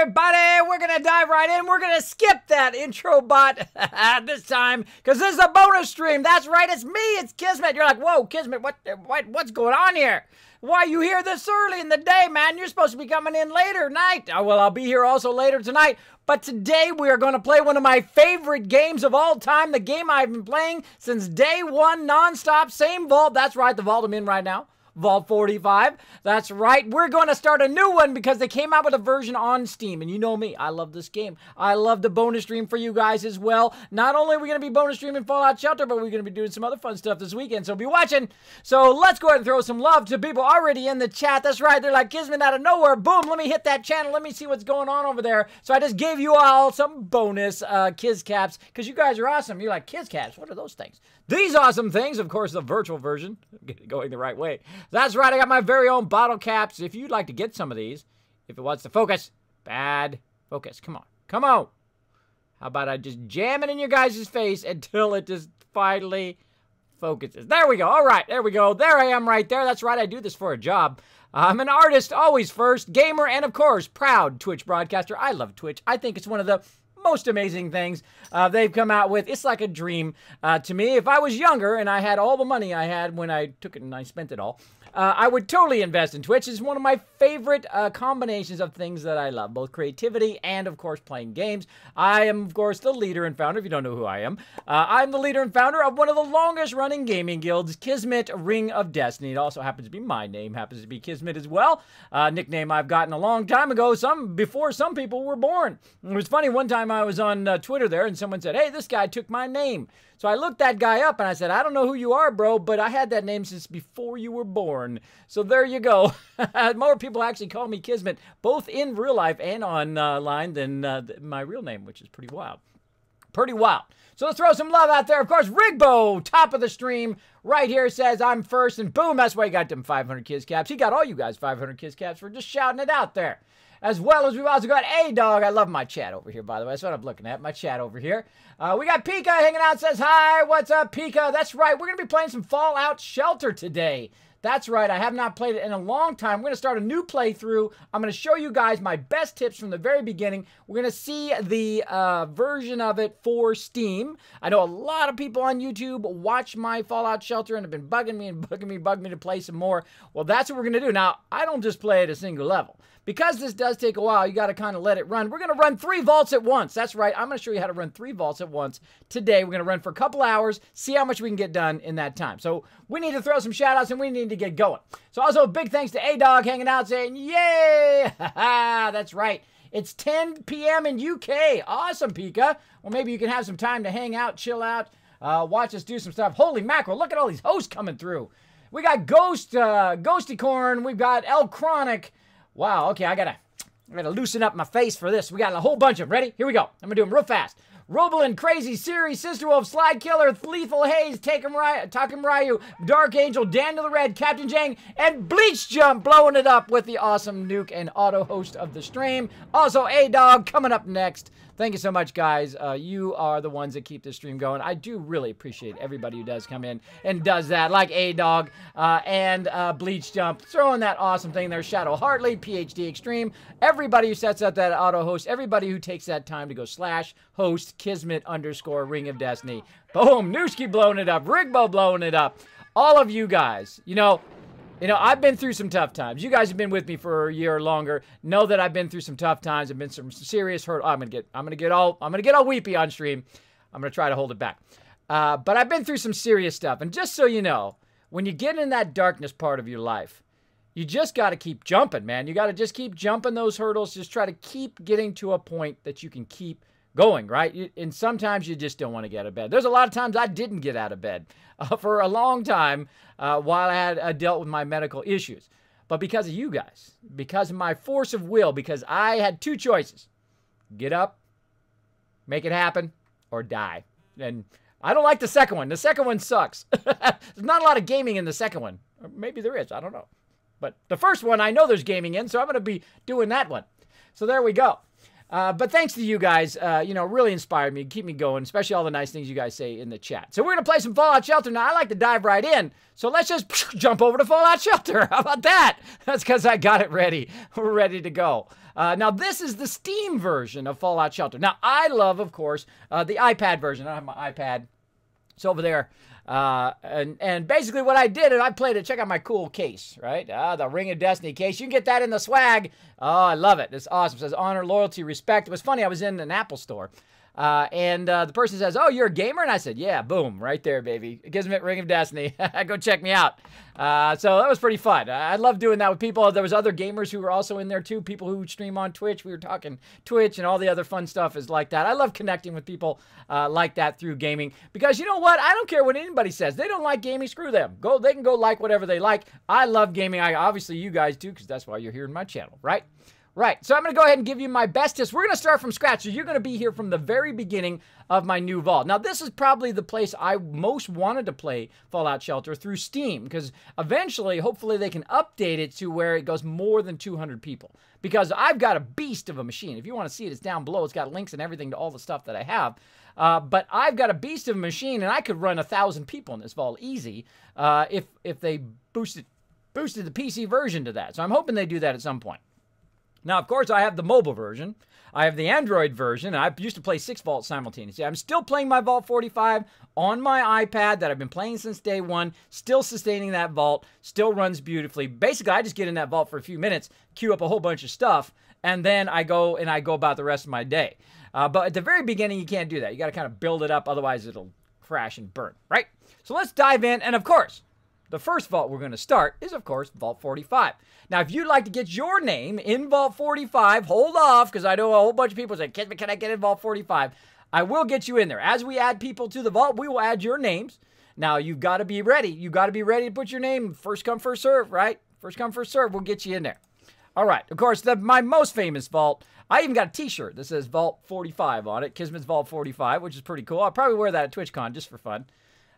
everybody. We're going to dive right in. We're going to skip that intro bot this time because this is a bonus stream. That's right. It's me. It's Kismet. You're like, whoa, Kismet, what's going on here? Why are you here this early in the day, man? You're supposed to be coming in later night. Oh, well, I'll be here also later tonight. But today we are going to play one of my favorite games of all time. The game I've been playing since day one, nonstop, same vault. That's right, the vault I'm in right now. Vault 45. That's right. We're going to start a new one because they came out with a version on Steam. And you know me. I love this game. I love the bonus stream for you guys as well. Not only are we going to be bonus streaming Fallout Shelter, but we're going to be doing some other fun stuff this weekend. So be watching. So let's go ahead and throw some love to people already in the chat. That's right. They're like, Kismet out of nowhere. Boom. Let me hit that channel. Let me see what's going on over there. So I just gave you all some bonus Kiz Caps because you guys are awesome. You're like, Kiz Caps? What are those things? These awesome things, of course, the virtual version. Going the right way. That's right, I got my very own bottle caps. If you'd like to get some of these, if it wants to focus, bad focus. Come on, come on. How about I just jam it in your guys' face until it just finally focuses. There we go. All right, there we go. There I am right there. That's right, I do this for a job. I'm an artist, always first, gamer, and of course, proud Twitch broadcaster. I love Twitch. I think it's one of the most amazing things they've come out with. It's like a dream to me. If I was younger and I had all the money I had when I took it and I spent it all, I would totally invest in Twitch. It's one of my favorite combinations of things that I love, both creativity and, of course, playing games. I am, of course, the leader and founder, if you don't know who I am. I'm the leader and founder of one of the longest-running gaming guilds, Kismet Ring of Destiny. It also happens to be my name, happens to be Kismet as well. Nickname I've gotten a long time ago, before some people were born. It was funny, one time I was on Twitter there, and someone said, hey, this guy took my name. So I looked that guy up, and I said, I don't know who you are, bro, but I had that name since before you were born. So there you go. More people actually call me Kismet, both in real life and online than my real name, which is pretty wild. Pretty wild. So let's throw some love out there. Of course, Rigbo, top of the stream, right here says, I'm first, and boom, that's why he got them 500 Kiz Caps. He got all you guys 500 Kiz Caps for just shouting it out there. As well as we've also got A-Dog. I love my chat over here, by the way. That's what I'm looking at, my chat over here. We got Pika hanging out, says, hi, what's up, Pika? That's right, we're going to be playing some Fallout Shelter today. That's right, I have not played it in a long time. We're going to start a new playthrough. I'm going to show you guys my best tips from the very beginning. We're going to see the version of it for Steam. I know a lot of people on YouTube watch my Fallout Shelter and have been bugging me to play some more. Well, that's what we're going to do. Now, I don't just play at a single level. Because this does take a while, you got to kind of let it run. We're going to run 3 vaults at once. That's right. I'm going to show you how to run 3 vaults at once today. We're going to run for a couple hours, see how much we can get done in that time. So we need to throw some shout-outs, and we need to get going. So also, big thanks to A-Dog hanging out saying, yay! That's right. It's 10 p.m. in UK. Awesome, Pika. Well, maybe you can have some time to hang out, chill out, watch us do some stuff. Holy mackerel, look at all these hosts coming through. We got Ghosty Corn. We've got El Chronic. Wow, okay, I gotta loosen up my face for this. We got a whole bunch of them. Ready? Here we go. I'm gonna do them real fast. Robalin, Crazy, Siri, Sister Wolf, Slide Killer, Lethal Haze, Takim Ryu, Dark Angel, Daniel the Red, Captain Jang, and Bleach Jump blowing it up with the awesome nuke and auto host of the stream. Also, A-Dog coming up next. Thank you so much, guys. You are the ones that keep this stream going. I do really appreciate everybody who does come in and does that, like A-Dog and Bleach Jump, throwing that awesome thing there. Shadow Hartley, PhD Extreme, everybody who sets up that auto host, everybody who takes that time to go /host Kismet _ Ring of Destiny. Boom, Nooski blowing it up, Rigbo blowing it up. All of you guys, you know, I've been through some tough times. You guys have been with me for a year or longer. Know that I've been through some tough times. I've been some serious hurt. I'm gonna get all weepy on stream. I'm gonna try to hold it back. But I've been through some serious stuff. And just so you know, when you get in that darkness part of your life, you just got to keep jumping, man. You got to just keep jumping those hurdles. Just try to keep getting to a point that you can keep going, right? And sometimes you just don't want to get out of bed. There's a lot of times I didn't get out of bed for a long time while I had dealt with my medical issues. But because of you guys, because of my force of will, because I had 2 choices. Get up, make it happen, or die. And I don't like the second one. The second one sucks. There's not a lot of gaming in the second one. Or maybe there is. I don't know. But the first one, I know there's gaming in, so I'm going to be doing that one. So there we go. But thanks to you guys, you know, really inspired me, keep me going, especially all the nice things you guys say in the chat. So we're going to play some Fallout Shelter. Now, I like to dive right in, so let's just jump over to Fallout Shelter. How about that? That's because I got it ready. We're ready to go. Now, this is the Steam version of Fallout Shelter. Now, I love, of course, the iPad version. I have my iPad. It's over there. And basically what I did is I played it. Check out my cool case, right? The Ring of Destiny case. You can get that in the swag. Oh, I love it. It's awesome. It says honor, loyalty, respect. It was funny. I was in an Apple store. And the person says, oh, you're a gamer? And I said, yeah, boom, right there, baby. Kismet Ring of Destiny. Go check me out. So that was pretty fun. I love doing that with people. There was other gamers who were also in there too, people who stream on Twitch. We were talking Twitch and all the other fun stuff is like that. I love connecting with people like that through gaming because you know what? I don't care what anybody says. They don't like gaming, screw them. They can go like whatever they like. I love gaming. Obviously you guys do because that's why you're here in my channel, right? Right, so I'm going to go ahead and give you my best tips. We're going to start from scratch, so you're going to be here from the very beginning of my new vault. Now, this is probably the place I most wanted to play Fallout Shelter through Steam, because eventually, hopefully, they can update it to where it goes more than 200 people. Because I've got a beast of a machine. If you want to see it, it's down below. It's got links and everything to all the stuff that I have. But I've got a beast of a machine, and I could run 1,000 people in this vault easy if they boosted the PC version to that. So I'm hoping they do that at some point. Now, of course, I have the mobile version. I have the Android version, and I used to play 6 vaults simultaneously. I'm still playing my Vault 45 on my iPad that I've been playing since day one, still sustaining that vault, still runs beautifully. Basically, I just get in that vault for a few minutes, queue up a whole bunch of stuff, and then I go about the rest of my day. But at the very beginning, you can't do that. You got to kind of build it up, otherwise it'll crash and burn, right? So let's dive in, and of course, the first vault we're going to start is, of course, Vault 45. Now, if you'd like to get your name in Vault 45, hold off, because I know a whole bunch of people say, can I get in Vault 45? I will get you in there. As we add people to the vault, we will add your names. Now, you've got to be ready. You've got to be ready to put your name. First come, first serve, right? First come, first serve. We'll get you in there. All right. Of course, my most famous vault, I even got a t-shirt that says Vault 45 on it. Kismet's Vault 45, which is pretty cool. I'll probably wear that at TwitchCon just for fun.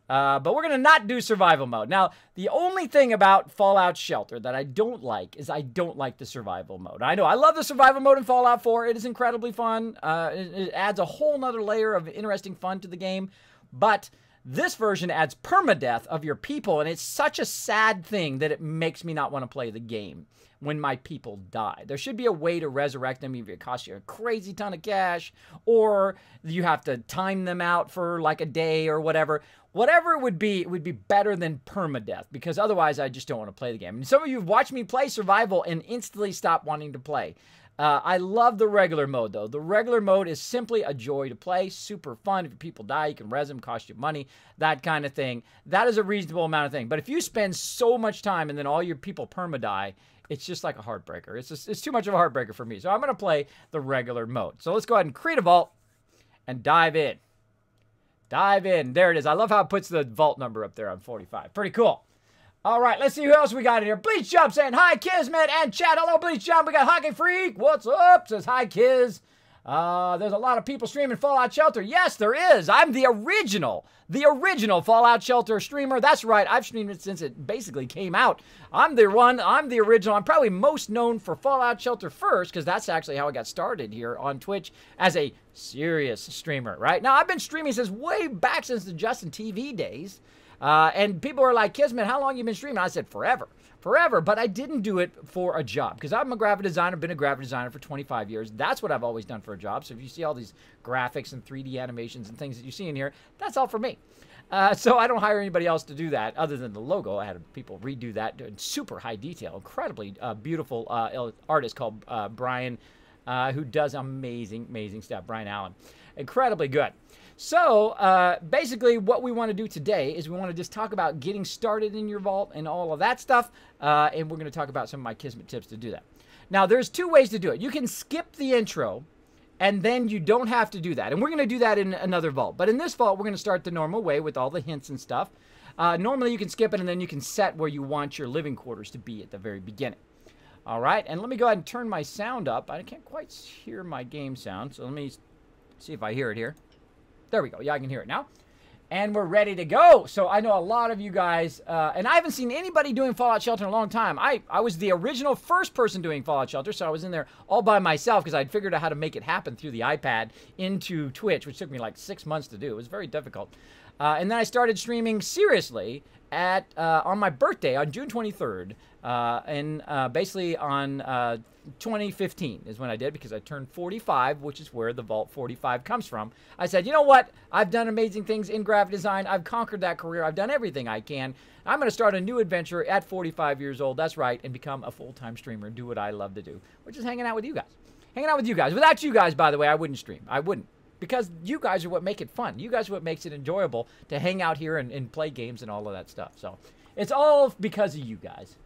But we're going to not do survival mode. Now, the only thing about Fallout Shelter that I don't like is I don't like the survival mode. I know, I love the survival mode in Fallout 4. It is incredibly fun. It adds a whole nother layer of interesting fun to the game. But this version adds permadeath of your people, and it's such a sad thing that it makes me not want to play the game when my people die. There should be a way to resurrect them. Either it costs you a crazy ton of cash, or you have to time them out for like a day or whatever. Whatever it would be better than permadeath, because otherwise I just don't want to play the game. And some of you have watched me play survival and instantly stop wanting to play. I love the regular mode, though. The regular mode is simply a joy to play. Super fun. If your people die, you can res them, cost you money, that kind of thing. That is a reasonable amount of thing. But if you spend so much time and then all your people perma-die, it's just like a heartbreaker. It's too much of a heartbreaker for me. So I'm going to play the regular mode. So let's go ahead and create a vault and dive in. Dive in. There it is. I love how it puts the vault number up there on 45. Pretty cool. All right, let's see who else we got in here. Bleach Jump saying hi, Kismet and chat. Hello, Bleach Jump. We got Hockey Freak. What's up? Says hi, Kiz. There's a lot of people streaming Fallout Shelter. Yes, there is. I'm the original Fallout Shelter streamer. That's right. I've streamed it since it basically came out. I'm the one. I'm the original. I'm probably most known for Fallout Shelter first, because that's actually how I got started here on Twitch as a serious streamer, right? Now, I've been streaming since way back, since the Justin TV days. And people are like, Kismet, how long have you been streaming? I said, forever. Forever, but I didn't do it for a job, because I'm a graphic designer, been a graphic designer for 25 years. That's what I've always done for a job. So if you see all these graphics and 3D animations and things that you see in here, that's all for me. So I don't hire anybody else to do that other than the logo. I had people redo that in super high detail. Incredibly beautiful artist called Brian, who does amazing, amazing stuff. Brian Allen. Incredibly good. So, basically, what we want to do today is we want to just talk about getting started in your vault and all of that stuff, and we're going to talk about some of my Kismet tips to do that. Now, there's 2 ways to do it. You can skip the intro, and then you don't have to do that, and we're going to do that in another vault. But in this vault, we're going to start the normal way with all the hints and stuff. Normally, you can skip it, and then you can set where you want your living quarters to be at the very beginning. All right, and let me go ahead and turn my sound up. I can't quite hear my game sound, so let me see if I hear it here. There we go. Yeah, I can hear it now. and we're ready to go. So I know a lot of you guys, and I haven't seen anybody doing Fallout Shelter in a long time. I was the original first person doing Fallout Shelter, so I was in there all by myself because I'd figured out how to make it happen through the iPad into Twitch, which took me like 6 months to do. It was very difficult. And then I started streaming seriously on my birthday on June 23rd, and basically on 2015 is when I did, because I turned 45, which is where the Vault 45 comes from. I said, you know what? I've done amazing things in graphic design. I've conquered that career. I've done everything I can. I'm going to start a new adventure at 45 years old. That's right. And become a full-time streamer and do what I love to do, which is hanging out with you guys. Hanging out with you guys. Without you guys, by the way, I wouldn't stream. I wouldn't. Because you guys are what make it fun. You guys are what makes it enjoyable to hang out here and play games and all of that stuff. So it's all because of you guys.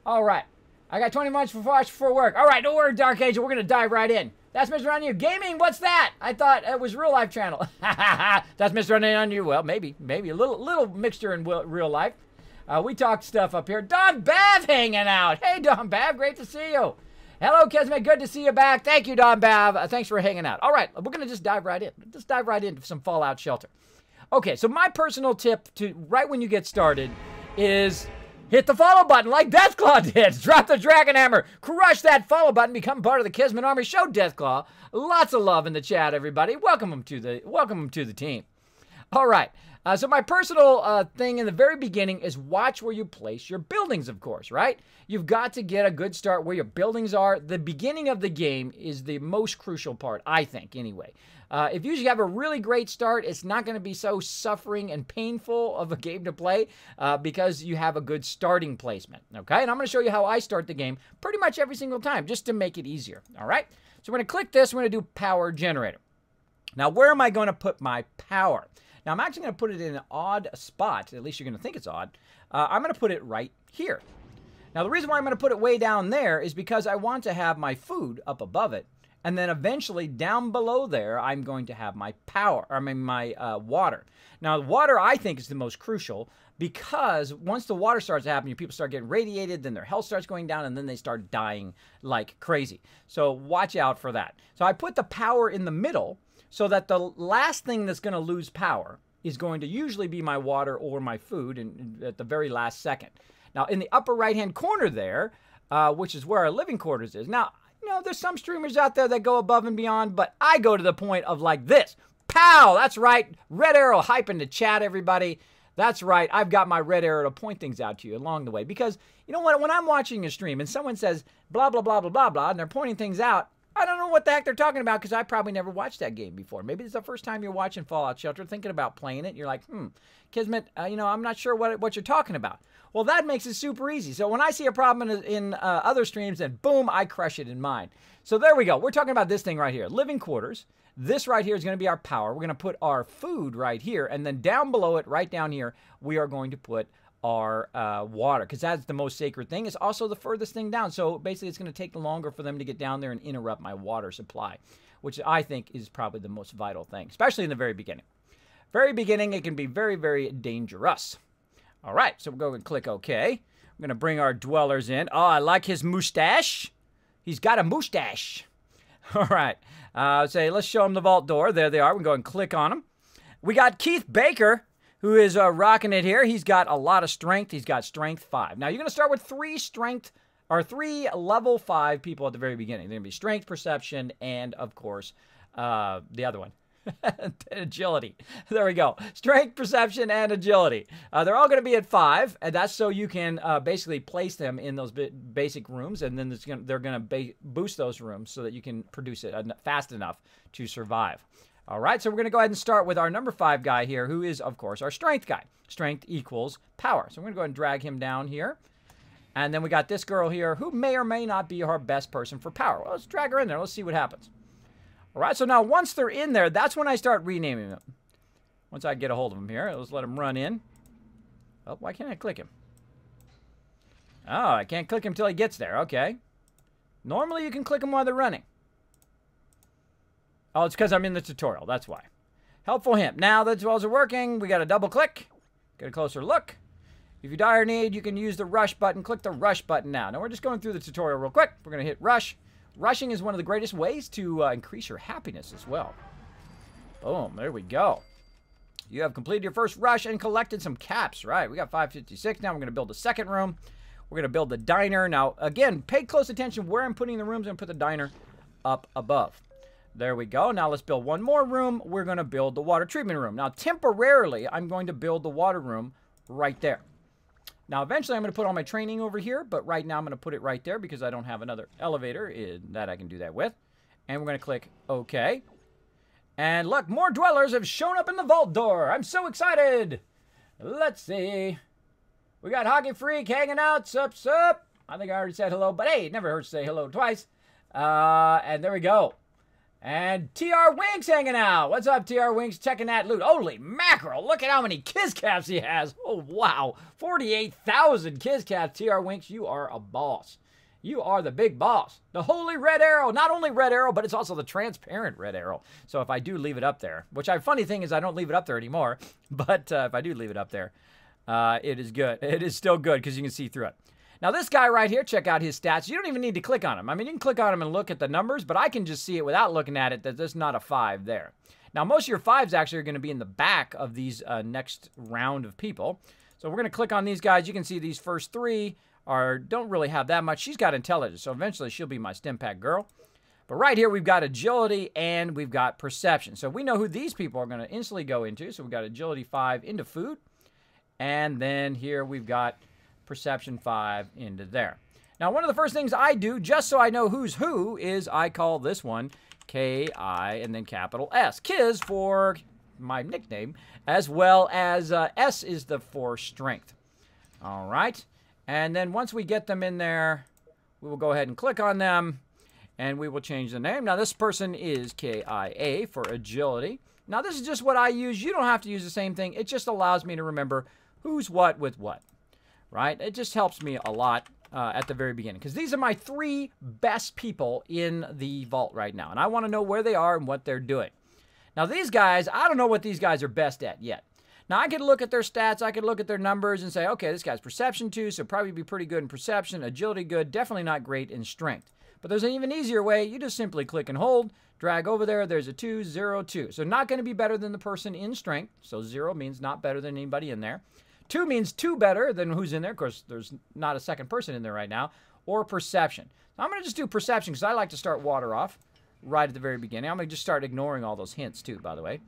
All right. I got 20 minutes before work. All right, don't worry, Dark Angel. We're going to dive right in. That's Mr. On You. Gaming, what's that? I thought it was Real Life channel. That's Mr. On You. Well, maybe a little mixture in real life. We talked stuff up here. Don Bav hanging out. Hey, Don Bav, great to see you. Hello, Kismet. Good to see you back. Thank you, Don Bav. Thanks for hanging out. All right, we're going to just dive right in. Just dive right into some Fallout Shelter. Okay, so my personal tip to right when you get started is hit the follow button like Deathclaw did. Drop the Dragon Hammer. Crush that follow button. Become part of the Kismet Army. Show Deathclaw lots of love in the chat, everybody. Welcome them to the team. All right. So my personal thing in the very beginning is watch where you place your buildings, of course, right? You've got to get a good start where your buildings are. The beginning of the game is the most crucial part, I think, anyway. If you have a really great start, it's not going to be so suffering and painful of a game to play because you have a good starting placement, okay? And I'm going to show you how I start the game pretty much every single time just to make it easier, all right? So we're going to click this. We're going to do Power Generator. Now, where am I going to put my power? Now, I'm actually going to put it in an odd spot. At least you're going to think it's odd. I'm going to put it right here. Now, the reason why I'm going to put it way down there is because I want to have my food up above it. And then eventually down below there, I'm going to have my power, my water. Now, the water, I think, is the most crucial because once the water starts happening, people start getting radiated, then their health starts going down, and then they start dying like crazy. So watch out for that. So I put the power in the middle, so that the last thing that's going to lose power is going to usually be my water or my food at the very last second. Now, in the upper right-hand corner there, which is where our living quarters is. Now, you know, there's some streamers out there that go above and beyond, but I go to the point of like this. Pow! That's right. Red arrow hype in the chat, everybody. That's right. I've got my red arrow to point things out to you along the way. Because, you know what, when I'm watching a stream and someone says blah, blah, blah, blah, blah, blah, and they're pointing things out, I don't know what the heck they're talking about because I probably never watched that game before. Maybe it's the first time you're watching Fallout Shelter, thinking about playing it. You're like, Kismet, you know, I'm not sure what you're talking about. Well, that makes it super easy. So when I see a problem in other streams, then boom, I crush it in mine. So there we go. We're talking about this thing right here, living quarters. This right here is going to be our power. We're going to put our food right here. And then down below it, right down here, we are going to put our water, because that's the most sacred thing. It's also the furthest thing down. So basically, it's going to take longer for them to get down there and interrupt my water supply, which I think is probably the most vital thing, especially in the very beginning. Very beginning, it can be very, very dangerous. All right, so we'll go and click OK. I'm going to bring our dwellers in. Oh, I like his mustache. He's got a mustache. All right, let's show him the vault door. There they are. We go and click on them. We got Keith Baker, who is rocking it here. He's got a lot of strength. He's got strength 5. Now, you're going to start with 3 level 5 people at the very beginning. They're going to be strength, perception, and, of course, the other one. Agility. There we go. Strength, perception, and agility. They're all going to be at 5, and that's so you can basically place them in those basic rooms, and then they're going to boost those rooms so that you can produce it fast enough to survive. All right, so we're going to go ahead and start with our number 5 guy here, who is, of course, our strength guy. Strength equals power. So we're going to go ahead and drag him down here. And then we got this girl here, who may or may not be our best person for power. Well, let's drag her in there. Let's see what happens. All right, so now once they're in there, that's when I start renaming them. Once I get a hold of them here, let's let them run in. Oh, why can't I click him? Oh, I can't click him until he gets there. Okay. Normally, you can click them while they're running. Oh, it's because I'm in the tutorial. That's why. Helpful hint. Now that the dwellers are working, we got to double click. Get a closer look. If you dire need, you can use the rush button. Click the rush button now. Now, we're just going through the tutorial real quick. We're going to hit rush. Rushing is one of the greatest ways to increase your happiness as well. Boom. There we go. You have completed your first rush and collected some caps. Right, we got 556. Now we're going to build a second room. We're going to build the diner. Now, again, pay close attention where I'm putting the rooms. I'm going to put the diner up above. There we go. Now let's build one more room. We're going to build the water treatment room. Now, temporarily, I'm going to build the water room right there. Now, eventually, I'm going to put all my training over here, but right now, I'm going to put it right there because I don't have another elevator that I can do that with. And we're going to click OK. And look, more dwellers have shown up in the vault door. I'm so excited. Let's see. We got Hockey Freak hanging out. Sup, sup. I think I already said hello, but hey, it never hurts to say hello twice. And there we go. And TR Winks hanging out. What's up, TR Winks? Checking that loot. Holy mackerel. Look at how many Kiz Caps he has. Oh, wow. 48,000 Kiz Caps. TR Winks, you are a boss. You are the big boss. The holy red arrow. Not only red arrow, but it's also the transparent red arrow. So if I do leave it up there, which funny thing is I don't leave it up there anymore, but if I do leave it up there, it is good. It is still good because you can see through it. Now, this guy right here, check out his stats. You don't even need to click on him. I mean, you can click on him and look at the numbers, but I can just see it without looking at it that there's not a 5 there. Now, most of your 5s actually are going to be in the back of these next round of people. So we're going to click on these guys. You can see these first 3 don't really have that much. She's got intelligence, so eventually she'll be my stim pack girl. But right here, we've got agility and we've got perception. So we know who these people are going to instantly go into. So we've got agility 5 into food. And then here we've got perception 5 into there. Now, one of the first things I do, just so I know who's who, is I call this one K-I and then capital S. Kiz for my nickname, as well as S is for strength. All right. And then once we get them in there, we will go ahead and click on them, and we will change the name. Now, this person is K-I-A for agility. Now, this is just what I use. You don't have to use the same thing. It just allows me to remember who's what with what. Right? It just helps me a lot at the very beginning. Because these are my 3 best people in the vault right now. And I want to know where they are and what they're doing. Now, these guys, I don't know what these guys are best at yet. Now, I could look at their stats. I could look at their numbers and say, okay, this guy's perception 2, so probably be pretty good in perception. Agility good, definitely not great in strength. But there's an even easier way. You just simply click and hold, drag over there. There's a 2, 0, 2. So not going to be better than the person in strength. So 0 means not better than anybody in there. 2 means 2 better than who's in there. Of course, there's not a second person in there right now. Or perception. So I'm going to just do perception because I like to start water off right at the very beginning. I'm going to just start ignoring all those hints too, by the way.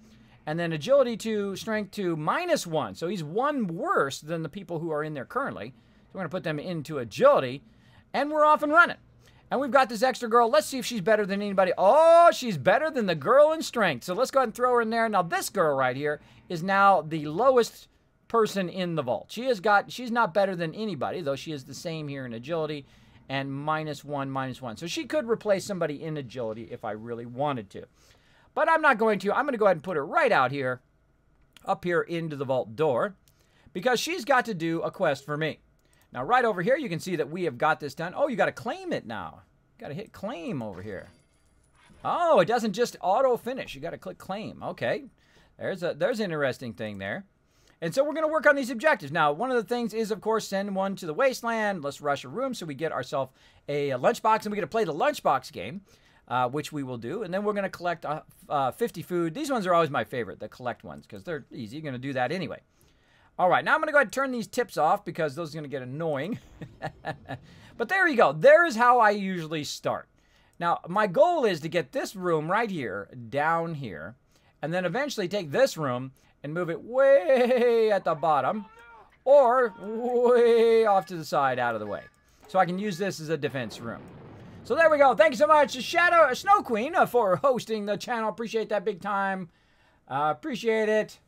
And then agility 2, strength 2, -1. So he's 1 worse than the people who are in there currently. So we're going to put them into agility. And we're off and running. And we've got this extra girl. Let's see if she's better than anybody. Oh, she's better than the girl in strength. So let's go ahead and throw her in there. Now, this girl right here is now the lowest person in the vault. She's not better than anybody, though she is the same here in agility and -1, -1. So she could replace somebody in agility if I really wanted to. But I'm not going to. I'm going to go ahead and put her right out here, up here into the vault door, because she's got to do a quest for me. Now, right over here, you can see that we have got this done. Oh, you got to claim it now. Got to hit claim over here. Oh, it doesn't just auto finish. You got to click claim. Okay. There's an interesting thing there. And so we're going to work on these objectives. Now, one of the things is, of course, send one to the wasteland. Let's rush a room so we get ourselves a lunchbox, and we get to play the lunchbox game, which we will do. And then we're going to collect 50 food. These ones are always my favorite, the collect ones, because they're easy. You're going to do that anyway. All right, now I'm going to go ahead and turn these tips off because those are going to get annoying. But there you go. There's how I usually start. Now, my goal is to get this room right here, down here, and then eventually take this room and move it way at the bottom or way off to the side out of the way. So I can use this as a defense room. So there we go. Thank you so much, Snow Queen, for hosting the channel. Appreciate that big time. Appreciate it.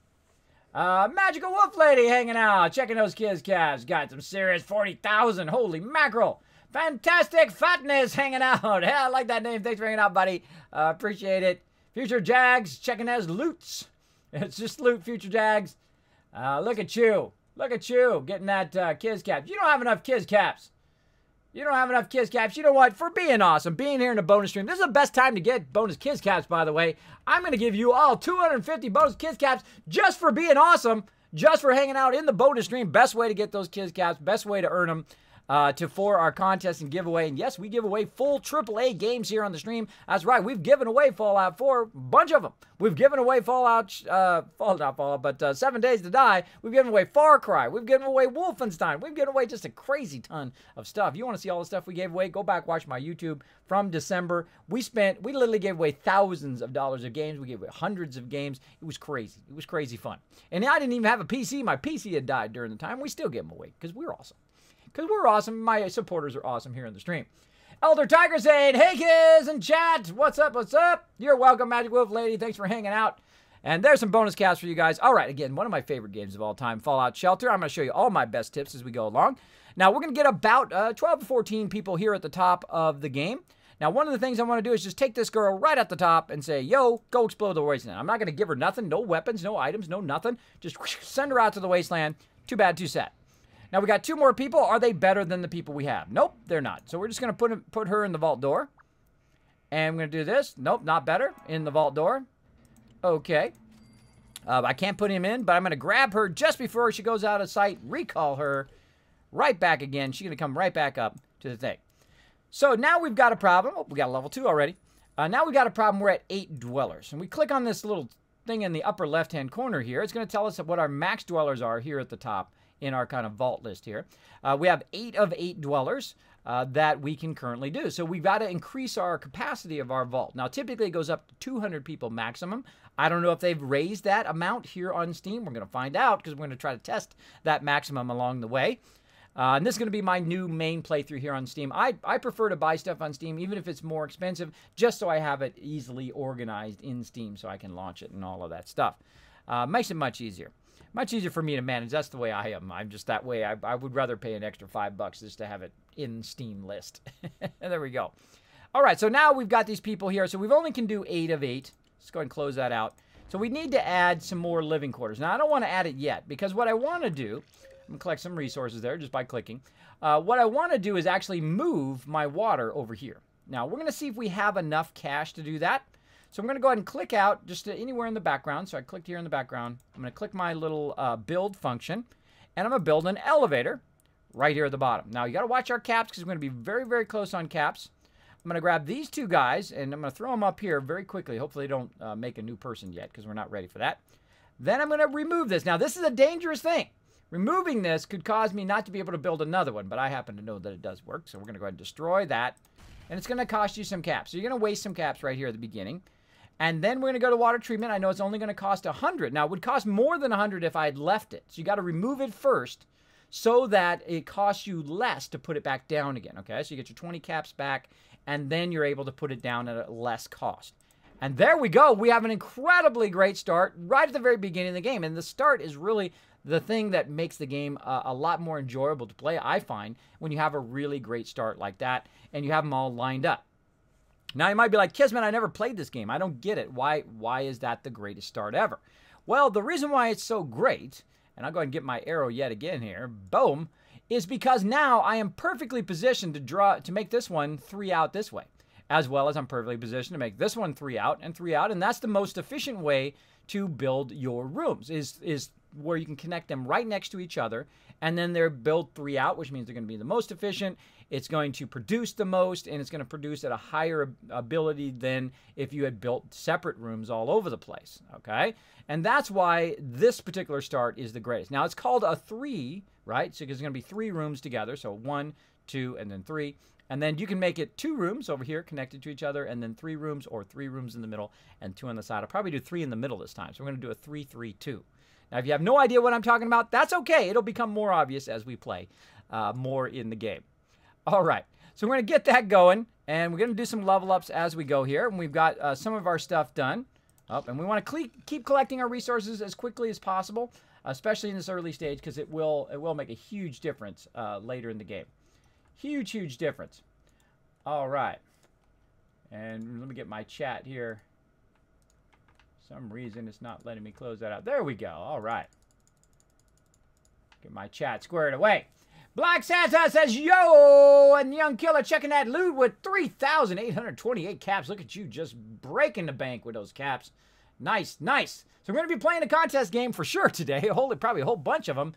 Magical Wolf Lady hanging out, checking those Kiz Caps. Got some serious 40,000. Holy mackerel. Fantastic Fatness hanging out. Yeah, I like that name. Thanks for hanging out, buddy. Appreciate it. Future Jags checking as loots. It's just loot, Future Jags. Look at you. Look at you getting that Kiz Caps. You don't have enough Kiz Caps. You don't have enough Kiz Caps. You know what? For being awesome, being here in the bonus stream, this is the best time to get bonus Kiz Caps, by the way. I'm going to give you all 250 bonus Kiz Caps just for being awesome, just for hanging out in the bonus stream. Best way to get those Kiz Caps, best way to earn them. for our contest and giveaway. And yes, we give away full AAA games here on the stream. That's right. We've given away Fallout 4, a bunch of them. We've given away not Fallout, but 7 Days to Die. We've given away Far Cry. We've given away Wolfenstein. We've given away just a crazy ton of stuff. You want to see all the stuff we gave away? Go back, watch my YouTube from December. We literally gave away thousands of dollars of games. We gave away hundreds of games. It was crazy. It was crazy fun. And I didn't even have a PC. My PC had died during the time. We still gave them away because we're awesome. Because we're awesome. My supporters are awesome here in the stream. Elder Tiger saying, hey kids in chat, what's up, what's up? You're welcome, Magic Wolf Lady. Thanks for hanging out. And there's some bonus caps for you guys. All right, again, one of my favorite games of all time, Fallout Shelter. I'm going to show you all my best tips as we go along. Now, we're going to get about 12 to 14 people here at the top of the game. Now, one of the things I want to do is just take this girl right at the top and say, yo, go explode the wasteland. I'm not going to give her nothing, no weapons, no items, no nothing. Just send her out to the wasteland. Too bad, too sad. Now, we got 2 more people. Are they better than the people we have? Nope, they're not. So we're just going to put her in the vault door. And we're going to do this. Nope, not better. In the vault door. Okay. I can't put him in, but I'm going to grab her just before she goes out of sight, recall her right back again. She's going to come right back up to the thing. So now we've got a problem. Oh, we got a level 2 already. Now we've got a problem. We're at 8 dwellers. And we click on this little thing in the upper left-hand corner here. It's going to tell us what our max dwellers are here at the top in our kind of vault list here. We have 8 of 8 dwellers that we can currently do. So we've got to increase our capacity of our vault. Now, typically it goes up to 200 people maximum. I don't know if they've raised that amount here on Steam. We're going to find out because we're going to try to test that maximum along the way. And this is going to be my new main playthrough here on Steam. I prefer to buy stuff on Steam, even if it's more expensive, just so I have it easily organized in Steam so I can launch it and all of that stuff. Makes it much easier. Much easier for me to manage. That's the way I am. I'm just that way. I would rather pay an extra $5 just to have it in Steam list. There we go. All right, so now we've got these people here. So we've only can do 8 of 8. Let's go ahead and close that out. So we need to add some more living quarters. Now, I don't want to add it yet because what I want to do, I'm going to collect some resources there just by clicking. What I want to do is actually move my water over here. Now, we're going to see if we have enough cash to do that. So I'm going to go ahead and click out just anywhere in the background. So I clicked here in the background. I'm going to click my little build function. And I'm going to build an elevator right here at the bottom. Now, you got to watch our caps because we're going to be very, very close on caps. I'm going to grab these 2 guys, and I'm going to throw them up here very quickly. Hopefully, they don't make a new person yet because we're not ready for that. Then I'm going to remove this. Now, this is a dangerous thing. Removing this could cause me not to be able to build another one, but I happen to know that it does work. So we're going to go ahead and destroy that. And it's going to cost you some caps. So you're going to waste some caps right here at the beginning. And then we're going to go to water treatment. I know it's only going to cost 100. Now, it would cost more than 100 if I had left it. So you got to remove it first so that it costs you less to put it back down again. Okay, so you get your 20 caps back, and then you're able to put it down at a less cost. And there we go. We have an incredibly great start right at the very beginning of the game. And the start is really the thing that makes the game a lot more enjoyable to play, I find, when you have a really great start like that and you have them all lined up. Now, you might be like, Kismet, I never played this game. I don't get it. Why is that the greatest start ever? Well, the reason why it's so great, and I'll go ahead and get my arrow yet again here, boom, is because now I am perfectly positioned to make this one 3 out this way, as well as I'm perfectly positioned to make this one 3 out, and that's the most efficient way to build your rooms, is where you can connect them right next to each other, and then they're built 3 out, which means they're going to be the most efficient. It's going to produce the most, and it's going to produce at a higher ability than if you had built separate rooms all over the place, okay? And that's why this particular start is the greatest. Now, it's called a 3, right? So it's going to be 3 rooms together, so 1, 2, and then 3. And then you can make it 2 rooms over here connected to each other, and then 3 rooms, or 3 rooms in the middle and 2 on the side. I'll probably do 3 in the middle this time, so we're going to do a 3, 3, 2. Now, if you have no idea what I'm talking about, that's okay. It'll become more obvious as we play more in the game. All right, so we're going to get that going, and we're going to do some level ups as we go here. And we've got some of our stuff done. And we want to keep collecting our resources as quickly as possible, especially in this early stage, because it will make a huge difference later in the game. Huge, huge difference. All right. And let me get my chat here. For some reason, it's not letting me close that out. There we go. All right. Get my chat squared away. Black Santa says, yo, and Young Killer checking that loot with 3,828 caps. Look at you just breaking the bank with those caps. Nice, nice. So we're going to be playing a contest game for sure today. Probably a whole bunch of them,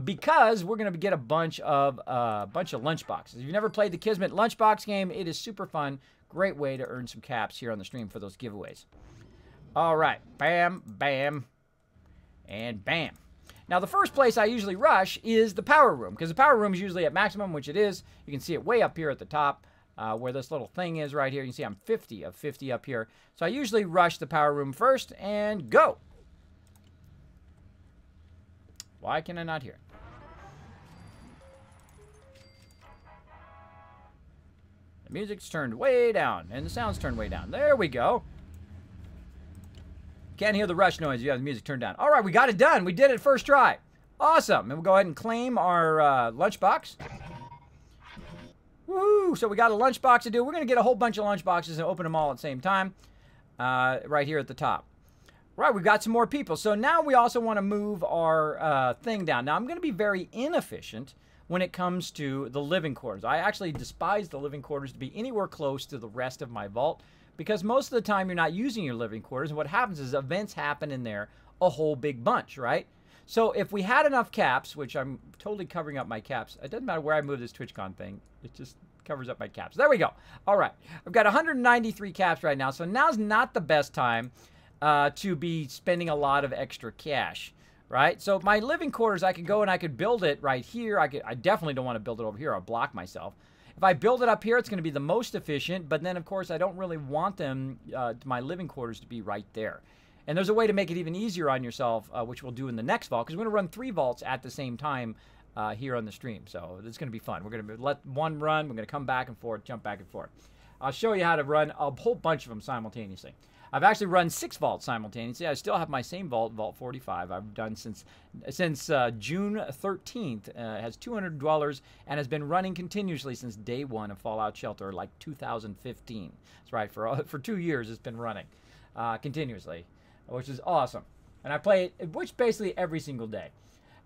because we're going to get a bunch of lunchboxes. If you've never played the Kismet lunchbox game, it is super fun. Great way to earn some caps here on the stream for those giveaways. All right, bam, bam, and bam. Now, the first place I usually rush is the power room, because the power room is usually at maximum, which it is. You can see it way up here at the top, where this little thing is right here. You can see I'm 50 of 50 up here. So I usually rush the power room first and go. Why can I not hear it? The music's turned way down, and the sound's turned way down. There we go. Can't hear the rush noise. You have the music turned down. All right, we got it done. We did it first try. Awesome. And we'll go ahead and claim our lunchbox. Woo! So we got a lunchbox to do. We're going to get a whole bunch of lunchboxes and open them all at the same time. Right here at the top. Right, we've got some more people. So now we also want to move our thing down. Now, I'm going to be very inefficient when it comes to the living quarters. I actually despise the living quarters to be anywhere close to the rest of my vault, because most of the time you're not using your living quarters, and what happens is events happen in there a whole big bunch, right? So if we had enough caps, which I'm totally covering up my caps. It doesn't matter where I move this TwitchCon thing. It just covers up my caps. There we go. All right. I've got 193 caps right now, so now's not the best time to be spending a lot of extra cash, right? So my living quarters, I could go and I could build it right here. I definitely don't want to build it over here. I'll block myself. If I build it up here, it's going to be the most efficient, but then, of course, I don't really want them, my living quarters, to be right there. And there's a way to make it even easier on yourself, which we'll do in the next vault, because we're going to run 3 vaults at the same time here on the stream. So it's going to be fun. We're going to let one run. We're going to come back and forth, jump back and forth. I'll show you how to run a whole bunch of them simultaneously. I've actually run 6 vaults simultaneously. I still have my same vault, Vault 45. I've done since June 13th. It has 200 dwellers and has been running continuously since day 1 of Fallout Shelter, like 2015. That's right, for 2 years it's been running continuously, which is awesome. And I play it, which basically every single day.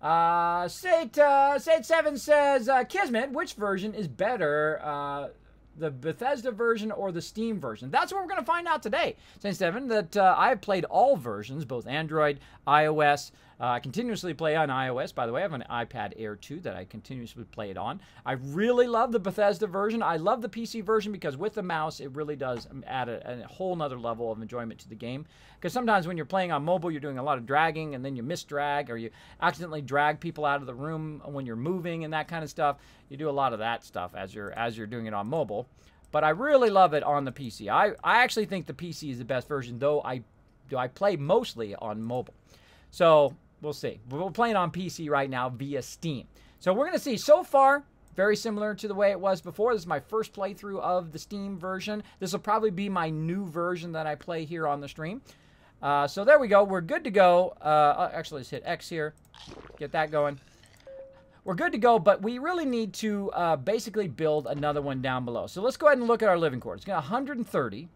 Sate7 says, Kismet, which version is better? The Bethesda version or the Steam version? That's what we're going to find out today. Sate7, that I've played all versions, both Android, iOS. I continuously play on iOS. By the way, I have an iPad Air 2 that I continuously play it on. I really love the Bethesda version. I love the PC version because with the mouse, it really does add a whole nother level of enjoyment to the game. Because sometimes when you're playing on mobile, you're doing a lot of dragging, and then you misdrag, or you accidentally drag people out of the room when you're moving and that kind of stuff. You do a lot of that stuff as you're doing it on mobile. But I really love it on the PC. I actually think the PC is the best version, though I play mostly on mobile. So we'll see. We're playing on PC right now via Steam. So we're going to see so far, very similar to the way it was before. This is my first playthrough of the Steam version. This will probably be my new version that I play here on the stream. So there we go. We're good to go. Actually, let's hit X here. Get that going. We're good to go, but we really need to basically build another one down below. So let's go ahead and look at our living quarters. It's got 130.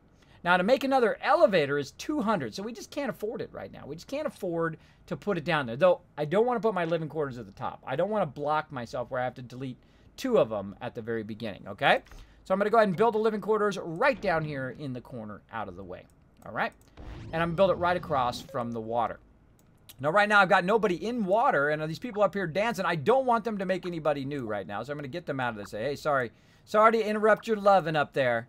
Now, to make another elevator is 200, so we just can't afford it right now. We just can't afford to put it down there, though I don't want to put my living quarters at the top. I don't want to block myself where I have to delete 2 of them at the very beginning, okay? So I'm going to go ahead and build the living quarters right down here in the corner out of the way, all right? And I'm going to build it right across from the water. Now, right now, I've got nobody in water, and these people up here dancing. I don't want them to make anybody new right now, so I'm going to get them out of this. Say, hey, sorry to interrupt your loving up there,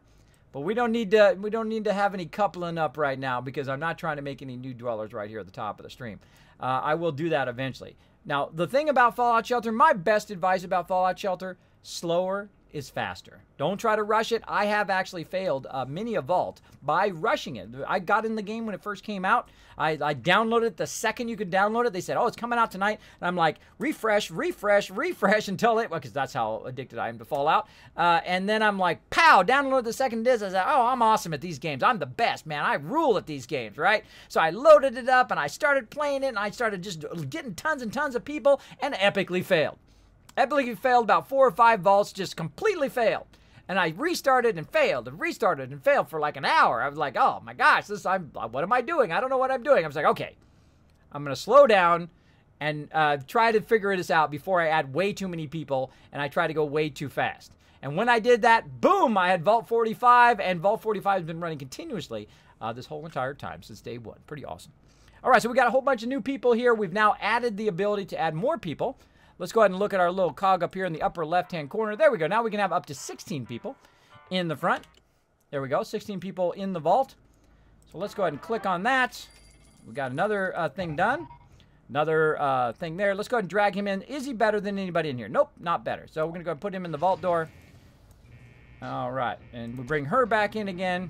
but we don't need to have any coupling up right now because I'm not trying to make any new dwellers right here at the top of the stream. I will do that eventually. Now, the thing about Fallout Shelter, my best advice about Fallout Shelter, slower is faster. Don't try to rush it. I have actually failed many a vault by rushing it. I got in the game when it first came out. I downloaded it the second you could download it. They said, oh, it's coming out tonight. And I'm like, refresh until it, because that's how addicted I am to Fallout. And then I'm like, pow, download the second disc. I said, oh, I'm awesome at these games. I'm the best, man. I rule at these games, right? So I loaded it up and I started playing it and I started just getting tons and tons of people and epically failed. Epically failed about 4 or 5 vaults, just completely failed. And I restarted and failed and restarted and failed for like an hour. I was like, oh my gosh, what am I doing? I don't know what I'm doing. I was like, okay, I'm going to slow down and try to figure this out before I add way too many people and I try to go way too fast. And when I did that, boom, I had Vault 45, and Vault 45 has been running continuously this whole entire time since day one. Pretty awesome. All right, so we got a whole bunch of new people here. We've now added the ability to add more people. Let's go ahead and look at our little cog up here in the upper left-hand corner. There we go. Now we can have up to 16 people in the front. There we go, 16 people in the vault. So let's go ahead and click on that. We got another thing done. Another thing there. Let's go ahead and drag him in. Is he better than anybody in here? Nope, not better. So we're going to go and put him in the vault door. All right, and we bring her back in again.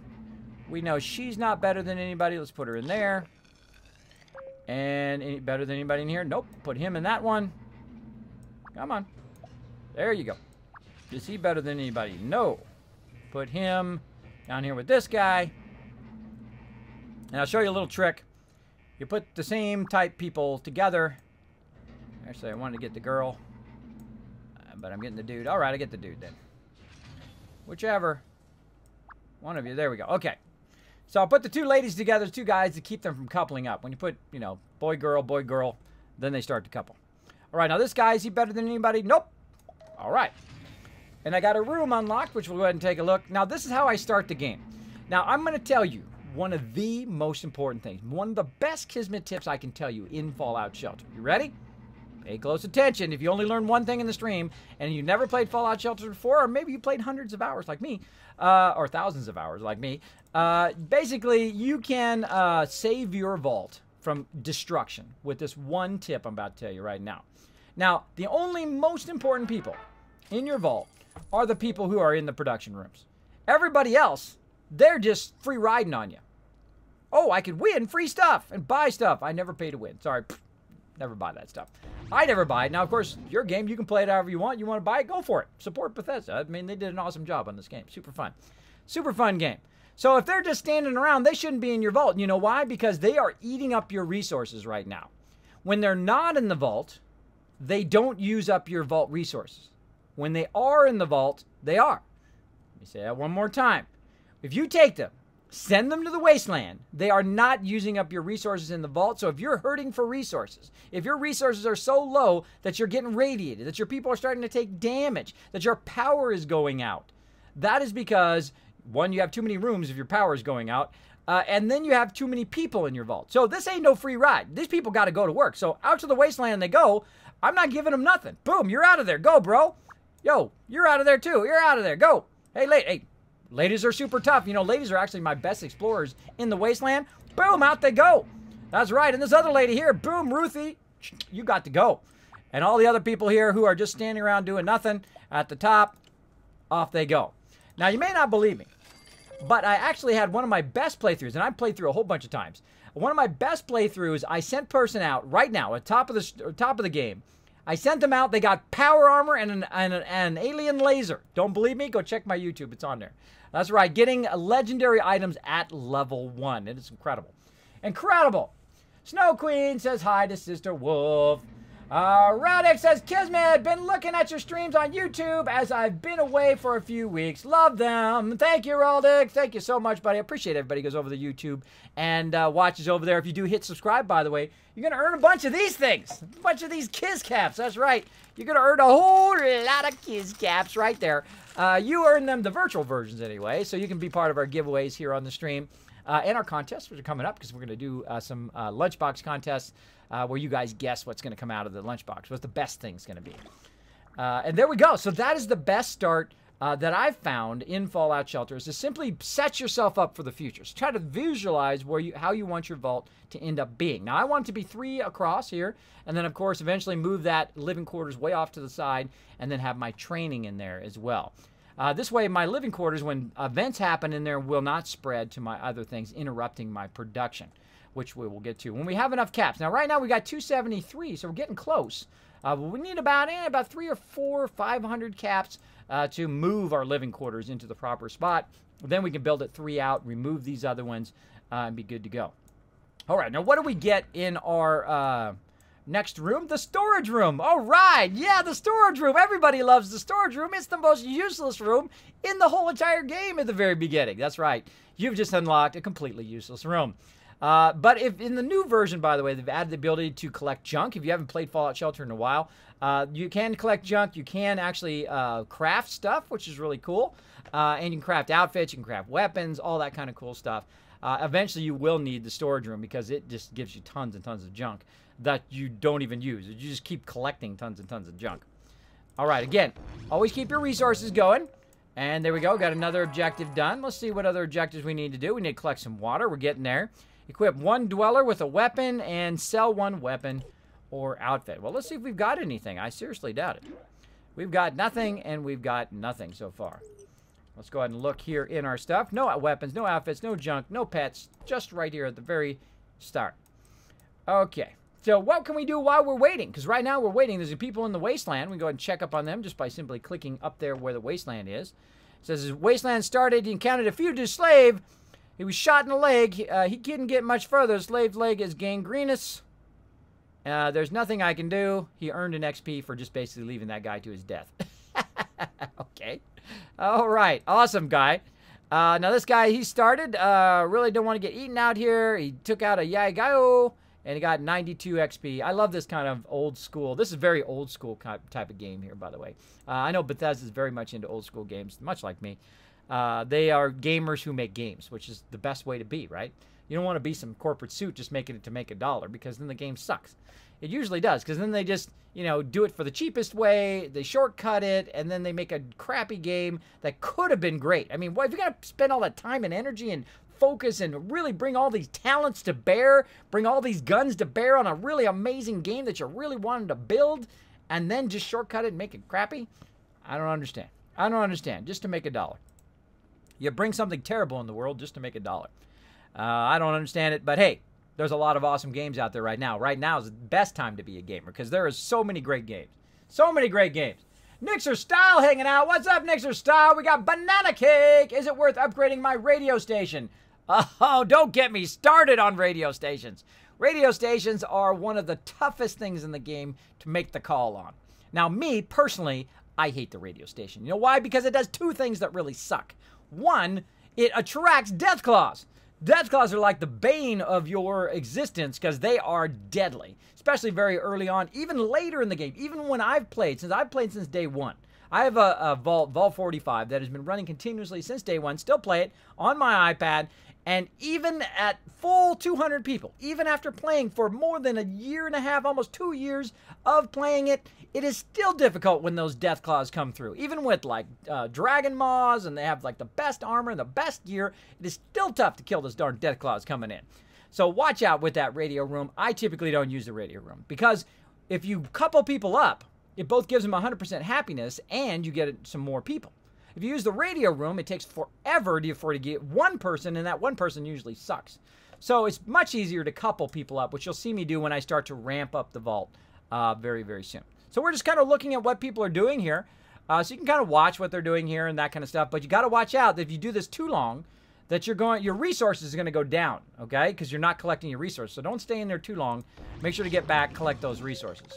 We know she's not better than anybody. Let's put her in there. And any better than anybody in here? Nope. Put him in that one. Come on. There you go. Is he better than anybody? No. Put him down here with this guy. And I'll show you a little trick. You put the same type people together. Actually, I wanted to get the girl. But I'm getting the dude. All right, I get the dude then. Whichever. One of you. There we go. Okay. So I'll put the two ladies together, two guys, to keep them from coupling up. When you put, you know, boy, girl, then they start to couple. All right, now this guy, is he better than anybody? Nope. All right. And I got a room unlocked, which we'll go ahead and take a look. Now, this is how I start the game. Now, I'm going to tell you one of the most important things. One of the best Kismet tips I can tell you in Fallout Shelter. You ready? Pay close attention. If you only learned one thing in the stream and you never played Fallout Shelter before, or maybe you played hundreds of hours like me, or thousands of hours like me, basically you can save your vault from destruction with this one tip I'm about to tell you right now. Now, the only most important people in your vault are the people who are in the production rooms. Everybody else, they're just free riding on you. Oh, I could win free stuff and buy stuff. I never pay to win. Sorry. Never buy that stuff. I never buy it. Now, of course, your game, you can play it however you want. You want to buy it, go for it. Support Bethesda. I mean, they did an awesome job on this game. Super fun. Super fun game. So if they're just standing around, they shouldn't be in your vault. You know why? Because they are eating up your resources right now. When they're not in the vault, they don't use up your vault resources. When they are in the vault, they are. Let me say that one more time. If you take them, send them to the wasteland, they are not using up your resources in the vault. So if you're hurting for resources, if your resources are so low that you're getting radiated, that your people are starting to take damage, that your power is going out, that is because, one, you have too many rooms if your power is going out, and then you have too many people in your vault. So this ain't no free ride. These people got to go to work. So out to the wasteland they go. I'm not giving them nothing. Boom, you're out of there. Go, bro. Yo, you're out of there too. You're out of there. Go. Hey, ladies are super tough. You know, ladies are actually my best explorers in the wasteland. Boom, out they go. That's right. And this other lady here, boom, Ruthie, you got to go. And all the other people here who are just standing around doing nothing at the top, off they go. Now, you may not believe me, but I actually had one of my best playthroughs, and I've played through a whole bunch of times. One of my best playthroughs, I sent person out right now at top of the game. I sent them out. They got power armor and an alien laser. Don't believe me? Go check my YouTube. It's on there. That's right. Getting legendary items at level 1. It is incredible. Incredible. Snow Queen says hi to Sister Wolf. Radic says, Kismet, been looking at your streams on YouTube as I've been away for a few weeks. Love them. Thank you, Radic. Thank you so much, buddy. I appreciate everybody who goes over to YouTube and watches over there. If you do hit subscribe, by the way, you're going to earn a bunch of these things. A bunch of these Kiz Caps. That's right. You're going to earn a whole lot of Kiz Caps right there. You earn them, the virtual versions anyway, so you can be part of our giveaways here on the stream. And our contests, which are coming up, because we're going to do some lunchbox contests where you guys guess what's going to come out of the lunchbox, what's the best thing's going to be. And there we go. So that is the best start that I've found in Fallout Shelter, is to simply set yourself up for the future. So try to visualize how you want your vault to end up being. Now, I want it to be 3 across here, and then, of course, eventually move that living quarters way off to the side, and then have my training in there as well. This way, my living quarters, when events happen in there, will not spread to my other things, interrupting my production, which we will get to when we have enough caps. Now, right now, we got 273, so we're getting close. We need about 3 or 4, 500 caps to move our living quarters into the proper spot. Then we can build it 3 out, remove these other ones, and be good to go. All right, now what do we get in our next room? The storage room. All right. Yeah, the storage room. Everybody loves the storage room. It's the most useless room in the whole entire game at the very beginning. That's right. You've just unlocked a completely useless room. But if in the new version, by the way, they've added the ability to collect junk. If you haven't played Fallout Shelter in a while, you can collect junk. You can actually craft stuff, which is really cool. And you can craft outfits, you can craft weapons, all that kind of cool stuff. Eventually, you will need the storage room because it just gives you tons and tons of junk that you don't even use. You just keep collecting tons and tons of junk. All right, again, always keep your resources going. And there we go. Got another objective done. Let's see what other objectives we need to do. We need to collect some water. We're getting there. Equip one dweller with a weapon and sell one weapon or outfit. Well, let's see if we've got anything. I seriously doubt it. We've got nothing, and we've got nothing so far. Let's go ahead and look here in our stuff. No weapons, no outfits, no junk, no pets. Just right here at the very start. Okay. So what can we do while we're waiting? Because right now we're waiting. There's people in the wasteland. We can go ahead and check up on them just by simply clicking up there where the wasteland is. It says, as wasteland started, he encountered a fugitive slave. He was shot in the leg. He couldn't get much further. The slave's leg is gangrenous. There's nothing I can do. He earned an XP for just basically leaving that guy to his death. Okay. All right. Awesome guy. Now this guy, he started, really don't want to get eaten out here. He took out a Yagayo, and he got 92 XP. I love this kind of old school. This is very old school type of game here, by the way. I know Bethesda is very much into old school games, much like me. They are gamers who make games, which is the best way to be, right? You don't want to be some corporate suit just making it to make $1, because then the game sucks. It usually does, because then they just, you know, do it for the cheapest way, they shortcut it, and then they make a crappy game that could have been great. I mean, what, if you're going to spend all that time and energy and focus and really bring all these talents to bear, bring all these guns to bear on a really amazing game that you really wanted to build, and then just shortcut it and make it crappy? I don't understand. I don't understand. Just to make $1. You bring something terrible in the world just to make $1. I don't understand it, but hey, there's a lot of awesome games out there right now. Right now is the best time to be a gamer because there is so many great games. So many great games. Nixer Style hanging out. What's up, Nixer Style? We got Banana Cake. Is it worth upgrading my radio station? Oh, don't get me started on radio stations. Radio stations are one of the toughest things in the game to make the call on. Now, me, personally, I hate the radio station. You know why? Because it does two things that really suck. One, it attracts deathclaws. Deathclaws are like the bane of your existence because they are deadly, especially very early on, even later in the game, even when I've played since day one. I have a Vault 45 that has been running continuously since day one, still play it on my iPad, and even at full 200 people, even after playing for more than a year and a half, almost 2 years of playing it, it is still difficult when those Deathclaws come through. Even with like Dragon Maws, and they have like the best armor and the best gear, it is still tough to kill those darn Deathclaws coming in. So watch out with that radio room. I typically don't use the radio room because if you couple people up, it both gives them 100% happiness and you get some more people. If you use the radio room, it takes forever to get one person, and that one person usually sucks. So it's much easier to couple people up, which you'll see me do when I start to ramp up the vault very, very soon. So we're just kind of looking at what people are doing here. So you can kind of watch what they're doing here and that kind of stuff. But you got to watch out that if you do this too long, that your resources are going to go down, okay? Because you're not collecting your resources. So don't stay in there too long. Make sure to get back, collect those resources.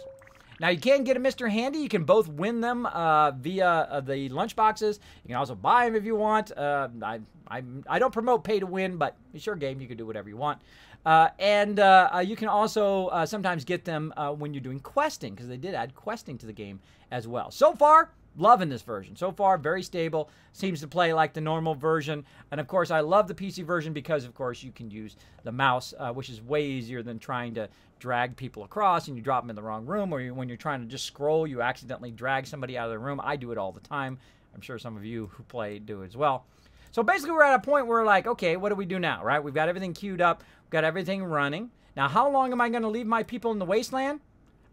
Now, you can get a Mr. Handy. You can both win them via the lunch boxes. You can also buy them if you want. I don't promote pay to win, but it's your game. You can do whatever you want. You can also sometimes get them when you're doing questing, because they did add questing to the game as well. So far, loving this version. So far, very stable. Seems to play like the normal version. And, of course, I love the PC version because, of course, you can use the mouse, which is way easier than trying to drag people across and you drop them in the wrong room, or when you're trying to just scroll, you accidentally drag somebody out of the room. I do it all the time. I'm sure some of you who play do it as well. So basically, we're at a point where we're like, okay, what do we do now, right? We've got everything queued up. We've got everything running. Now, how long am I going to leave my people in the wasteland?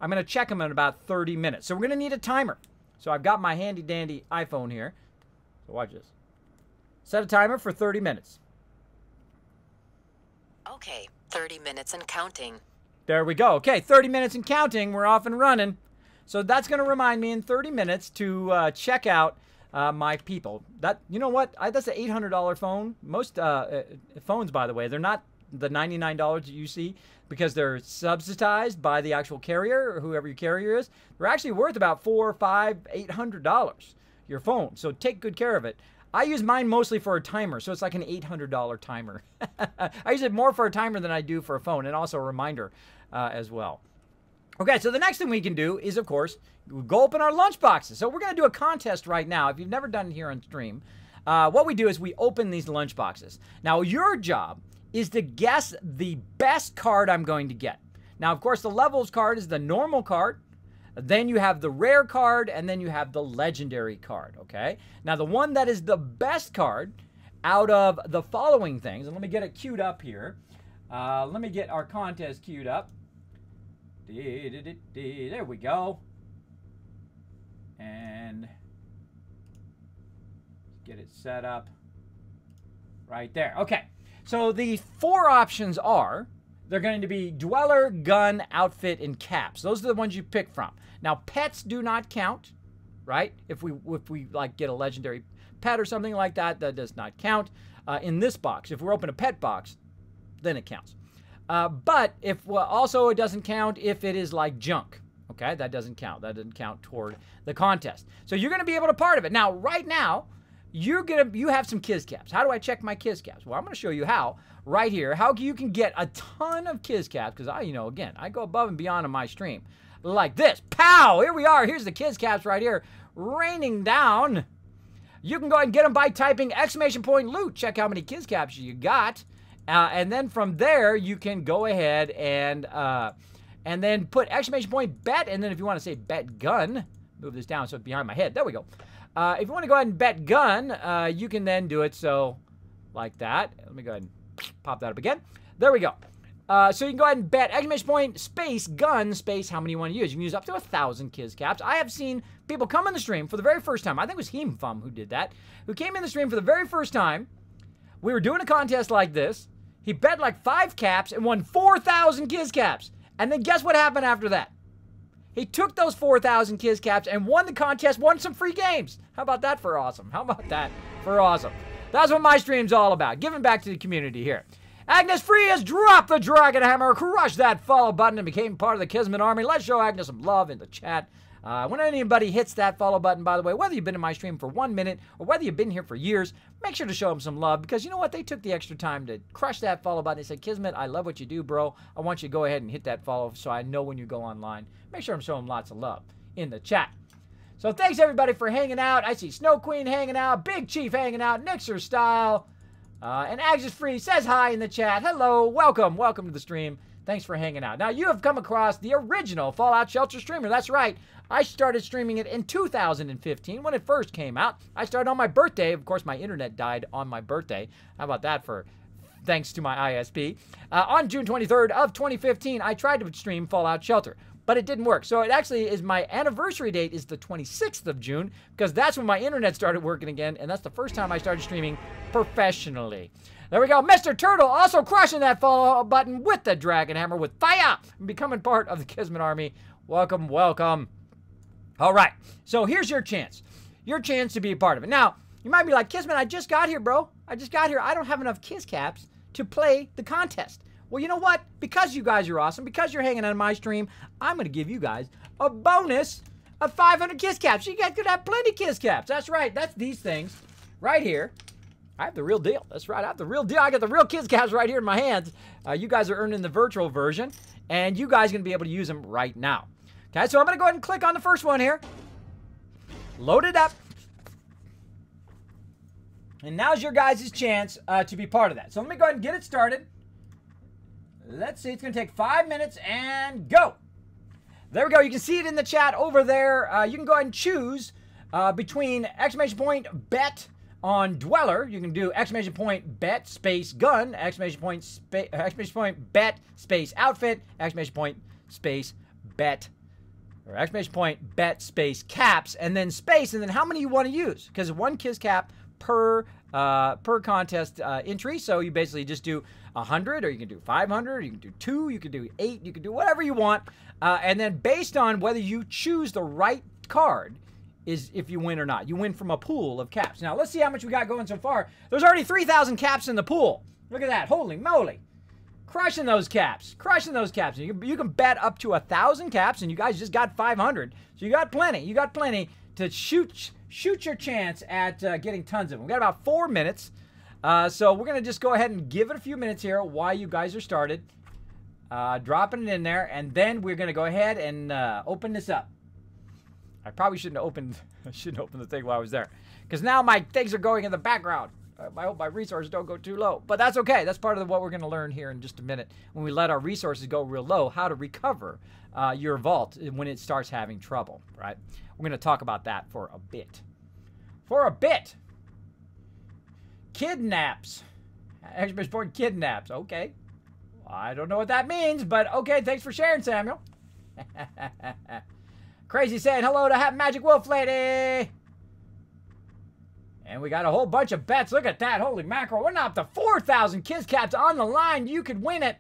I'm going to check them in about 30 minutes. So we're going to need a timer. So I've got my handy-dandy iPhone here. So watch this. Set a timer for 30 minutes. Okay, 30 minutes and counting. There we go. Okay, 30 minutes and counting. We're off and running. So that's going to remind me in 30 minutes to check out my people. You know what? That's an $800 phone. Most phones, by the way, they're not the $99 that you see because they're subsidized by the actual carrier or whoever your carrier is. They're actually worth about $400, $500, $800, your phone. So take good care of it. I use mine mostly for a timer, so it's like an $800 timer. I use it more for a timer than I do for a phone, and also a reminder as well. Okay, so the next thing we can do is, of course, go open our lunch boxes. So we're going to do a contest right now. If you've never done it here on stream, what we do is we open these lunch boxes. Now, your job is to guess the best card I'm going to get. Now, of course, the levels card is the normal card. Then you have the rare card, and then you have the legendary card, okay? Now, the one that is the best card out of the following things, and let me get it queued up here. Let me get our contest queued up. There we go. And get it set up right there. Okay, so the 4 options are, they're going to be Dweller, Gun, Outfit, and Caps. Those are the ones you pick from. Now, pets do not count, right? If we like get a legendary pet or something like that, that does not count in this box. If we open a pet box, then it counts. But if also it doesn't count if it is like junk. Okay, that doesn't count. That doesn't count toward the contest. So you're going to be able to part of it. Now, right now, you have some Kiz Caps. How do I check my Kiz Caps? Well, I'm going to show you how right here. How you can get a ton of Kiz Caps, because again, I go above and beyond on my stream. Like this. Pow! Here we are. Here's the Kiz Caps right here, raining down. You can go ahead and get them by typing !loot. Check how many Kiz Caps you got. And then from there, you can go ahead and then put !bet, and then if you want to say bet gun, move this down so it's behind my head. There we go. If you want to go ahead and bet gun, you can then do it so like that. Let me go ahead and pop that up again. There we go. So you can go ahead and bet space gun space how many you want to use. You can use up to 1,000 Kiz Caps. I have seen people come in the stream for the very first time. I think it was Heemfum who did that. Who came in the stream for the very first time. We were doing a contest like this. He bet like 5 caps and won 4,000 Kiz Caps. And then guess what happened after that? He took those 4,000 Kiz Caps and won the contest, won some free games. How about that for awesome? How about that for awesome? That's what my stream's all about, giving back to the community here. Agnes Free has dropped the Dragon Hammer, crushed that follow button, and became part of the Kismet army. Let's show Agnes some love in the chat. When anybody hits that follow button, by the way, whether you've been in my stream for 1 minute or whether you've been here for years, make sure to show them some love, because you know what? They took the extra time to crush that follow button. They said, Kismet, I love what you do, bro. I want you to go ahead and hit that follow so I know when you go online. Make sure I'm showing them lots of love in the chat. So thanks, everybody, for hanging out. I see Snow Queen hanging out, Big Chief hanging out, Nixer Style, and Agnes Free says hi in the chat. Hello, welcome to the stream. Thanks for hanging out. Now, you have come across the original Fallout Shelter streamer. That's right. I started streaming it in 2015 when it first came out. I started on my birthday. Of course, my internet died on my birthday. How about that for thanks to my ISP? On June 23rd of 2015, I tried to stream Fallout Shelter, but it didn't work. So it actually is my anniversary date is the 26th of June, because that's when my internet started working again, and that's the first time I started streaming professionally. There we go. Mr. Turtle also crushing that follow button with the Dragon Hammer with fire and becoming part of the Kismet army. Welcome, welcome. All right. So here's your chance. Your chance to be a part of it. Now, you might be like, Kismet, I just got here, bro. I just got here. I don't have enough Kiz Caps to play the contest. Well, you know what? Because you guys are awesome, because you're hanging on my stream, I'm going to give you guys a bonus of 500 Kiz Caps. You guys could have plenty of Kiz Caps. That's right. That's these things right here. I have the real deal. That's right. I have the real deal. I got the real Kiz Caps right here in my hands. You guys are earning the virtual version, and you guys are going to be able to use them right now. Okay, so I'm going to go ahead and click on the first one here. Load it up. And now's your guys' chance to be part of that. So let me go ahead and get it started. Let's see. It's going to take 5 minutes, and go. There we go. You can see it in the chat over there. You can go ahead and choose between !bet on Dweller. You can do !bet space gun, !bet space outfit, !space bet, or !bet space caps, and then space, and then how many you want to use, because 1 Kiz Cap per contest entry. So you basically just do 100, or you can do 500, you can do 2, you can do 8, you can do whatever you want, and then based on whether you choose the right card is if you win or not. You win from a pool of caps. Now, let's see how much we got going so far. There's already 3,000 caps in the pool. Look at that. Holy moly. Crushing those caps. Crushing those caps. You can bet up to 1,000 caps, and you guys just got 500. So you got plenty. You got plenty to shoot shoot your chance at getting tons of them. We've got about 4 minutes. So we're going to just go ahead and give it a few minutes here while you guys are started. Dropping it in there. And then we're going to go ahead and open this up. I probably shouldn't have opened the thing while I was there. Because now my things are going in the background. I hope my resources don't go too low. But that's okay. That's part of what we're going to learn here in just a minute. When we let our resources go real low, how to recover your vault when it starts having trouble, right? We're going to talk about that for a bit. Kidnaps. Exclamation point kidnaps. Okay. I don't know what that means, but okay. Thanks for sharing, Samuel. Crazy saying hello to Magic Wolf Lady. And we got a whole bunch of bets. Look at that. Holy mackerel. We're now up to 4,000 Kids Caps on the line. You could win it.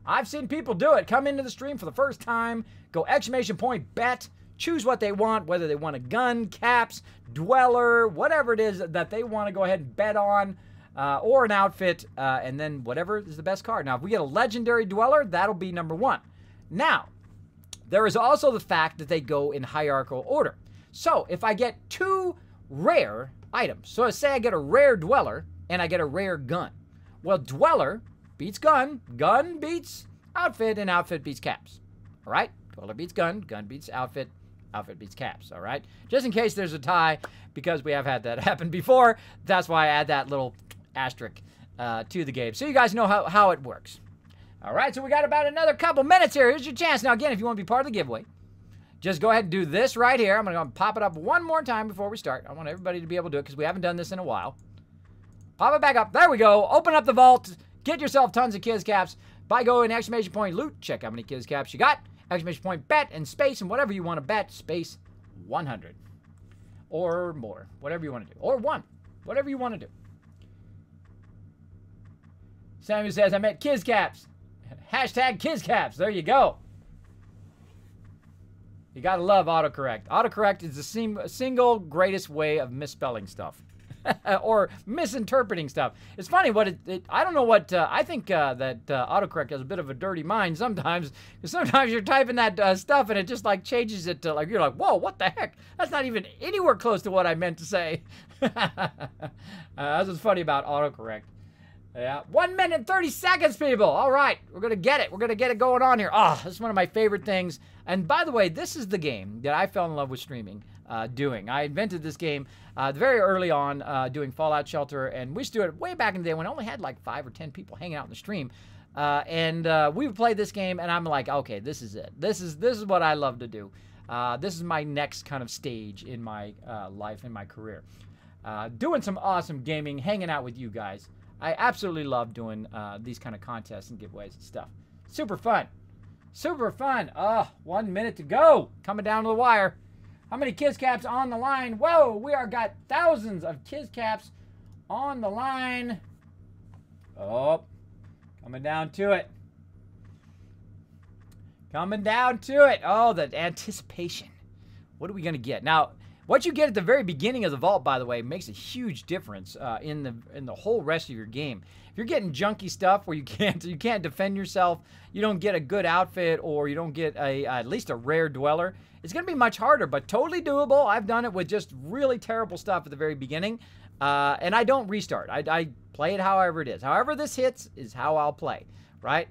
I've seen people do it. Come into the stream for the first time. Go exclamation point bet. Choose what they want, whether they want a gun, caps, dweller, whatever it is that they want to go ahead and bet on, or an outfit, and then whatever is the best card. Now, if we get a legendary dweller, that'll be number 1. Now, there is also the fact that they go in hierarchical order. So, if I get 2 rare items, so say I get a rare dweller and I get a rare gun. Well, dweller beats gun, gun beats outfit, and outfit beats caps. All right? Dweller beats gun, gun beats outfit, outfit beats caps. All right? Just in case there's a tie, because we have had that happen before, that's why I add that little asterisk to the game. So you guys know how it works. All right, so we got about another couple minutes here. Here's your chance. Now, again, if you want to be part of the giveaway, just go ahead and do this right here. I'm going to pop it up one more time before we start. I want everybody to be able to do it because we haven't done this in a while. Pop it back up. There we go. Open up the vault. Get yourself tons of Kids Caps by going exclamation point loot. Check how many Kids Caps you got. Exclamation point bet and space and whatever you want to bet. Space 100 or more. Whatever you want to do. Or 1. Whatever you want to do. Samuel says, I meant Kids Caps. Hashtag Kids Caps. There you go. You gotta love autocorrect. Autocorrect is the single greatest way of misspelling stuff. Or misinterpreting stuff. It's funny what I don't know what, I think that autocorrect has a bit of a dirty mind sometimes. Because sometimes you're typing that stuff and it just like changes it to like, you're like, whoa, what the heck? That's not even anywhere close to what I meant to say. That's what's funny about autocorrect. Yeah, 1 minute and 30 seconds, people. All right, we're going to get it. We're going to get it going on here. Oh, this is one of my favorite things. And by the way, this is the game that I fell in love with streaming doing. I invented this game very early on doing Fallout Shelter, and we used to do it way back in the day when I only had like 5 or 10 people hanging out in the stream. We would play this game, and I'm like, okay, this is it. This is what I love to do. This is my next kind of stage in my life, in my career. Doing some awesome gaming, hanging out with you guys. I absolutely love doing these kind of contests and giveaways and stuff. Super fun. Super fun. 1 minute to go. Coming down to the wire. How many Kids Caps on the line? Whoa, we are got thousands of Kids Caps on the line. Oh, coming down to it. Coming down to it. Oh, the anticipation. What are we going to get? Now, what you get at the very beginning of the vault, by the way, makes a huge difference in the whole rest of your game. If you're getting junky stuff where you can't defend yourself, you don't get a good outfit, or you don't get at least a rare dweller, it's going to be much harder, but totally doable. I've done it with just really terrible stuff at the very beginning, and I don't restart. I play it however it is. However this hits is how I'll play, right?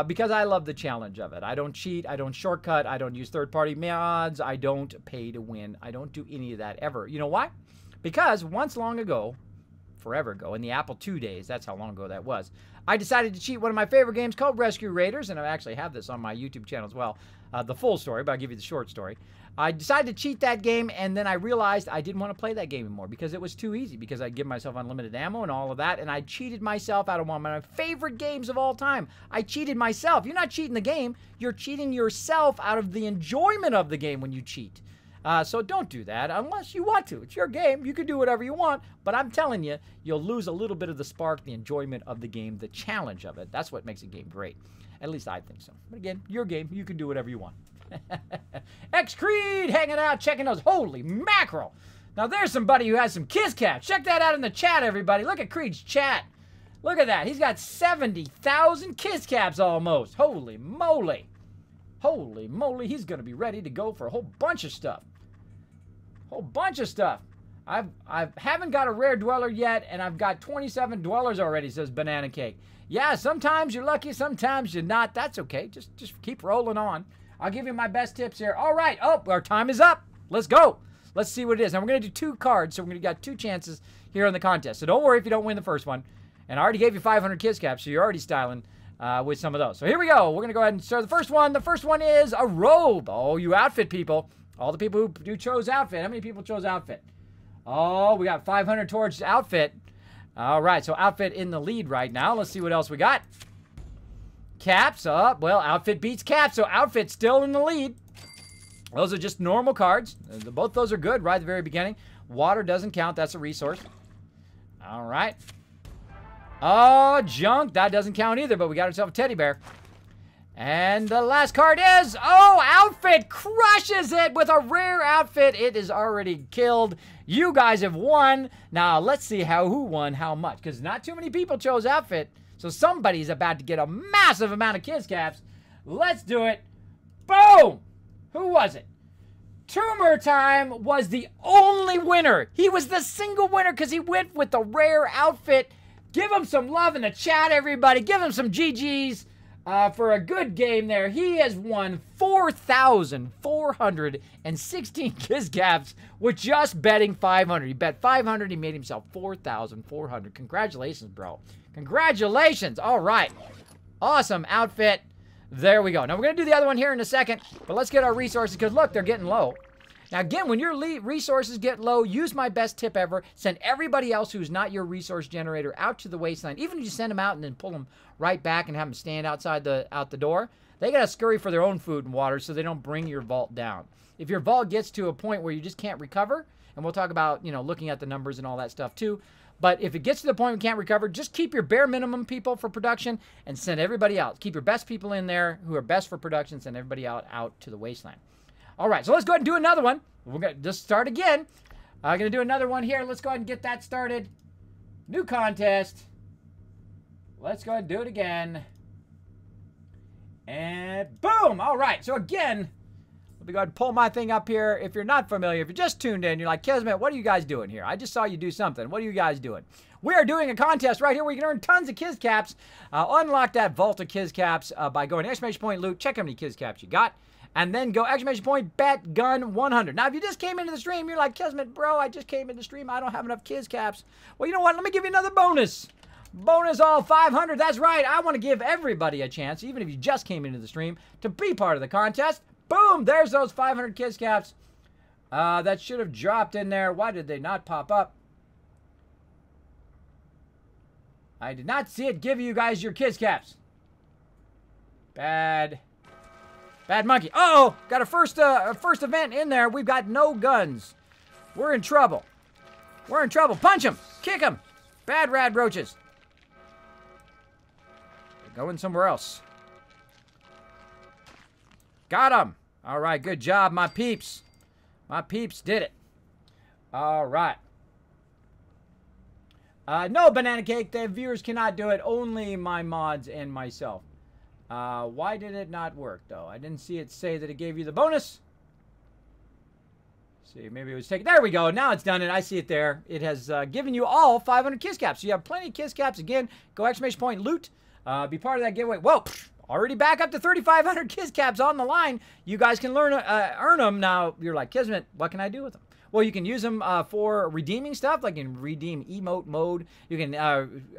Because I love the challenge of it. I don't cheat. I don't shortcut. I don't use third-party mods. I don't pay to win. I don't do any of that ever. You know why? Because once long ago, forever ago, in the Apple II days, that's how long ago that was, I decided to cheat one of my favorite games called Rescue Raiders, and I actually have this on my YouTube channel as well. The full story, but I'll give you the short story. I decided to cheat that game, and then I realized I didn't want to play that game anymore because it was too easy, because I'd give myself unlimited ammo and all of that, and I cheated myself out of one of my favorite games of all time. I cheated myself. You're not cheating the game. You're cheating yourself out of the enjoyment of the game when you cheat. So don't do that unless you want to. It's your game. You can do whatever you want, but I'm telling you, you'll lose a little bit of the spark, the enjoyment of the game, the challenge of it. That's what makes a game great. At least I think so. But again, your game. You can do whatever you want. X-Creed hanging out, checking those. Holy mackerel. Now there's somebody who has some Kids Caps. Check that out in the chat, everybody. Look at Creed's chat. Look at that. He's got 70,000 Kids Caps almost. Holy moly. Holy moly. He's going to be ready to go for a whole bunch of stuff. Whole bunch of stuff. I haven't got a rare dweller yet, and I've got 27 dwellers already, says Banana Cake. Yeah, sometimes you're lucky, sometimes you're not. That's okay. Just keep rolling on. I'll give you my best tips here. All right. Oh, our time is up. Let's go. Let's see what it is. Now, we're going to do 2 cards, so we're going to get 2 chances here in the contest. So don't worry if you don't win the first one. And I already gave you 500 Kiss Caps, so you're already styling with some of those. So here we go. We're going to go ahead and start the first one. The first one is a robe. Oh, you outfit people. All the people who chose outfit. How many people chose outfit? Oh, we got 500 towards outfit. All right, so outfit in the lead right now. Let's see what else we got. Caps up. Well, outfit beats caps, so outfit still in the lead. Those are just normal cards. Both those are good right at the very beginning. Water doesn't count. That's a resource. All right. Oh, junk. That doesn't count either, but we got ourselves a teddy bear. And the last card is, oh, outfit crushes it with a rare outfit. It is already killed. You guys have won. Now, let's see who won how much, because not too many people chose outfit, so somebody's about to get a massive amount of Kiss Caps. Let's do it. Boom! Who was it? Tumor Time was the only winner. He was the single winner because he went with the rare outfit. Give him some love in the chat, everybody. Give him some GGs. For a good game there. He has won 4,416 Kiss Caps with just betting 500. He bet 500. He made himself 4,400. Congratulations, bro. Congratulations. All right. Awesome outfit. There we go. Now, we're going to do the other one here in a second, but let's get our resources because, look, they're getting low. Now, again, when your resources get low, use my best tip ever. Send everybody else who's not your resource generator out to the wasteland. Even if you send them out and then pull them right back and have them stand outside out the door, they got to scurry for their own food and water so they don't bring your vault down. If your vault gets to a point where you just can't recover, and we'll talk about, looking at the numbers and all that stuff too, but if it gets to the point we can't recover, just keep your bare minimum people for production and send everybody out. Keep your best people in there who are best for production, send everybody out to the wasteland. All right, so let's go ahead and do another one. We're going to just start again. I'm going to do another one here. Let's go ahead and get that started. New contest. Let's go ahead and do it again. And boom! All right, so again, let me go ahead and pull my thing up here. If you're not familiar, if you just tuned in, you're like, Kismet, what are you guys doing here? I just saw you do something. What are you guys doing? We are doing a contest right here where you can earn tons of Kiss Caps. Unlock that vault of Kiss Caps by going to exclamation point loot. Check how many Kiss Caps you got. And then go exclamation point bet gun 100. Now, if you just came into the stream, you're like, Kismet, bro, I just came into the stream. I don't have enough Kiss Caps. Well, you know what? Let me give you another bonus. Bonus all 500. That's right. I want to give everybody a chance, even if you just came into the stream, to be part of the contest. Boom. There's those 500 Kiss Caps. That should have dropped in there. Why did they not pop up? I did not see it give you guys your Kiss Caps. Bad monkey. Uh-oh, got a first event in there. We've got no guns. We're in trouble. We're in trouble. Punch him. Kick him. Bad rad roaches. They're going somewhere else. Got him. All right, good job, my peeps. My peeps did it. All right. No, Banana Cake. The viewers cannot do it. Only my mods and myself. Why did it not work, though? I didn't see it say that it gave you the bonus. See, maybe it was taken. There we go. Now it's done it. I see it there. It has given you all 500 Kiss Caps. So you have plenty of Kiss Caps. Again, go exclamation point loot. Be part of that giveaway. Whoa. Already back up to 3,500 Kiss Caps on the line. You guys can earn them. Now, you're like, Kismet, what can I do with them? Well, you can use them for redeeming stuff, like you can redeem emote mode. You can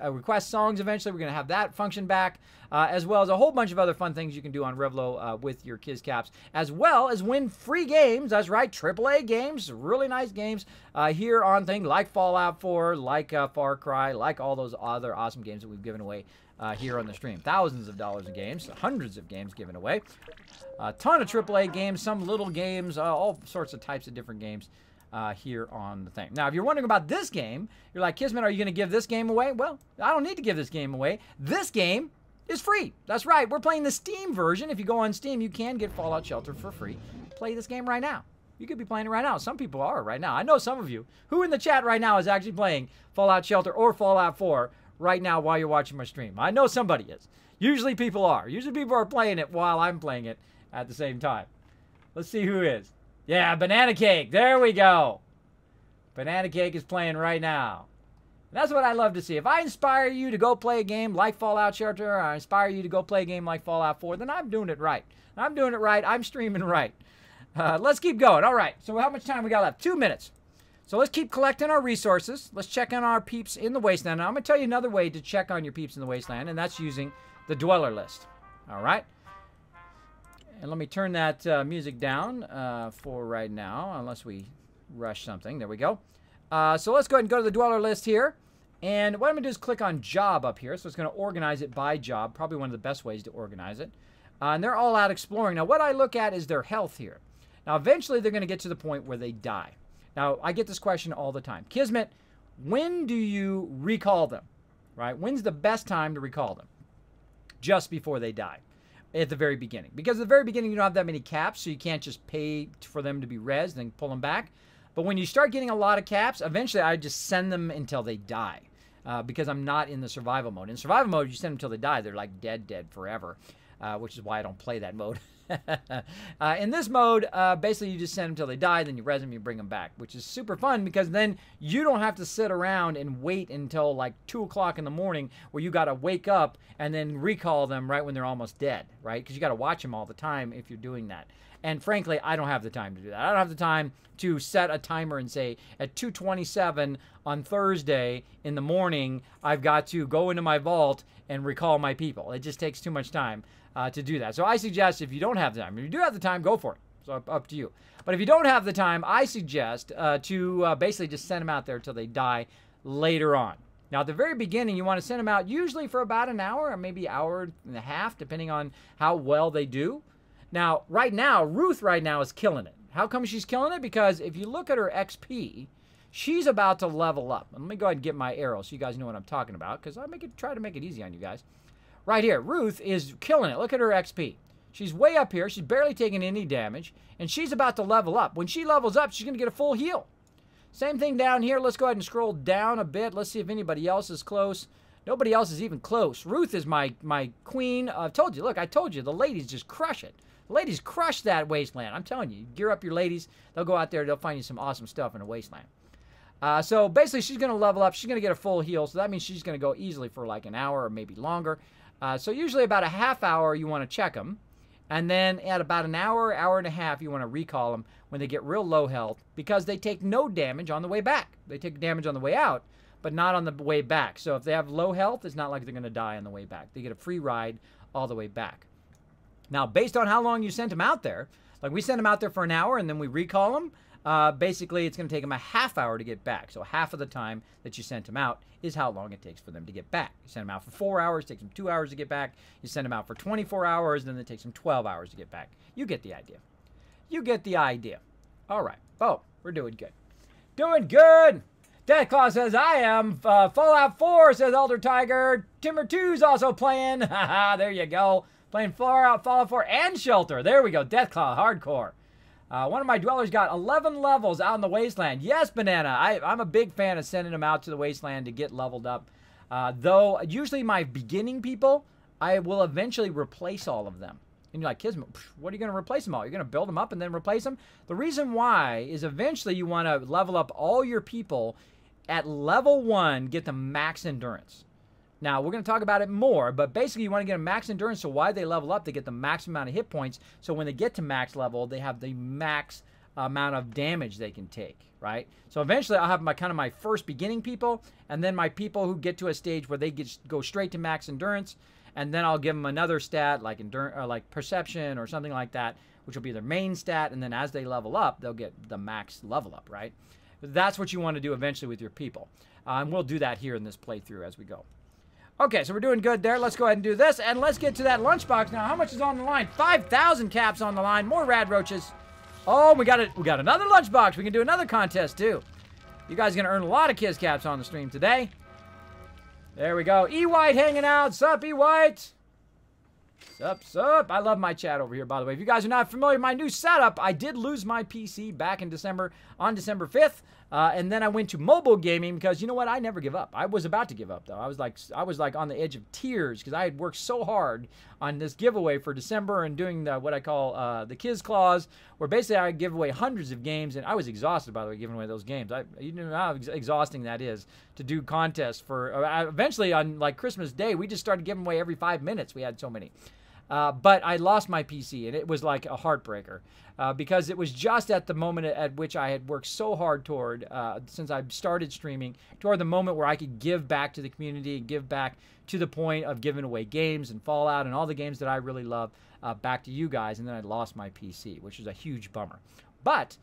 request songs eventually. We're going to have that function back, as well as a whole bunch of other fun things you can do on Revlo with your Kiss Caps, as well as win free games. That's right, AAA games, really nice games here on things like Fallout 4, like Far Cry, like all those other awesome games that we've given away here on the stream. Thousands of dollars of games, hundreds of games given away. A ton of AAA games, some little games, all sorts of types of different games. Here on the thing. Now, if you're wondering about this game, you're like, Kismet, are you going to give this game away? Well, I don't need to give this game away. This game is free. That's right. We're playing the Steam version. If you go on Steam, you can get Fallout Shelter for free. Play this game right now. You could be playing it right now. Some people are right now. I know some of you. Who in the chat right now is actually playing Fallout Shelter or Fallout 4 right now while you're watching my stream? I know somebody is. Usually people are. Usually people are playing it while I'm playing it at the same time. Let's see who is. Yeah, Banana Cake. There we go. Banana Cake is playing right now. That's what I love to see. If I inspire you to go play a game like Fallout Shelter, or I inspire you to go play a game like Fallout 4, then I'm doing it right. I'm doing it right. I'm streaming right. Let's keep going. All right. So how much time we got left? 2 minutes. So let's keep collecting our resources. Let's check on our peeps in the wasteland. Now, I'm going to tell you another way to check on your peeps in the wasteland, and that's using the dweller list. All right. And let me turn that music down for right now, unless we rush something. There we go. So let's go ahead and go to the dweller list here. And what I'm going to do is click on job up here. So it's going to organize it by job. Probably one of the best ways to organize it. And they're all out exploring. Now, what I look at is their health here. Now, eventually, they're going to get to the point where they die. Now, I get this question all the time. Kismet, when do you recall them? Right? When's the best time to recall them? Just before they die. At the very beginning. Because at the very beginning, you don't have that many caps, so you can't just pay for them to be rezzed and pull them back. But when you start getting a lot of caps, eventually I just send them until they die. Because I'm not in the survival mode. In survival mode, you send them until they die. They're like dead forever. Which is why I don't play that mode. In this mode, basically you just send them until they die, then you res them, you bring them back, which is super fun because then you don't have to sit around and wait until like 2 o'clock in the morning where you got to wake up and then recall them right when they're almost dead, right? Because you got to watch them all the time if you're doing that. And frankly, I don't have the time to do that. I don't have the time to set a timer and say at 2:27 on Thursday in the morning, I've got to go into my vault and recall my people. It just takes too much time to do that. So I suggest if you don't have the time, if you do have the time, go for it. So up to you. But if you don't have the time, I suggest to basically just send them out there until they die later on. Now, at the very beginning, you want to send them out usually for about an hour or maybe an hour and a half, depending on how well they do. Now, right now, Ruth right now is killing it. How come she's killing it? Because if you look at her XP, she's about to level up. Let me go ahead and get my arrow so you guys know what I'm talking about, because I try to make it easy on you guys. Right here, Ruth is killing it. Look at her XP. She's way up here. She's barely taking any damage, and she's about to level up. When she levels up, she's going to get a full heal. Same thing down here. Let's go ahead and scroll down a bit. Let's see if anybody else is close. Nobody else is even close. Ruth is my queen. I told you. Look, I told you. The ladies just crush it. The ladies crush that wasteland. I'm telling you. Gear up your ladies. They'll go out there. They'll find you some awesome stuff in a wasteland. So basically, she's going to level up. She's going to get a full heal. So that means she's going to go easily for like an hour or maybe longer. So usually about a half hour, you want to check them. And then at about an hour, hour and a half, you want to recall them when they get real low health because they take no damage on the way back. They take damage on the way out, but not on the way back. So if they have low health, it's not like they're going to die on the way back. They get a free ride all the way back. Now, based on how long you sent them out there, like we sent them out there for an hour and then we recall them, basically it's going to take them a half hour to get back. So half of the time that you sent them out is how long it takes for them to get back. You send them out for 4 hours, it takes them 2 hours to get back. You send them out for 24 hours, then it takes them 12 hours to get back. You get the idea. You get the idea. All right. Oh, we're doing good. Doing good. Deathclaw says, I am. Fallout 4 says Elder Tiger. Timber 2's also playing. Haha, there you go. Playing Fallout 4 and Shelter. There we go. Deathclaw, hardcore. One of my dwellers got 11 levels out in the wasteland. Yes, Banana. I'm a big fan of sending them out to the wasteland to get leveled up. Though, usually my beginning people, I will eventually replace all of them. And you're like, Kismet, what are you going to replace them all? You're going to build them up and then replace them? The reason why is eventually you want to level up all your people at level 1, get the max endurance. Now, we're going to talk about it more, but basically you want to get a max endurance, so why they level up, they get the max amount of hit points, so when they get to max level, they have the max amount of damage they can take, right? So eventually I'll have my first beginning people, and then my people who get to a stage where they go straight to max endurance, and then I'll give them another stat like endurance, or like perception or something like that, which will be their main stat, and then as they level up, they'll get the max level up, right? That's what you want to do eventually with your people. And we'll do that here in this playthrough as we go. Okay, so we're doing good there. Let's go ahead and do this, and let's get to that lunchbox now. How much is on the line? 5,000 caps on the line. More rad roaches. Oh, we got another lunchbox. We can do another contest too. You guys are gonna earn a lot of Kiss caps on the stream today. There we go. E White hanging out. Sup, E White? Sup. I love my chat over here, by the way. If you guys are not familiar with my new setup, I did lose my PC back in December, on December 5th. And then I went to mobile gaming because, you know what, I never give up. I was about to give up, though. I was like on the edge of tears because I had worked so hard on this giveaway for December and doing what I call the Kiz Clause, where basically I give away hundreds of games, and I was exhausted, by the way, giving away those games. You know how exhausting that is to do contests for. Eventually, on like Christmas Day, we just started giving away every 5 minutes. We had so many. But I lost my PC, and it was like a heartbreaker because it was just at the moment at which I had worked so hard toward, since I started streaming, toward the moment where I could give back to the community and give back to the point of giving away games and Fallout and all the games that I really love back to you guys, and then I lost my PC, which was a huge bummer. But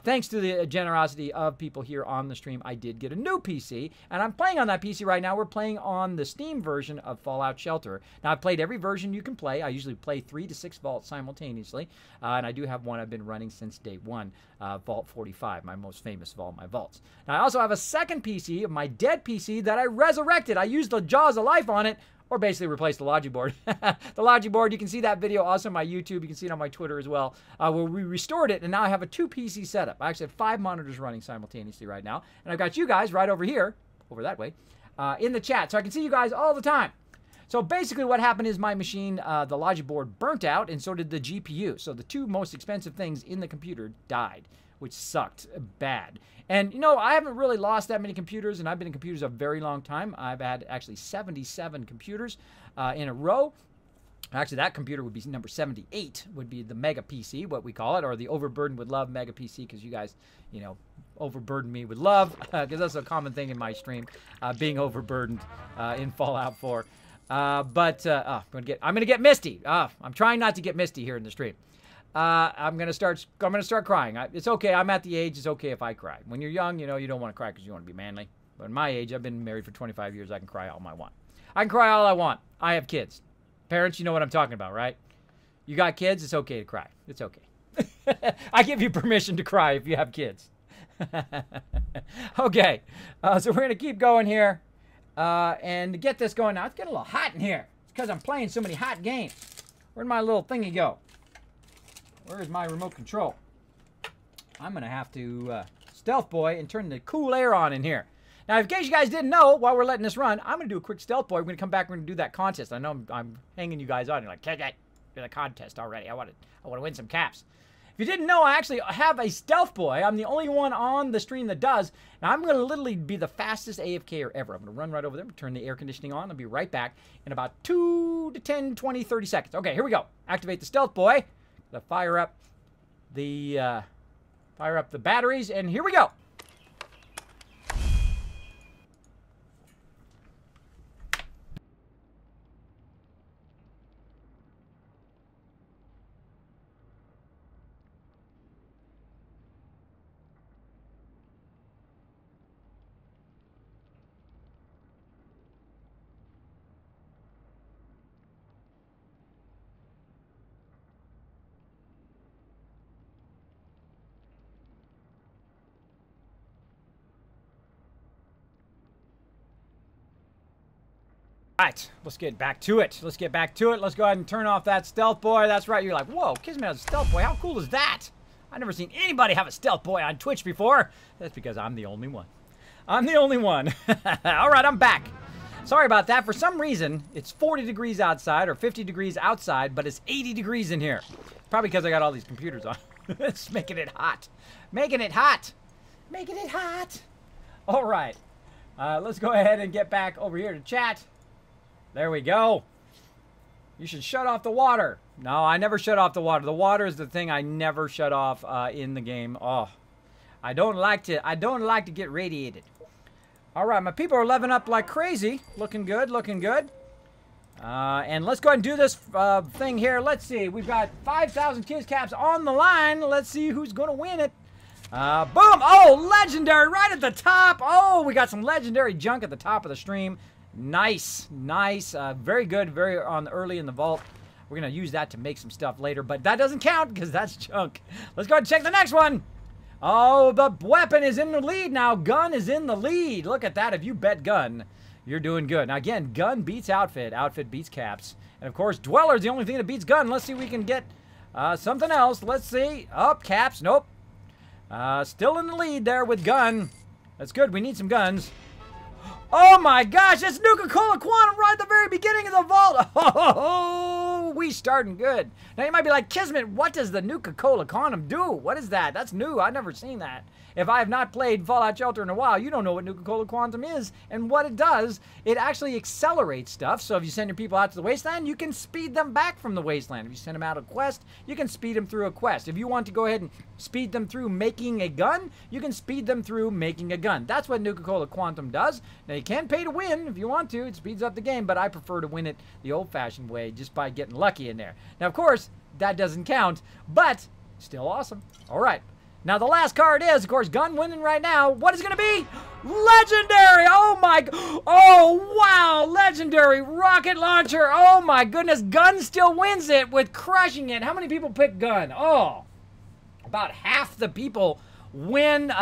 thanks to the generosity of people here on the stream, I did get a new PC, and I'm playing on that PC right now. We're playing on the Steam version of Fallout Shelter. Now, I've played every version you can play. I usually play 3 to 6 vaults simultaneously, and I do have one I've been running since day one, Vault 45, my most famous of all my vaults. Now, I also have a second PC, my dead PC, that I resurrected. I used the Jaws of Life on it, or basically replace the Logi board. The Logi board, you can see that video also on my YouTube. You can see it on my Twitter as well, where we restored it, and now I have a 2-PC setup. I actually have 5 monitors running simultaneously right now, and I've got you guys right over here, over that way, in the chat, so I can see you guys all the time. So basically what happened is my machine, the Logi board, burnt out, and so did the GPU. So the 2 most expensive things in the computer died, which sucked bad. And, you know, I haven't really lost that many computers, and I've been in computers a very long time. I've had actually 77 computers in a row. Actually, that computer would be number 78, would be the Mega PC, what we call it, or the Overburdened with Love Mega PC, because you guys, you know, overburden me with love, because that's a common thing in my stream, being overburdened in Fallout 4. I'm gonna get misty. I'm trying not to get misty here in the stream. I'm gonna start crying. It's okay. I'm at the age. It's okay if I cry. When you're young, you know, you don't want to cry because you want to be manly. But at my age, I've been married for 25 years. I can cry all I want. I can cry all I want. I have kids. Parents, you know what I'm talking about, right? You got kids. It's okay to cry. It's okay. I give you permission to cry if you have kids. Okay. So we're gonna keep going here, and to get this going now. It's getting a little hot in here. It's because I'm playing so many hot games. Where'd my little thingy go? Where's my remote control? I'm going to have to stealth boy and turn the cool air on in here. Now, in case you guys didn't know, while we're letting this run, I'm going to do a quick stealth boy. We're going to come back. We're going to do that contest. I know I'm hanging you guys on. You're like, do the contest already. I want to win some caps. If you didn't know, I actually have a stealth boy. I'm the only one on the stream that does. Now, I'm going to literally be the fastest AFKer ever. I'm going to run right over there, turn the air conditioning on. I'll be right back in about 2 to 10, 20, 30 seconds. Okay, here we go. Activate the stealth boy. Fire up the batteries, and here we go. Right, let's get back to it. Let's get back to it. Let's go ahead and turn off that stealth boy. That's right. You're like, whoa, Kismet has a stealth boy. How cool is that? I've never seen anybody have a stealth boy on Twitch before. That's because I'm the only one. I'm the only one. All right, I'm back. Sorry about that. For some reason, it's 40 degrees outside or 50 degrees outside, but it's 80 degrees in here. Probably because I got all these computers on. It's making it hot. Making it hot. Making it hot. All right. Let's go ahead and get back over here to chat. There we go. You should shut off the water. No, I never shut off the water. The water is the thing I never shut off in the game. Oh, I don't like to get radiated. All right, my people are leveling up like crazy. Looking good, looking good. And let's go ahead and do this thing here. Let's see. We've got 5,000 Kiz Caps on the line. Let's see who's going to win it. Boom. Oh, legendary right at the top. Oh, we got some legendary junk at the top of the stream. Nice, nice. Very good, very early in the vault. We're going to use that to make some stuff later, but that doesn't count because that's junk. Let's go ahead and check the next one. Oh, the weapon is in the lead now. Gun is in the lead. Look at that. If you bet gun, you're doing good. Now, again, gun beats outfit. Outfit beats caps. And, of course, dweller is the only thing that beats gun. Let's see if we can get something else. Let's see. Oh, caps. Nope. Still in the lead there with gun. That's good. We need some guns. Oh my gosh, it's Nuka-Cola Quantum right at the very beginning of the vault. Oh, we starting good. Now you might be like, Kismet, what does the Nuka-Cola Quantum do? What is that? That's new. I've never seen that. If I have not played Fallout Shelter in a while, you don't know what Nuka-Cola Quantum is and what it does. It actually accelerates stuff. So if you send your people out to the wasteland, you can speed them back from the wasteland. If you send them out a quest, you can speed them through a quest. If you want to go ahead and speed them through making a gun, you can speed them through making a gun. That's what Nuka-Cola Quantum does. Now you can pay to win if you want to. It speeds up the game, but I prefer to win it the old-fashioned way, just by getting lucky in there. Now, of course, that doesn't count, but still awesome. All right. Now, the last card is, of course, gun winning right now. What is it going to be? Legendary! Oh, my... Oh, wow! Legendary rocket launcher! Oh, my goodness. Gun still wins it with crushing it. How many people pick gun? Oh, about half the people went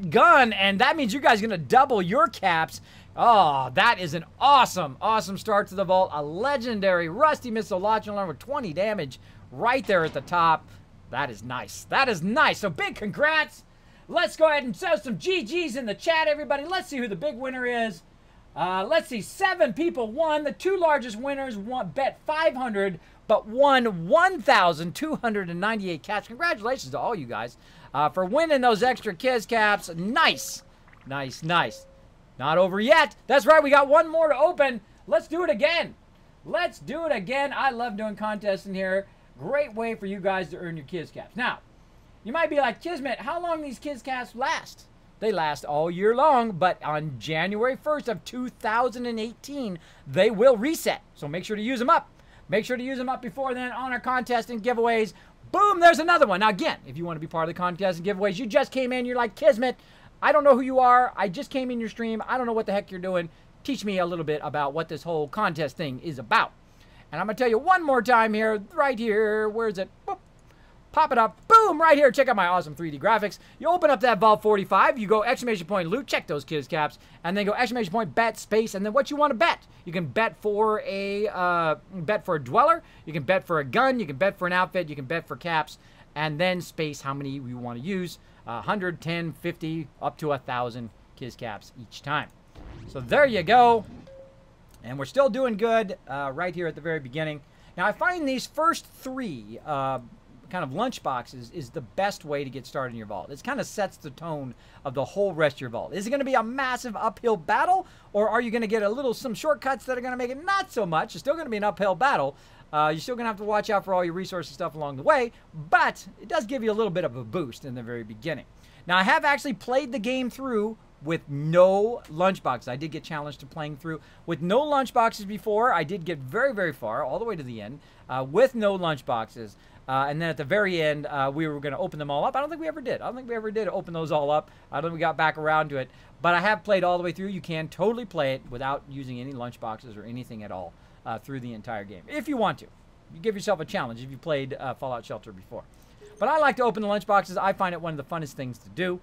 gun, and that means you guys are going to double your caps. Oh, that is an awesome, awesome start to the vault. A legendary rusty missile launcher with 20 damage right there at the top. That is nice. That is nice. So big congrats. Let's go ahead and show some GGs in the chat, everybody. Let's see who the big winner is. Let's see. 7 people won. The 2 largest winners bet 500, but won 1,298 caps. Congratulations to all you guys for winning those extra Kiz caps. Nice. Nice, nice. Not over yet. That's right. We got one more to open. Let's do it again. Let's do it again. I love doing contests in here. Great way for you guys to earn your Kiz caps. Now, you might be like, Kismet, how long these Kiz caps last? They last all year long, but on January 1st of 2018, they will reset. So make sure to use them up. Make sure to use them up before then on our contest and giveaways. Boom, there's another one. Now, again, if you want to be part of the contest and giveaways, you just came in, you're like, Kismet, I don't know who you are. I just came in your stream. I don't know what the heck you're doing. Teach me a little bit about what this whole contest thing is about. And I'm going to tell you one more time here, right here. Where is it? Boop. Pop it up. Boom, right here. Check out my awesome 3D graphics. You open up that Vault 45. You go exclamation point loot. Check those Kiz caps. And then go exclamation point bet space. And then what you want to bet. You can bet for a dweller. You can bet for a gun. You can bet for an outfit. You can bet for caps. And then space how many you want to use. 100, 10, 50, up to 1,000 Kiz caps each time. So there you go. And we're still doing good right here at the very beginning. Now, I find these first 3 kind of lunch boxes is the best way to get started in your vault. It kind of sets the tone of the whole rest of your vault. Is it going to be a massive uphill battle, or are you going to get some shortcuts that are going to make it not so much? It's still going to be an uphill battle. You're still going to have to watch out for all your resources stuff along the way, but it does give you a little bit of a boost in the very beginning. Now, I have actually played the game through with no lunchboxes. I did get challenged to playing through with no lunchboxes before. I did get very, very far, all the way to the end, with no lunchboxes. And then at the very end, we were going to open them all up. I don't think we ever did. I don't think we ever did open those all up. I don't think we got back around to it. But I have played all the way through. You can totally play it without using any lunchboxes or anything at all through the entire game, if you want to. You give yourself a challenge if you played Fallout Shelter before. But I like to open the lunchboxes. I find it one of the funnest things to do.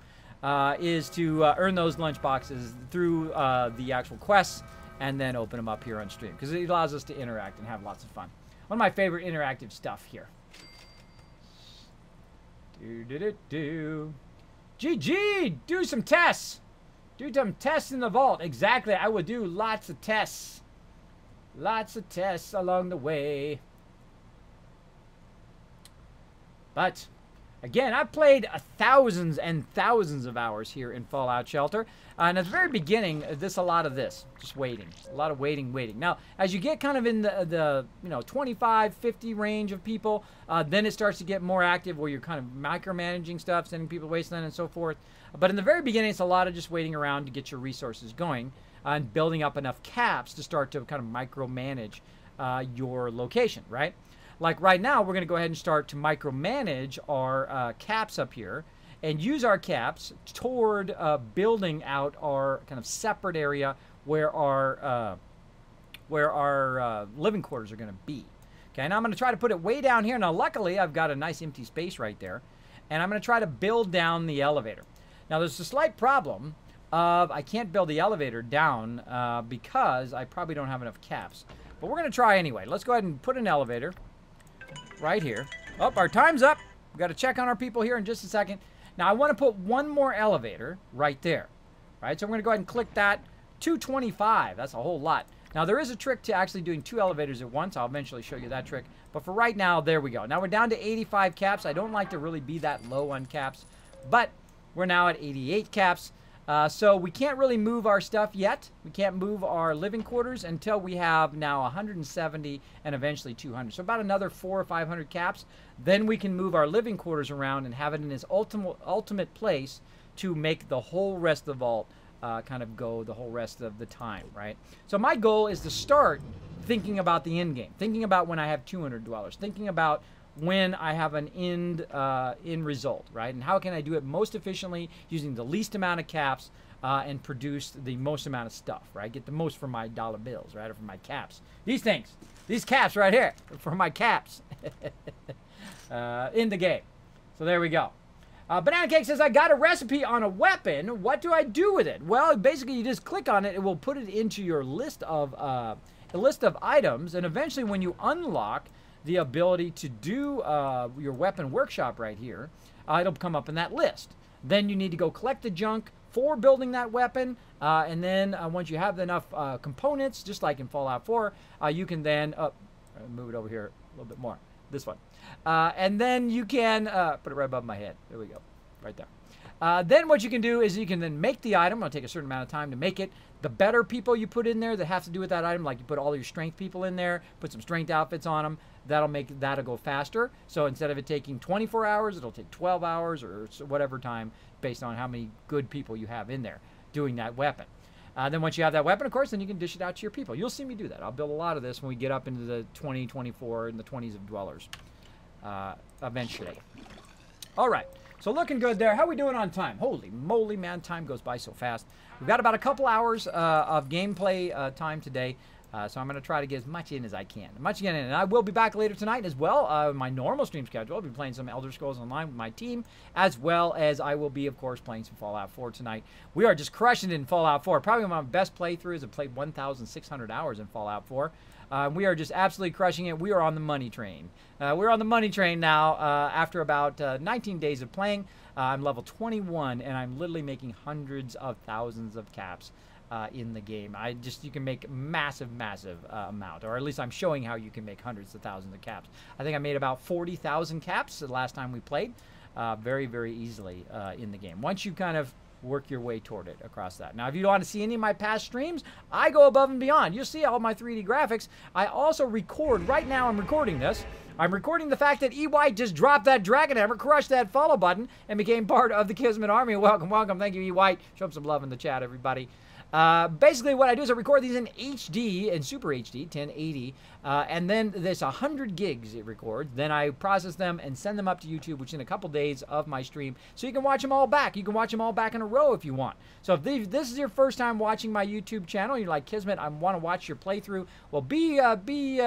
Is to earn those lunch boxes through the actual quests and then open them up here on stream, because it allows us to interact and have lots of fun. One of my favorite interactive stuff here. GG! Do some tests! Do some tests in the vault. Exactly, I would do lots of tests. Lots of tests along the way. But again, I've played thousands and thousands of hours here in Fallout Shelter. And at the very beginning, there's a lot of this. Just waiting. A lot of waiting. Now, as you get kind of in the 25, 50 range of people, then it starts to get more active where you're kind of micromanaging stuff, sending people to wasteland and so forth. But in the very beginning, it's a lot of just waiting around to get your resources going and building up enough caps to start to kind of micromanage your location, right? Like right now, we're going to go ahead and start to micromanage our caps up here and use our caps toward building out our kind of separate area where our living quarters are going to be. Okay, now I'm going to try to put it way down here. Now, luckily, I've got a nice empty space right there, and I'm going to try to build down the elevator. Now, there's a slight problem of I can't build the elevator down because I probably don't have enough caps. But we're going to try anyway. Let's go ahead and put an elevator right here. Oh, our time's up. We've got to check on our people here in just a second. Now I want to put one more elevator right there, right? So I'm going to go ahead and click that. 225, that's a whole lot. Now there is a trick to actually doing 2 elevators at once. I'll eventually show you that trick. But for right now, there we go. Now we're down to 85 caps. I don't like to really be that low on caps, but we're now at 88 caps. So we can't really move our stuff yet. We can't move our living quarters until we have now 170 and eventually 200. So about another 400 or 500 caps. Then we can move our living quarters around and have it in its ultimate place to make the whole rest of the vault kind of go the whole rest of the time, right? So my goal is to start thinking about the end game, thinking about when I have 200 dwellers, thinking about when I have an end result, right? And how can I do it most efficiently using the least amount of caps and produce the most amount of stuff, right? Get the most for my dollar bills, right? Or for my caps. These things, these caps right here, for my caps in the game. So there we go. Banana Cake says, I got a recipe on a weapon. What do I do with it? Well, basically, you just click on it. It will put it into your list of items. And eventually, when you unlock the ability to do your weapon workshop right here, it'll come up in that list. Then you need to go collect the junk for building that weapon. And then once you have enough components, just like in Fallout 4, you can then move it over here a little bit more. This one. And then you can put it right above my head. There we go. Right there. Then what you can do is you can then make the item. It'll take a certain amount of time to make it. The better people you put in there that have to do with that item, like you put all your strength people in there, put some strength outfits on them, that'll go faster. So instead of it taking 24 hours, it'll take 12 hours or whatever time based on how many good people you have in there doing that weapon. Then once you have that weapon, of course, then you can dish it out to your people. You'll see me do that. I'll build a lot of this when we get up into the 20, 24, and the 20s of dwellers eventually. All right. So looking good there. How are we doing on time? Holy moly, man. Time goes by so fast. We've got about a couple hours of gameplay time today. So I'm going to try to get as much in as I can. And I will be back later tonight as well. My normal stream schedule. I'll be playing some Elder Scrolls Online with my team, as well as I will be, of course, playing some Fallout 4 tonight. We are just crushing it in Fallout 4. Probably one of my best playthroughs. I've played 1,600 hours in Fallout 4. We are just absolutely crushing it. We are on the money train. We're on the money train now after about 19 days of playing. I'm level 21, and I'm literally making hundreds of thousands of caps in the game. You can make massive amount, or at least I'm showing how you can make hundreds of thousands of caps. I think I made about 40,000 caps the last time we played, very, very easily in the game. Once you kind of work your way toward it across that. Now, if you don't want to see any of my past streams, I go above and beyond. You'll see all my 3D graphics. I also record, right now I'm recording this. I'm recording the fact that E-White just dropped that dragon hammer, crushed that follow button, and became part of the Kismet army. Welcome, welcome. Thank you, E-White. Show him some love in the chat, everybody. Basically, what I do is I record these in HD, in Super HD, 1080, and then there's 100 gigs it records. Then I process them and send them up to YouTube, which is in a couple days of my stream, so you can watch them all back. You can watch them all back in a row if you want. So if this is your first time watching my YouTube channel, you're like, Kismet, I want to watch your playthrough, well, be happy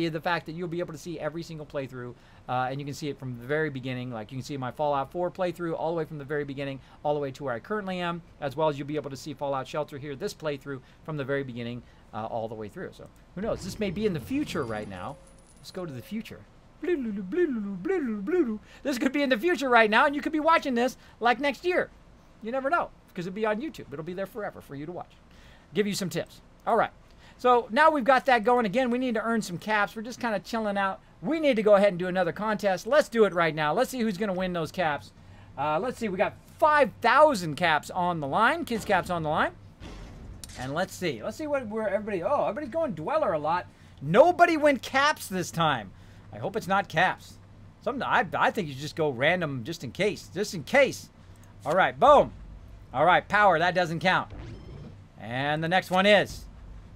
at the fact that you'll be able to see every single playthrough. And you can see it from the very beginning. Like you can see my Fallout 4 playthrough all the way from the very beginning, all the way to where I currently am, as well as you'll be able to see Fallout Shelter here, this playthrough from the very beginning all the way through. So who knows? This may be in the future right now. Let's go to the future. This could be in the future right now, and you could be watching this like next year. You never know, because it'll be on YouTube. It'll be there forever for you to watch. Give you some tips. All right. So now we've got that going. Again, we need to earn some caps. We're just kind of chilling out. We need to go ahead and do another contest. Let's do it right now. Let's see who's going to win those caps. Let's see. We got 5,000 caps on the line. Kids caps on the line. And let's see. Let's see where everybody... Oh, everybody's going Dweller a lot. Nobody went caps this time. I hope it's not caps. I think you should just go random just in case. Just in case. All right. Boom. All right. Power. That doesn't count. And the next one is...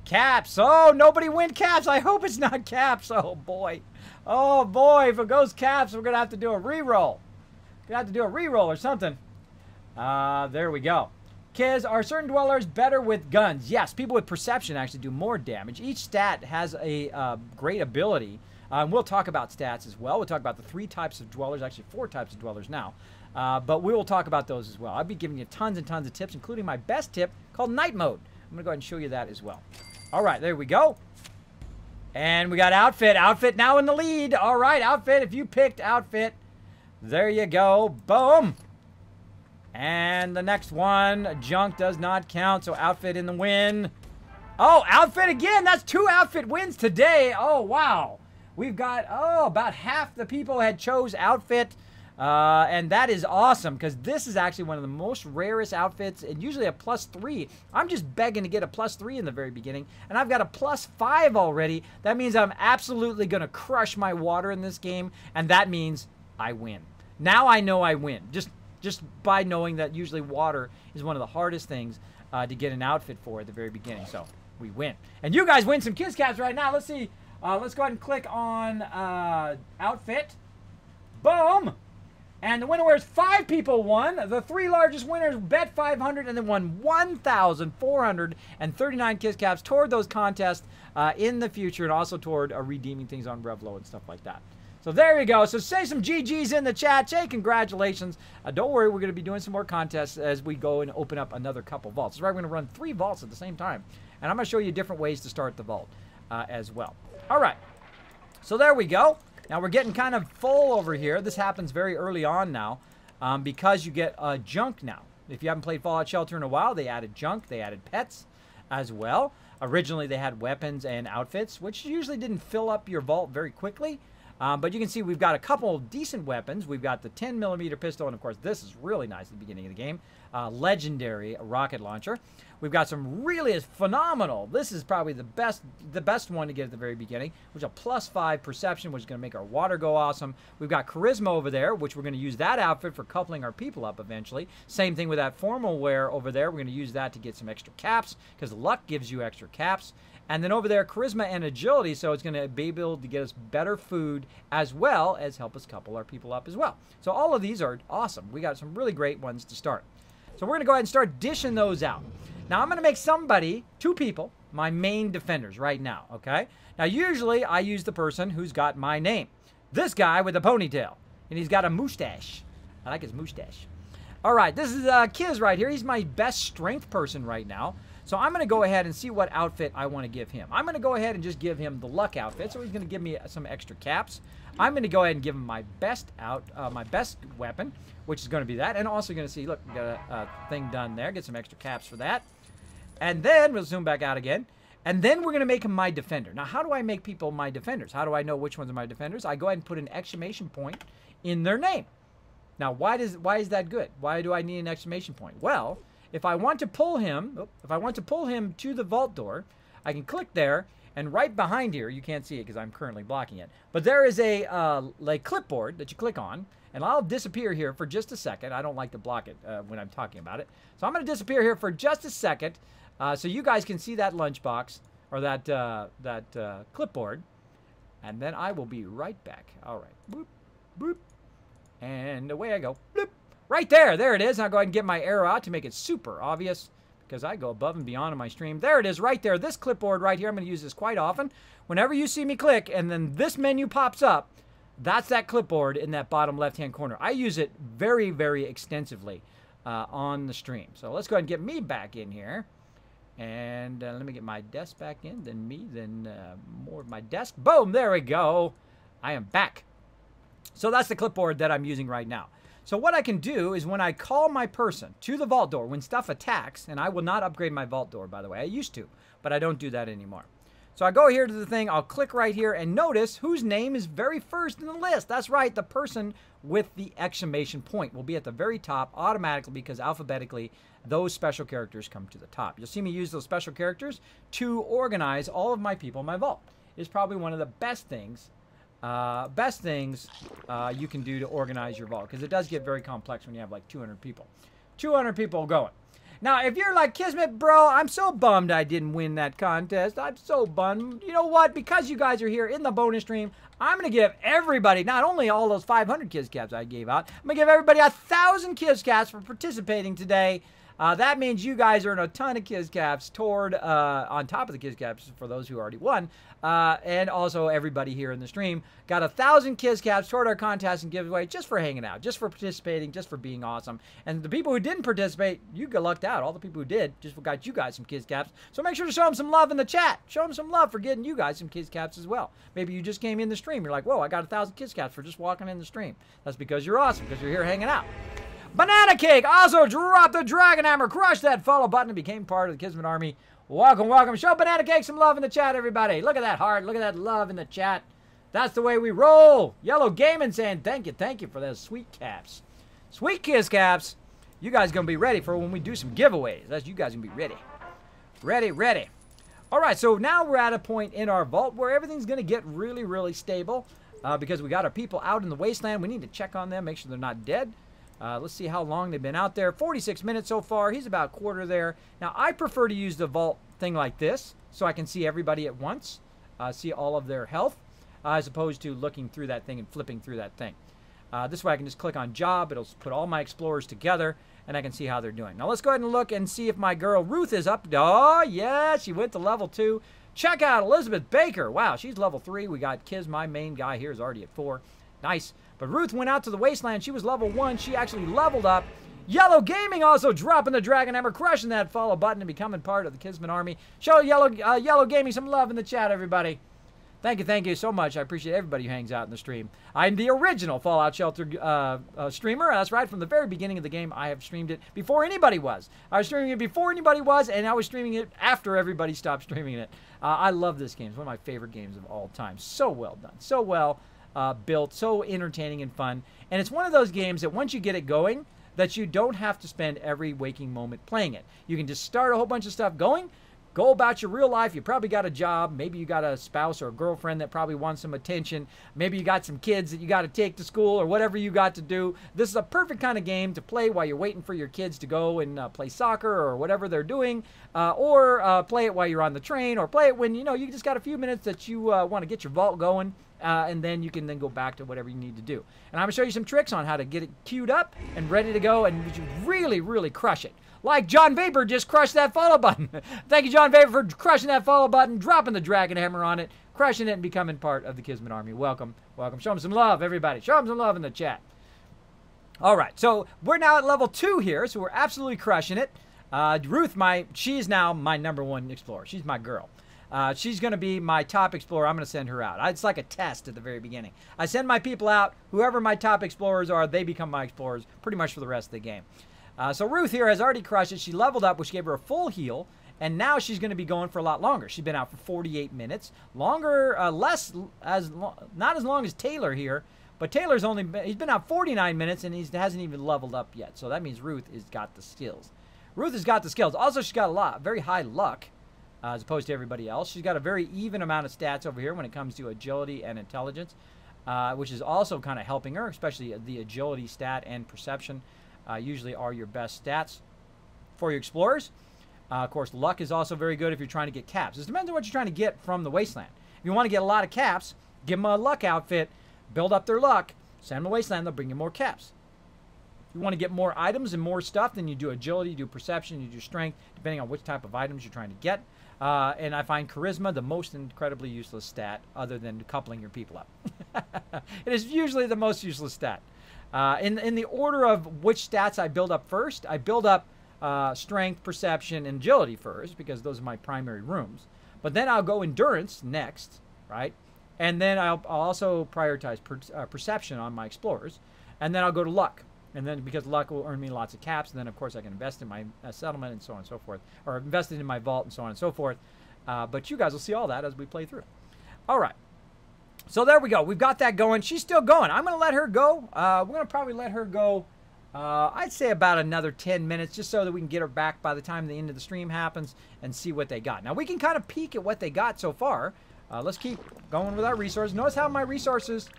Caps. Oh, nobody went caps. I hope it's not caps. Oh, boy. Oh, boy. If it goes caps, we're going to have to do a reroll. Going to have to do a reroll or something. There we go. Kids, are certain dwellers better with guns? Yes, people with perception actually do more damage. Each stat has a great ability. We'll talk about stats as well. We'll talk about the 3 types of dwellers, actually 4 types of dwellers now. But we will talk about those as well. I'll be giving you tons and tons of tips, including my best tip called Night Mode. I'm going to go ahead and show you that as well. All right, there we go. And we got Outfit. Outfit now in the lead. All right, Outfit, if you picked Outfit, there you go. Boom. And the next one, junk does not count, so outfit in the win. Oh, outfit again. That's 2 outfit wins today. Oh, wow. We've got, about half the people had chose outfit. And that is awesome because this is actually one of the most rarest outfits and usually a +3. I'm just begging to get a +3 in the very beginning, and I've got a +5 already. That means I'm absolutely going to crush my water in this game, and that means I win. Now I know I win, just by knowing that usually water is one of the hardest things to get an outfit for at the very beginning. So we win. And you guys win some Kids Caps right now. Let's see. Let's go ahead and click on outfit. Boom. And the winner was 5 people won. The 3 largest winners bet 500 and then won 1,439 Kids Caps toward those contests in the future and also toward redeeming things on Revlo and stuff like that. So there you go. So say some GGs in the chat. Say congratulations. Don't worry, we're going to be doing some more contests as we go and open up another couple vaults. That's right, we're going to run 3 vaults at the same time. And I'm going to show you different ways to start the vault as well. All right. So there we go. Now we're getting kind of full over here. This happens very early on now because you get junk now. If you haven't played Fallout Shelter in a while, they added junk. They added pets as well. Originally, they had weapons and outfits, which usually didn't fill up your vault very quickly. But you can see we've got a couple decent weapons. We've got the 10mm pistol, and of course, this is really nice at the beginning of the game. Legendary rocket launcher. We've got some really phenomenal. This is probably the best one to get at the very beginning, which is a +5 perception, which is going to make our water go awesome. We've got charisma over there, which we're going to use that outfit for coupling our people up eventually. Same thing with that formal wear over there. We're going to use that to get some extra caps because luck gives you extra caps. And then over there, charisma and agility, so it's going to be able to get us better food as well as help us couple our people up as well. So all of these are awesome. We got some really great ones to start. So we're going to go ahead and start dishing those out. Now I'm going to make somebody, 2 people, my main defenders right now, okay? Now usually I use the person who's got my name. This guy with a ponytail, and he's got a mustache. I like his mustache. All right, this is Kiz right here. He's my best strength person right now. So I'm going to go ahead and see what outfit I want to give him. I'm going to go ahead and just give him the luck outfit, so he's going to give me some extra caps. I'm going to go ahead and give him my best weapon, which is going to be that. And also going to see, look, we got a thing done there. Get some extra caps for that. And then we'll zoom back out again. And then we're going to make him my defender. Now, how do I make people my defenders? How do I know which ones are my defenders? I go ahead and put an exclamation point in their name. Now, why is that good? Why do I need an exclamation point? Well, if I want to pull him, to the vault door, I can click there, and right behind here, you can't see it because I'm currently blocking it, but there is a like clipboard that you click on, and I'll disappear here for just a second. I don't like to block it when I'm talking about it, so I'm going to disappear here for just a second, so you guys can see that lunchbox or that clipboard, and then I will be right back. All right, boop, boop, and away I go. Bloop. Right there. There it is. I'll go ahead and get my arrow out to make it super obvious because I go above and beyond in my stream. There it is right there. This clipboard right here. I'm going to use this quite often. Whenever you see me click and then this menu pops up, that's that clipboard in that bottom left-hand corner. I use it very, very extensively on the stream. So let's go ahead and get me back in here. And let me get my desk back in. Then me. Then more of my desk. Boom. There we go. I am back. So that's the clipboard that I'm using right now. So what I can do is when I call my person to the vault door, when stuff attacks, and I will not upgrade my vault door, by the way. I used to, but I don't do that anymore. So I go here to the thing, I'll click right here, and notice whose name is very first in the list. That's right, the person with the exclamation point will be at the very top automatically because alphabetically, those special characters come to the top. You'll see me use those special characters to organize all of my people in my vault. It's probably one of the best things you can do to organize your vault because it does get very complex when you have like 200 people. 200 people going. Now, if you're like, Kismet, bro, I'm so bummed I didn't win that contest. I'm so bummed. You know what? Because you guys are here in the bonus stream, I'm going to give everybody, not only all those 500 Kids Caps I gave out, I'm going to give everybody 1,000 Kids Caps for participating today. That means you guys earn a ton of Kids Caps toward, on top of the Kids Caps for those who already won. And also everybody here in the stream got 1,000 Kids Caps toward our contest and giveaway just for hanging out, just for participating, just for being awesome. And the people who didn't participate, you got lucked out. All the people who did just got you guys some Kids Caps. So make sure to show them some love in the chat. Show them some love for getting you guys some Kids Caps as well. Maybe you just came in the stream. You're like, whoa, I got 1,000 Kids Caps for just walking in the stream. That's because you're awesome, because you're here hanging out. Banana Cake also dropped the Dragon Hammer, crushed that follow button, and became part of the Kismet Army. Welcome, welcome. Show Banana Cake some love in the chat, everybody. Look at that heart. Look at that love in the chat. That's the way we roll. Yellow Gaming saying thank you for those sweet caps. Sweet Kiss caps. You guys going to be ready for when we do some giveaways. That's you guys going to be ready. Ready. All right, so now we're at a point in our vault where everything's going to get really, really stable because we got our people out in the wasteland. We need to check on them, make sure they're not dead. Let's see how long they've been out there. 46 minutes so far. He's about a quarter there. Now, I prefer to use the vault thing like this so I can see everybody at once, see all of their health, as opposed to looking through that thing and flipping through that thing. This way I can just click on job. It'll put all my explorers together, and I can see how they're doing. Now, let's go ahead and look and see if my girl Ruth is up. Oh, yeah, she went to level 2. Check out Elizabeth Baker. Wow, she's level 3. We got Kiz, my main guy here, is already at 4. Nice. But Ruth went out to the wasteland. She was level 1. She actually leveled up. Yellow Gaming also dropping the Dragon Hammer, crushing that follow button and becoming part of the Kismet Army. Show Yellow Gaming some love in the chat, everybody. Thank you so much. I appreciate everybody who hangs out in the stream. I'm the original Fallout Shelter streamer. That's right. From the very beginning of the game, I have streamed it before anybody was. I was streaming it before anybody was, and I was streaming it after everybody stopped streaming it. I love this game. It's one of my favorite games of all time. So well done. So well built. So entertaining and fun. And it's one of those games that once you get it going, that you don't have to spend every waking moment playing it. You can just start a whole bunch of stuff going. Go about your real life. You probably got a job. Maybe you got a spouse or a girlfriend that probably wants some attention. Maybe you got some kids that you got to take to school or whatever you got to do. This is a perfect kind of game to play while you're waiting for your kids to go and play soccer or whatever they're doing. Or play it while you're on the train, or play it when, you know, you just got a few minutes that you want to get your vault going. And then you can then go back to whatever you need to do. And I'm going to show you some tricks on how to get it queued up and ready to go, and you really, really crush it. Like John Vapor just crushed that follow button. Thank you, John Vapor, for crushing that follow button, dropping the Dragon Hammer on it, crushing it, and becoming part of the Kismet Army. Welcome. Welcome. Show them some love, everybody. Show them some love in the chat. All right, so we're now at level 2 here, so we're absolutely crushing it. Ruth, she's now my #1 explorer. She's my girl. She's going to be my top explorer. I'm going to send her out. It's like a test at the very beginning. I send my people out. Whoever my top explorers are, they become my explorers pretty much for the rest of the game. So Ruth here has already crushed it. She leveled up, which gave her a full heal. And now she's going to be going for a lot longer. She's been out for 48 minutes. Longer, not as long as Taylor here. But Taylor's he's been out 49 minutes and he hasn't even leveled up yet. So that means Ruth has got the skills. Ruth has got the skills. Also, she's got very high luck. As opposed to everybody else. She's got a very even amount of stats over here when it comes to agility and intelligence, which is also kind of helping her, especially the agility stat and perception usually are your best stats for your explorers. Of course, luck is also very good if you're trying to get caps. It depends on what you're trying to get from the wasteland. If you want to get a lot of caps, give them a luck outfit, build up their luck, send them to the wasteland, they'll bring you more caps. If you want to get more items and more stuff, then you do agility, you do perception, you do strength, depending on which type of items you're trying to get. And I find charisma the most incredibly useless stat other than coupling your people up. It is usually the most useless stat. In the order of which stats I build up first, I build up strength, perception, and agility first because those are my primary rooms. But then I'll go endurance next, right? And then I'll also prioritize perception on my explorers. And then I'll go to luck. And then because luck will earn me lots of caps, and then of course I can invest in my settlement and so on and so forth, or invest in my vault and so on and so forth. But you guys will see all that as we play through. All right. So there we go. We've got that going. She's still going. I'm going to let her go. We're going to probably let her go, I'd say about another 10 minutes, just so that we can get her back by the time the end of the stream happens and see what they got. Now, we can kind of peek at what they got so far. Let's keep going with our resources. Notice how my resources...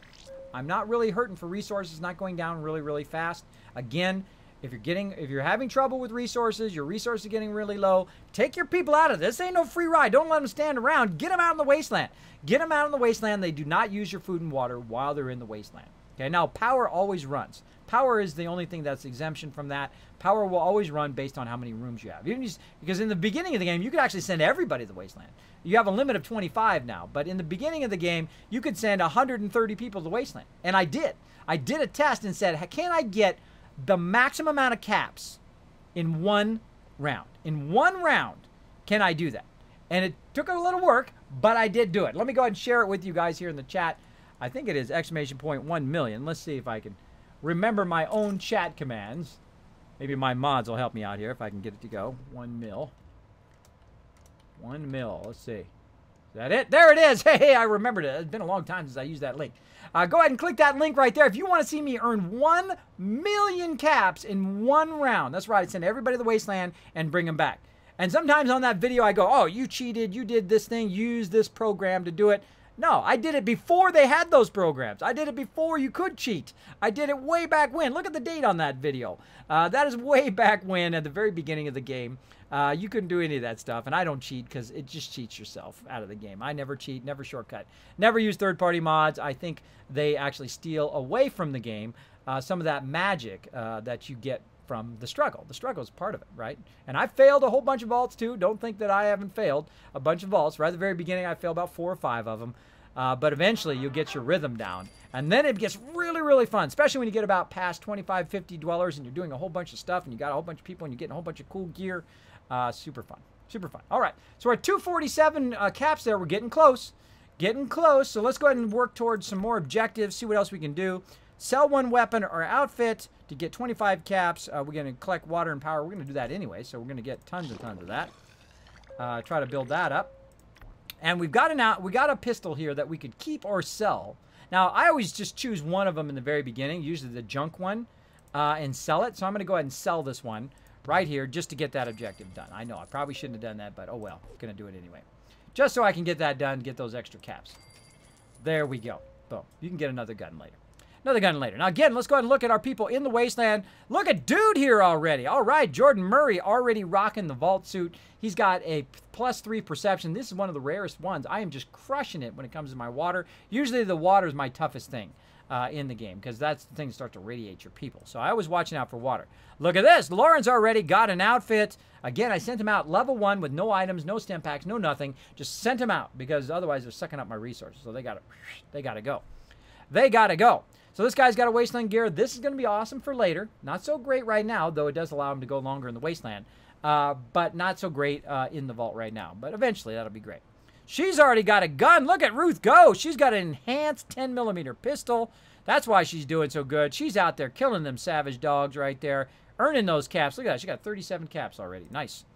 I'm not really hurting for resources, not going down really, really fast. Again, if you're having trouble with resources, your resources are getting really low, take your people out of this. This ain't no free ride. Don't let them stand around. Get them out in the wasteland. Get them out in the wasteland. They do not use your food and water while they're in the wasteland. Okay, now power always runs. Power is the only thing that's exemption from that. Power will always run based on how many rooms you have. Because in the beginning of the game, you could actually send everybody to the wasteland. You have a limit of 25 now, but in the beginning of the game, you could send 130 people to the wasteland. And I did. I did a test and said, can I get the maximum amount of caps in one round? In one round, can I do that? And it took a little work, but I did do it. Let me go ahead and share it with you guys here in the chat. I think it is !1 million. Let's see if I can remember my own chat commands. Maybe my mods will help me out here if I can get it to go. 1 mil. 1 mil. Let's see. Is that it? There it is. Hey, I remembered it. It's been a long time since I used that link. Go ahead and click that link right there if you want to see me earn 1 million caps in 1 round. That's right. Send everybody to the wasteland and bring them back. And sometimes on that video I go, oh, you cheated. You did this thing. Use this program to do it. No, I did it before they had those programs. I did it before you could cheat. I did it way back when. Look at the date on that video. That is way back when, at the very beginning of the game. You couldn't do any of that stuff, and I don't cheat because it just cheats yourself out of the game. I never cheat, never shortcut, never use third-party mods. I think they actually steal away from the game some of that magic that you get from the struggle. The struggle is part of it, right? And I failed a whole bunch of vaults too. Don't think that I haven't failed a bunch of vaults. Right at the very beginning, I failed about 4 or 5 of them. But eventually, you'll get your rhythm down. And then it gets really, really fun, especially when you get about past 25, 50 dwellers and you're doing a whole bunch of stuff and you got a whole bunch of people and you're getting a whole bunch of cool gear. Super fun. Super fun. All right. So we're at 247 caps there. We're getting close. Getting close. So let's go ahead and work towards some more objectives, see what else we can do. Sell 1 weapon or outfit to get 25 caps. We're going to collect water and power. We're going to do that anyway, so we're going to get tons and tons of that. Try to build that up. And we got a pistol here that we could keep or sell. Now, I always just choose one of them in the very beginning, usually the junk one, and sell it. So I'm going to go ahead and sell this one right here just to get that objective done. I know I probably shouldn't have done that, but oh well. I'm going to do it anyway. Just so I can get that done, get those extra caps. There we go. Boom. You can get another gun later. Another gun later. Now, again, let's go ahead and look at our people in the wasteland. Look at Dude here already. All right, Jordan Murray already rocking the vault suit. He's got a +3 perception. This is one of the rarest ones. I am just crushing it when it comes to my water. Usually the water is my toughest thing in the game because that's the thing that starts to radiate your people. So I was watching out for water. Look at this. Lauren's already got an outfit. Again, I sent him out level 1 with no items, no stem packs, no nothing. Just sent him out because otherwise they're sucking up my resources. So they got to go. They got to go. So this guy's got a wasteland gear. This is going to be awesome for later. Not so great right now, though it does allow him to go longer in the wasteland. But not so great in the vault right now. But eventually, that'll be great. She's already got a gun. Look at Ruth go. She's got an enhanced 10mm pistol. That's why she's doing so good. She's out there killing them savage dogs right there. Earning those caps. Look at that. She got 37 caps already. Nice.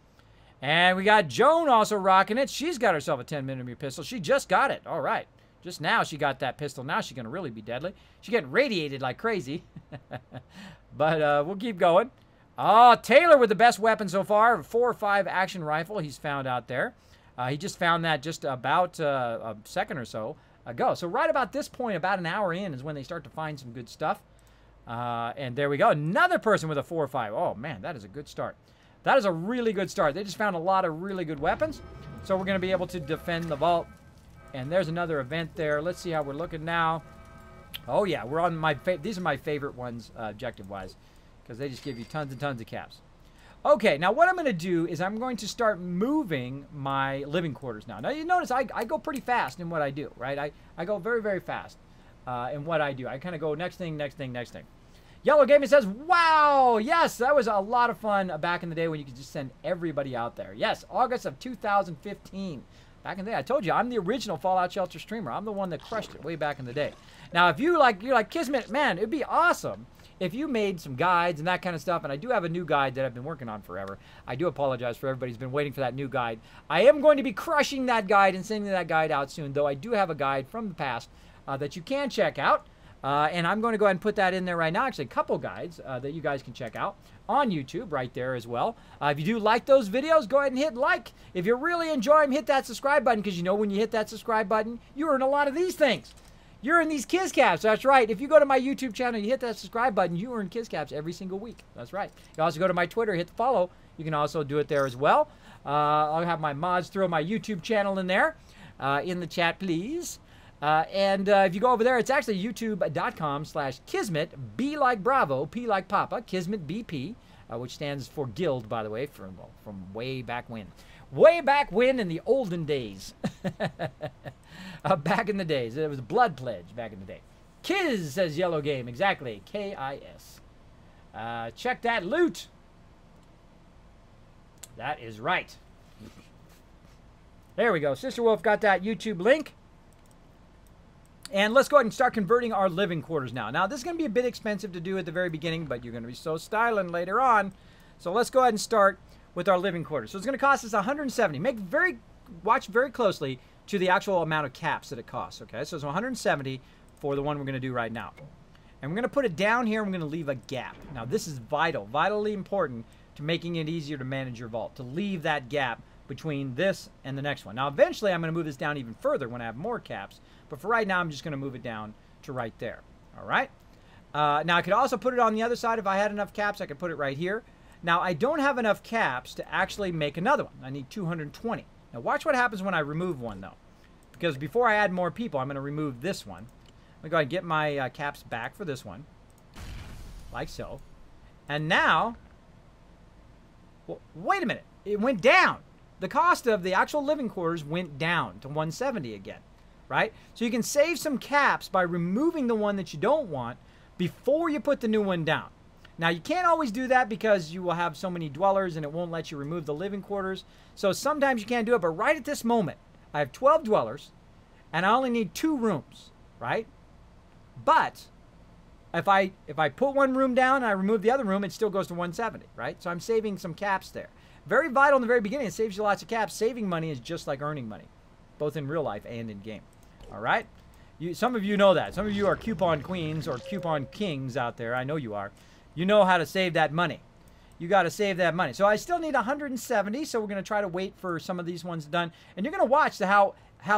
And we got Joan also rocking it. She's got herself a 10mm pistol. She just got it. All right. Just now she got that pistol. Now she's going to really be deadly. She's getting radiated like crazy. But we'll keep going. Oh, Taylor with the best weapon so far. 4.5 action rifle he's found out there. He just found that just about a second or so ago. So right about this point, about an hour in, is when they start to find some good stuff. And there we go. Another person with a 4.5. Oh, man, that is a good start. That is a really good start. They just found a lot of really good weapons. So we're going to be able to defend the vault. And there's another event there. Let's see how we're looking now. Oh, yeah. We're on my these are my favorite ones, objective-wise, because they just give you tons and tons of caps. Okay, now what I'm going to do is I'm going to start moving my living quarters now. Now, you notice I go pretty fast in what I do, right? I go very, very fast in what I do. I kind of go next thing, next thing, next thing. Yellow Gaming says, wow, yes, that was a lot of fun back in the day when you could just send everybody out there. Yes, August of 2015. Back in the day, I told you, I'm the original Fallout Shelter streamer. I'm the one that crushed it way back in the day. Now, if you're like Kismet, man, it'd be awesome if you made some guides and that kind of stuff. And I do have a new guide that I've been working on forever. I do apologize for everybody who's been waiting for that new guide. I am going to be crushing that guide and sending that guide out soon, though I do have a guide from the past that you can check out. And I'm going to go ahead and put that in there right now. Actually, a couple guides that you guys can check out on YouTube right there as well. If you do like those videos, go ahead and hit like. If you really enjoy them, hit that subscribe button, because you know when you hit that subscribe button, you earn a lot of these things. You're in these Kiz Caps. That's right. If you go to my YouTube channel, you hit that subscribe button, you earn Kiz Caps every single week. That's right. You also go to my Twitter, hit the follow. You can also do it there as well. I'll have my mods throw my YouTube channel in there. In the chat, please. And if you go over there, it's actually youtube.com/Kismet, B like Bravo, P like Papa, Kismet BP, which stands for Guild, by the way, from way back when. Way back when in the olden days. Back in the days. It was a blood pledge back in the day. Kiz, says Yellow Game. Exactly. K-I-S. Check that loot. That is right. There we go. Sister Wolf got that YouTube link. And let's go ahead and start converting our living quarters now. Now, this is going to be a bit expensive to do at the very beginning, but you're going to be so styling later on. So let's go ahead and start with our living quarters. So it's going to cost us 170. Watch very closely to the actual amount of caps that it costs. Okay, so it's 170 for the one we're going to do right now. And we're going to put it down here, and we're going to leave a gap. Now, this is vitally important to making it easier to manage your vault, to leave that gap between this and the next one. Now, eventually, I'm going to move this down even further when I have more caps. But for right now, I'm just going to move it down to right there. All right? Now, I could also put it on the other side. If I had enough caps, I could put it right here. Now, I don't have enough caps to actually make another one. I need 220. Now, watch what happens when I remove one, though. Because before I add more people, I'm going to remove this one. I'm going to go ahead and get my caps back for this one. Like so. And now, well, wait a minute. It went down. The cost of the actual living quarters went down to 170 again. Right? So you can save some caps by removing the one that you don't want before you put the new one down. Now, you can't always do that because you will have so many dwellers and it won't let you remove the living quarters. So sometimes you can't do it, but right at this moment, I have 12 dwellers and I only need 2 rooms, right? But if I put one room down and I remove the other room, it still goes to 170, right? So I'm saving some caps there. Very vital in the very beginning. It saves you lots of caps. Saving money is just like earning money, both in real life and in game. All right? Some of you know that. Some of you are coupon queens or coupon kings out there. I know you are. You know how to save that money. You got to save that money. So I still need 170, so we're going to try to wait for some of these ones done. And you're going to watch how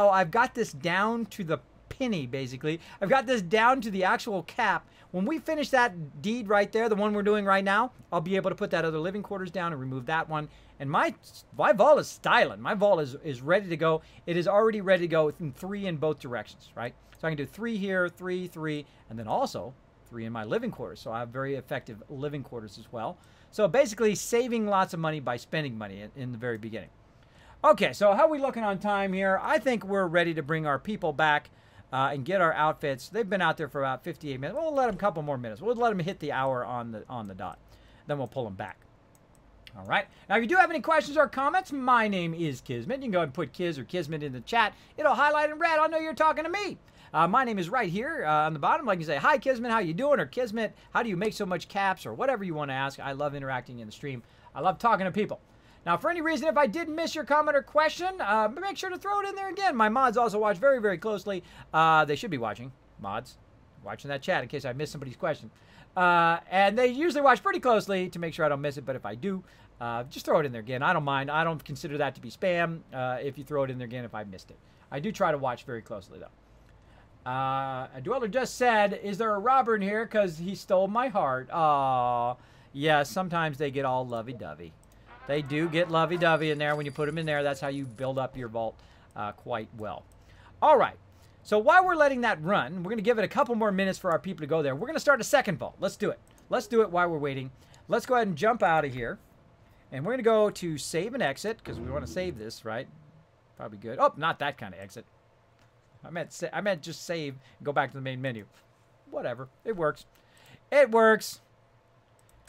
I've got this down to the penny, basically. I've got this down to the actual cap. When we finish that deed right there, the one we're doing right now, I'll be able to put that other living quarters down and remove that one. And my vault is styling. My vault is ready to go. It is already ready to go in 3 in both directions, right? So I can do 3 here, 3, 3, and then also 3 in my living quarters. So I have very effective living quarters as well. So basically saving lots of money by spending money in the very beginning. Okay, so how are we looking on time here? I think we're ready to bring our people back and get our outfits. They've been out there for about 58 minutes. We'll let them a couple more minutes. We'll let them hit the hour on the dot. Then we'll pull them back. All right. Now, if you do have any questions or comments, my name is Kismet. You can go ahead and put Kiz or Kismet in the chat. It'll highlight in red. I'll know you're talking to me. My name is right here on the bottom. Like you say, hi, Kismet, how you doing? Or Kismet, how do you make so much caps? Or whatever you want to ask. I love interacting in the stream. I love talking to people. Now, for any reason, if I did miss your comment or question, make sure to throw it in there again. My mods also watch very, very closely. They should be watching, mods, watching that chat in case I missed somebody's question. And they usually watch pretty closely to make sure I don't miss it. But if I do, just throw it in there again. I don't mind. I don't consider that to be spam if you throw it in there again if I missed it. I do try to watch very closely, though. A dweller just said, is there a robber in here? Because he stole my heart. Aw. Yeah, sometimes they get all lovey-dovey. They do get lovey-dovey in there when you put them in there. That's how you build up your vault quite well. All right. So while we're letting that run, we're going to give it a couple more minutes for our people to go there. We're going to start a second vault. Let's do it. Let's do it while we're waiting. Let's go ahead and jump out of here. And we're going to go to save and exit because we want to save this, right? Probably good. Oh, not that kind of exit. I meant just save and go back to the main menu. Whatever. It works. It works.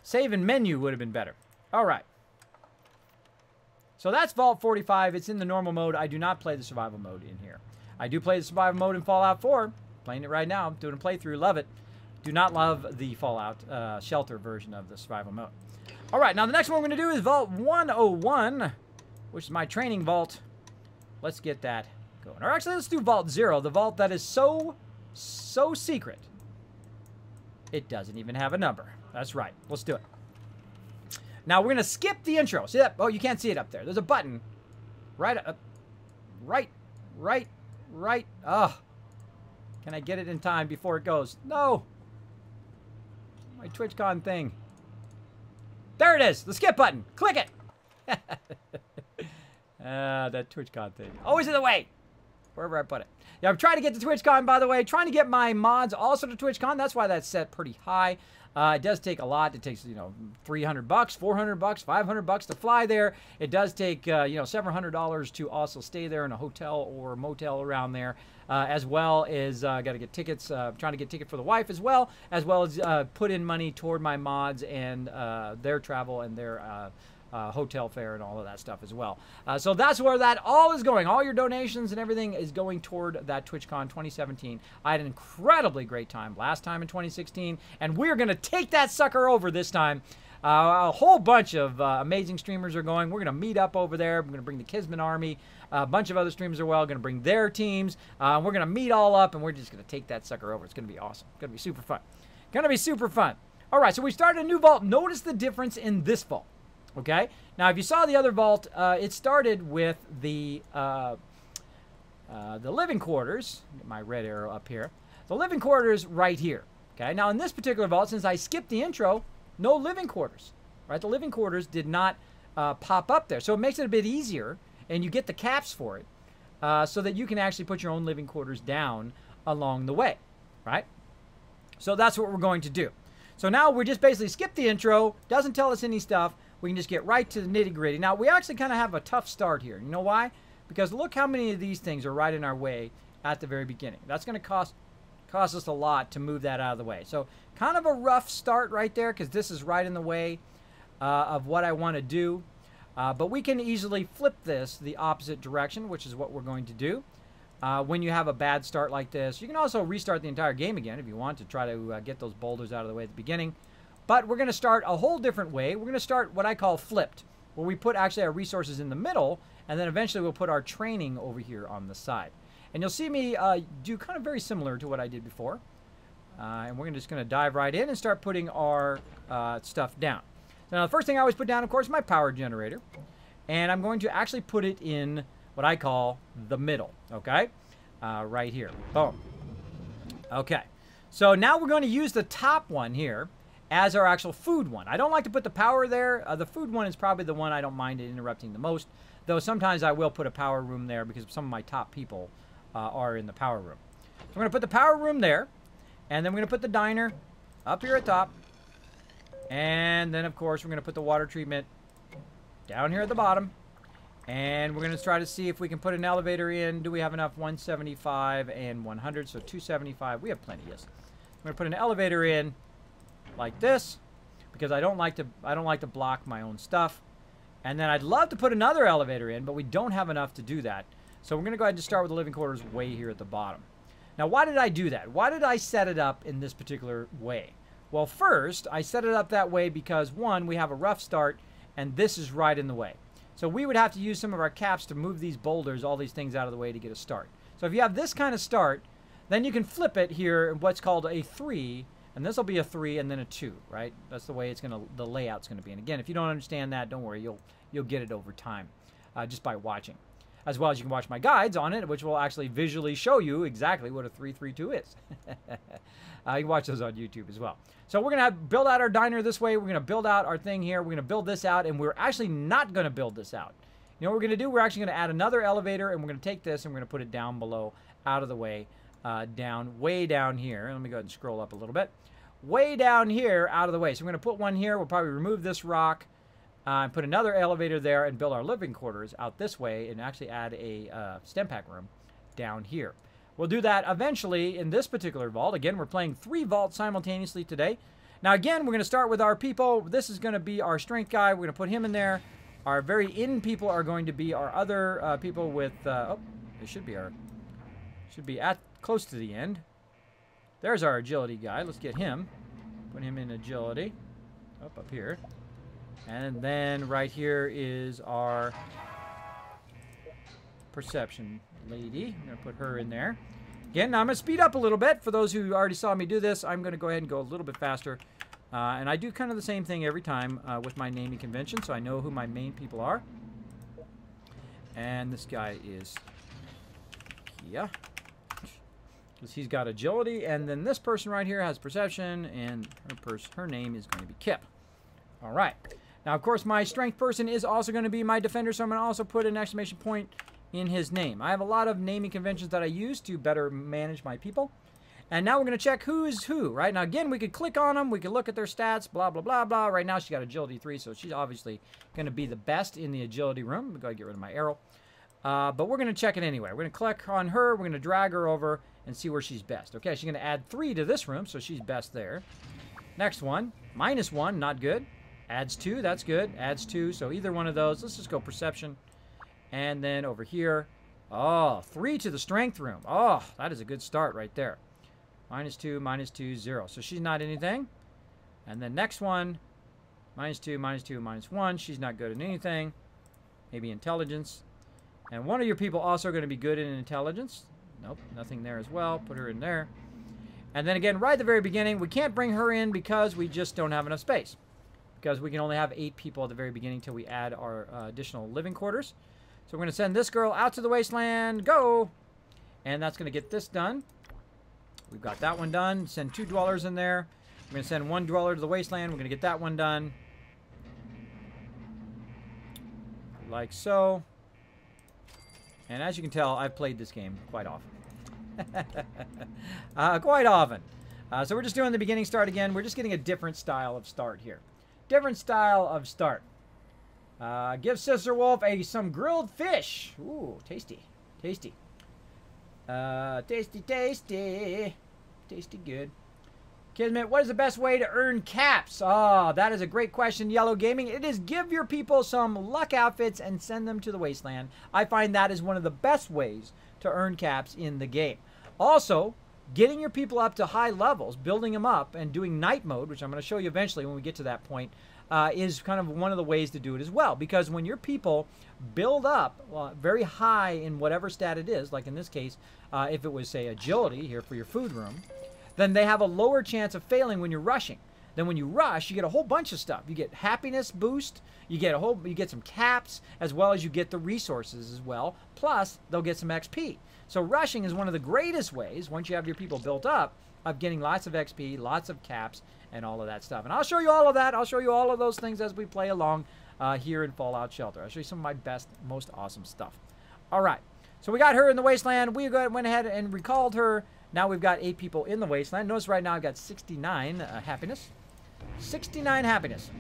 Save and menu would have been better. All right. So that's Vault 45. It's in the normal mode. I do not play the survival mode in here. I do play the survival mode in Fallout 4. Playing it right now. I'm doing a playthrough. Love it. Do not love the Fallout Shelter version of the survival mode. All right. Now, the next one we're going to do is Vault 101, which is my training vault. Let's get that going. Or actually, let's do Vault 0, the vault that is so secret. It doesn't even have a number. That's right. Let's do it. Now, we're going to skip the intro. See that? Oh, you can't see it up there. There's a button. Right up. Right. Oh. Can I get it in time before it goes? No. My TwitchCon thing. There it is. The skip button. Click it. That TwitchCon thing. Always in the way. Wherever I put it. Yeah, I'm trying to get to TwitchCon, by the way. Trying to get my mods also to TwitchCon. That's why that's set pretty high. It does take a lot. It takes, $300, $400, $500 to fly there. It does take, several $100 to also stay there in a hotel or motel around there, as well as got to get tickets. Trying to get ticket for the wife as well as put in money toward my mods and their travel and their hotel fare and all of that stuff as well. So that's where that all is going. All your donations and everything is going toward that TwitchCon 2017. I had an incredibly great time last time in 2016, and we're going to take that sucker over this time. A whole bunch of amazing streamers are going. We're going to meet up over there. We're going to bring the Kismet Army. A bunch of other streamers are going to bring their teams. We're going to meet all up, and we're just going to take that sucker over. It's going to be awesome. It's going to be super fun. Going to be super fun. All right, so we started a new vault. Notice the difference in this vault. Okay? Now, if you saw the other vault, it started with the living quarters. Get my red arrow up here. The living quarters right here. Okay? Now, in this particular vault, since I skipped the intro, no living quarters. Right? The living quarters did not pop up there. So it makes it a bit easier, and you get the caps for it, so that you can actually put your own living quarters down along the way. Right? So that's what we're going to do. So now we just basically skip the intro. Doesn't tell us any stuff. We can just get right to the nitty-gritty. Now, we actually kind of have a tough start here. You know why? Because look how many of these things are right in our way at the very beginning. That's going to cost us a lot to move that out of the way. So kind of a rough start right there, because this is right in the way of what I want to do. But we can easily flip this the opposite direction, which is what we're going to do. When you have a bad start like this, you can also restart the entire game again if you want to try to get those boulders out of the way at the beginning. But we're going to start a whole different way. We're going to start what I call flipped, where we put actually our resources in the middle, and then eventually we'll put our training over here on the side. And you'll see me do kind of very similar to what I did before. And we're just going to dive right in and start putting our stuff down. So now the first thing I always put down, of course, is my power generator. And I'm going to actually put it in what I call the middle, okay? Right here. Boom. Okay. So now we're going to use the top one here as our actual food one. I don't like to put the power there. The food one is probably the one I don't mind interrupting the most, though sometimes I will put a power room there because some of my top people are in the power room. So we're going to put the power room there, and then we're going to put the diner up here at top, and then, of course, we're going to put the water treatment down here at the bottom, and we're going to try to see if we can put an elevator in. Do we have enough? 175 and 100, so 275. We have plenty, yes. I'm going to put an elevator in like this, because I don't like to block my own stuff. And then I'd love to put another elevator in, but we don't have enough to do that. So we're going to go ahead and start with the living quarters way here at the bottom. Now, why did I do that? Why did I set it up in this particular way? Well, first, I set it up that way because, one, we have a rough start, and this is right in the way. So we would have to use some of our caps to move these boulders, all these things out of the way to get a start. So if you have this kind of start, then you can flip it here in what's called a 3, and this will be a 3 and then a 2, right? That's the way it's going to, the layout's going to be. And again, if you don't understand that, don't worry, you'll get it over time just by watching. As well as you can watch my guides on it, which will actually visually show you exactly what a 332 is. You can watch those on YouTube as well. So we're going to build out our diner this way. We're going to build out our thing here. We're going to build this out, and we're actually not going to build this out. You know what we're going to do? We're actually going to add another elevator, and we're going to take this, and we're going to put it down below, out of the way, way down here. Let me go ahead and scroll up a little bit. Way down here, out of the way. So we're going to put one here. We'll probably remove this rock, and put another elevator there, and build our living quarters out this way, and actually add a stem pack room down here. We'll do that eventually in this particular vault. Again, we're playing 3 vaults simultaneously today. Now, again, we're going to start with our people. This is going to be our strength guy. We're going to put him in there. Our very in people are going to be our other people with... oh, they should be at close to the end. There's our agility guy. Let's get him. Put him in agility. Up here. And then right here is our perception lady. I'm going to put her in there. Again, now I'm going to speed up a little bit. For those who already saw me do this, I'm going to go ahead and go a little bit faster. And I do kind of the same thing every time with my naming convention, so I know who my main people are. And this guy is Kia, because he's got agility. And then this person right here has perception, and her name is going to be Kip. All right. Now, of course, my strength person is also going to be my defender, so I'm going to also put an exclamation point in his name. I have a lot of naming conventions that I use to better manage my people. And now we're going to check who is who, right? Now, again, we could click on them. We could look at their stats, blah, blah, blah, blah. Right now, she's got agility 3, so she's obviously going to be the best in the agility room. I'm going to get rid of my arrow. But we're going to check it anyway. We're going to click on her. We're going to drag her over and see where she's best. Okay, she's going to add 3 to this room, so she's best there. Next one, -1, not good. Adds 2, that's good. Adds 2, so either one of those. Let's just go perception. And then over here, oh, 3 to the strength room. Oh, that is a good start right there. -2, -2, 0. So she's not anything. And then next one, -2, -2, -1. She's not good at anything. Maybe intelligence. And one of your people also going to be good in intelligence. Nope, nothing there as well. Put her in there. And then again, right at the very beginning, we can't bring her in because we just don't have enough space. Because we can only have 8 people at the very beginning until we add our additional living quarters. So we're going to send this girl out to the wasteland. Go! And that's going to get this done. We've got that one done. Send 2 dwellers in there. We're going to send 1 dweller to the wasteland. We're going to get that one done. Like so. And as you can tell, I've played this game quite often. Quite often. So we're just doing the beginning start again. We're just getting a different style of start here. Different style of start. Give Sister Wolf some grilled fish. Ooh, tasty. Tasty. Tasty, tasty. Tasty good. Kismet, what is the best way to earn caps? Oh, that is a great question, Yellow Gaming. It is give your people some luck outfits and send them to the wasteland. I find that is one of the best ways to earn caps in the game. Also, getting your people up to high levels, building them up, and doing night mode, which I'm going to show you eventually when we get to that point, is kind of one of the ways to do it as well. Because when your people build up very high in whatever stat it is, like in this case, if it was, say, agility here for your food room, then they have a lower chance of failing when you're rushing. Then when you rush, you get a whole bunch of stuff. You get happiness boost, you get some caps, as well as you get the resources as well. Plus, they'll get some XP. So rushing is one of the greatest ways, once you have your people built up, of getting lots of XP, lots of caps, and all of that stuff. And I'll show you all of that. I'll show you all of those things as we play along here in Fallout Shelter. I'll show you some of my best, most awesome stuff. All right. So we got her in the wasteland. We went ahead and recalled her. Now we've got 8 people in the wasteland. Notice right now I've got 69 happiness. 69 happiness.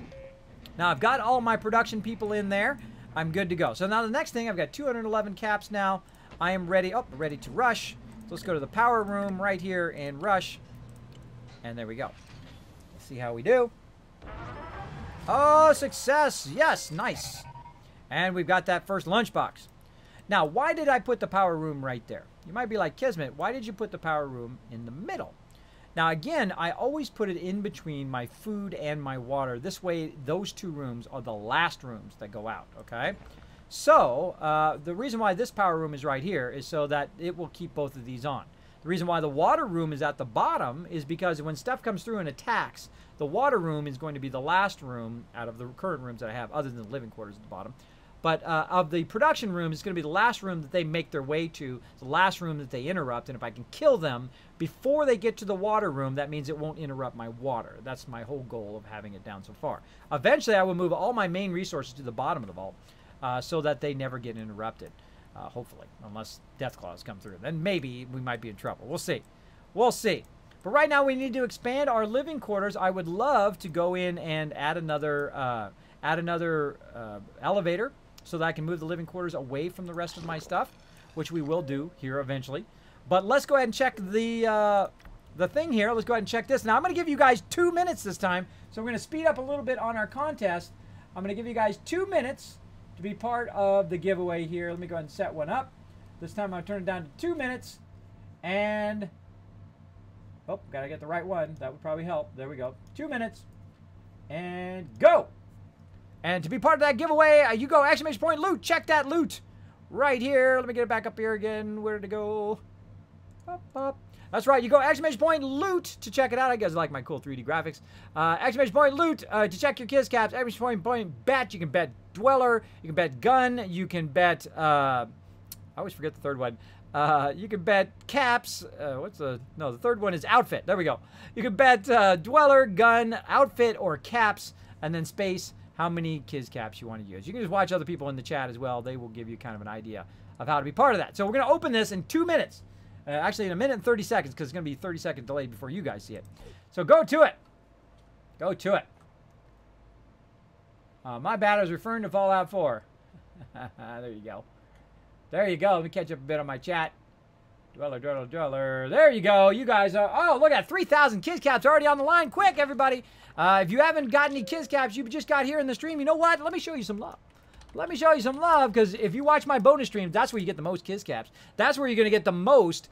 Now I've got all my production people in there. I'm good to go. So now the next thing, I've got 211 caps now. I am ready. Oh, ready to rush. So let's go to the power room right here and rush. And there we go. Let's see how we do. Oh, success. Yes, nice. And we've got that first lunchbox. Now, why did I put the power room right there? You might be like, Kismet, why did you put the power room in the middle? Now, again, I always put it in between my food and my water. This way, those 2 rooms are the last rooms that go out, okay? So, the reason why this power room is right here is so that it will keep both of these on. The reason why the water room is at the bottom is because when stuff comes through and attacks, the water room is going to be the last room out of the current rooms that I have, other than the living quarters at the bottom. But of the production room, it's going to be the last room that they make their way to, the last room that they interrupt. And if I can kill them before they get to the water room, that means it won't interrupt my water. That's my whole goal of having it down so far. Eventually, I will move all my main resources to the bottom of the vault so that they never get interrupted, hopefully, unless death claws come through. Then maybe we might be in trouble. We'll see. We'll see. But right now, we need to expand our living quarters. I would love to go in and add another elevator, so that I can move the living quarters away from the rest of my stuff, which we will do here eventually. But let's go ahead and check the thing here. Let's go ahead and check this. Now, I'm going to give you guys 2 minutes this time, so I'm going to speed up a little bit on our contest. I'm going to give you guys 2 minutes to be part of the giveaway here. Let me go ahead and set one up. This time, I'll turn it down to 2 minutes. And, oh, got to get the right one. That would probably help. There we go. 2 minutes. And go! And to be part of that giveaway, you go exclamation point loot. Check that loot right here. Let me get it back up here again. Where did it go? Up, up. That's right. You go exclamation point loot to check it out. I guess I like my cool 3D graphics. Exclamation point loot to check your kiss caps. Exclamation point bet. You can bet dweller. You can bet gun. You can bet. I always forget the third one. You can bet caps. The third one is outfit. There we go. You can bet dweller, gun, outfit, or caps, and then space. How many Kiz caps you want to use. You can just watch other people in the chat as well. They will give you kind of an idea of how to be part of that. So we're going to open this in 2 minutes. Actually, in 1 minute and 30 seconds, because it's going to be 30-second delay before you guys see it. So go to it. Go to it. My bad, I was referring to Fallout 4. There you go. There you go. Let me catch up a bit on my chat. Dweller, Dweller, Dweller. There you go. You guys are... Oh, look at 3,000 Kiz Caps already on the line. Quick, everybody. If you haven't got any Kiz Caps, you just got here in the stream. You know what? Let me show you some love. Let me show you some love, because if you watch my bonus streams, that's where you get the most Kiz Caps. That's where you're going to get the most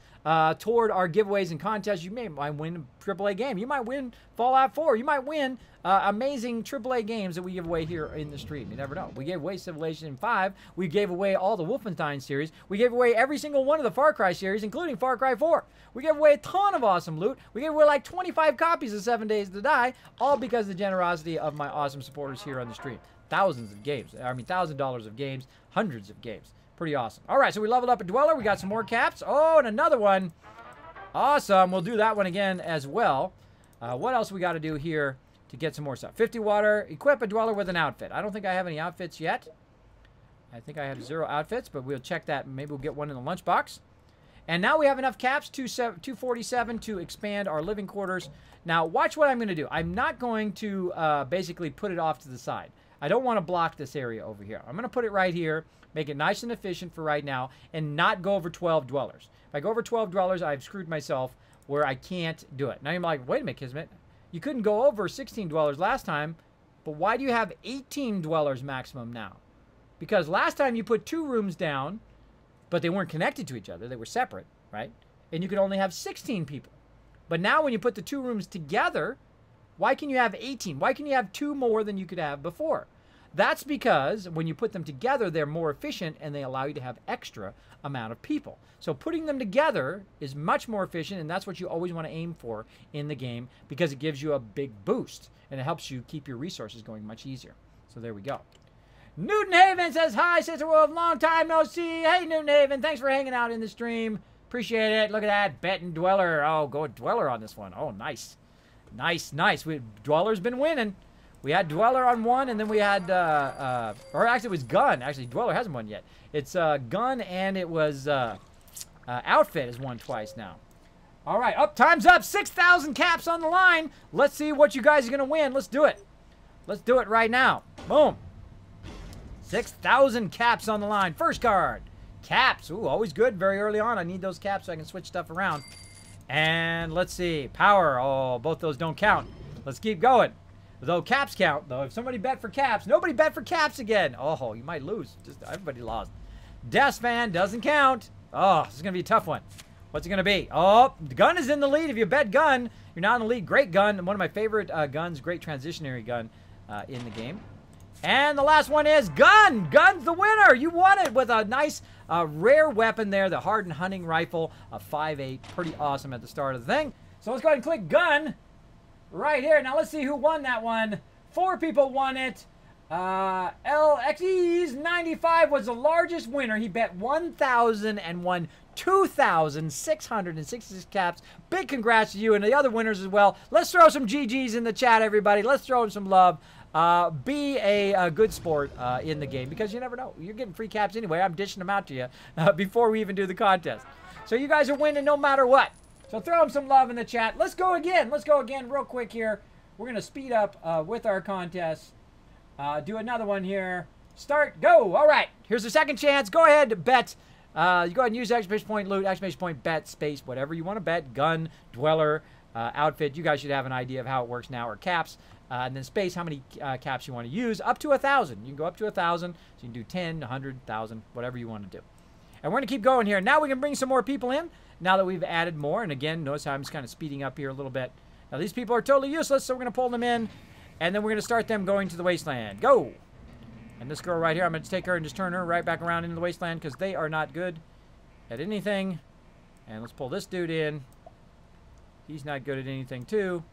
toward our giveaways and contests. You might win a AAA game. You might win Fallout 4. You might win amazing AAA games that we give away here in the stream. You never know. We gave away Civilization 5. We gave away all the Wolfenstein series. We gave away every single one of the Far Cry series, including Far Cry 4. We gave away a ton of awesome loot. We gave away like 25 copies of 7 Days to Die, all because of the generosity of my awesome supporters here on the stream. Thousands of games. I mean, $1,000 of games. Hundreds of games. Pretty awesome. All right, so we leveled up a Dweller. We got some more caps. Oh, and another one. Awesome. We'll do that one again as well. What else we got to do here to get some more stuff? 50 water. Equip a Dweller with an outfit. I don't think I have any outfits yet. I think I have 0 outfits, but we'll check that. Maybe we'll get one in the lunchbox. And now we have enough caps, 247, to expand our living quarters. Now, watch what I'm going to do. I'm not going to basically put it off to the side. I don't want to block this area over here. I'm going to put it right here, make it nice and efficient for right now, and not go over 12 dwellers. If I go over 12 dwellers, I've screwed myself where I can't do it. Now you're like, wait a minute, Kismet. You couldn't go over 16 dwellers last time, but why do you have 18 dwellers maximum now? Because last time you put 2 rooms down, but they weren't connected to each other. They were separate, right? And you could only have 16 people. But now when you put the 2 rooms together, why can you have 18? Why can you have 2 more than you could have before? That's because when you put them together, they're more efficient and they allow you to have extra amount of people. So putting them together is much more efficient, and that's what you always want to aim for in the game, because it gives you a big boost and it helps you keep your resources going much easier. So there we go. Newton Haven says, hi, Sister Wolf, long time no see. Hey, Newton Haven, thanks for hanging out in the stream. Appreciate it. Look at that, Bet and Dweller. Oh, go Dweller on this one. Oh, nice. Nice, nice. Dweller's been winning. We had Dweller on one, and then we had, or actually it was Gun. Actually, Dweller hasn't won yet. It's Gun, and it was Outfit has won twice now. All right, time's up. 6,000 caps on the line. Let's see what you guys are going to win. Let's do it. Let's do it right now. Boom. 6,000 caps on the line. First card. Caps. Ooh, always good very early on. I need those caps so I can switch stuff around. And let's see. Power. Oh, both those don't count. Let's keep going. Though caps count, though. If somebody bet for caps, nobody bet for caps again. Oh, you might lose. Just everybody lost. Death Fan doesn't count. Oh, this is going to be a tough one. What's it going to be? Oh, Gun is in the lead. If you bet Gun, you're not in the lead. Great Gun. One of my favorite guns. Great transitionary gun in the game. And the last one is Gun. Gun's the winner. You won it with a nice rare weapon there. The hardened hunting rifle. A 5.8. Pretty awesome at the start of the thing. So let's go ahead and click Gun. Right here. Now let's see who won that one. 4 people won it. LXEs95 was the largest winner. He bet 1,000 and won 2,666 caps. Big congrats to you and the other winners as well. Let's throw some GGs in the chat, everybody. Let's throw some love. Be a good sport in the game, because you never know. You're getting free caps anyway. I'm dishing them out to you before we even do the contest. So you guys are winning no matter what. So throw them some love in the chat. Let's go again. Let's go again real quick here. We're going to speed up with our contest. Do another one here. Start. Go. All right. Here's the second chance. Go ahead. Bet. You go ahead and use exclamation point loot, exclamation point bet, space, whatever you want to bet. Gun, Dweller, outfit. You guys should have an idea of how it works now, or caps. And then space, how many caps you want to use. Up to 1,000. You can go up to 1,000. So you can do 10, 100, 1,000, whatever you want to do. And we're going to keep going here. Now we can bring some more people in. Now that we've added more, and again, notice how I'm just kind of speeding up here a little bit. Now these people are totally useless, so we're going to pull them in, and then we're going to start them going to the wasteland. Go! And this girl right here, I'm going to take her and just turn her right back around into the wasteland, because they are not good at anything. And let's pull this dude in. He's not good at anything too.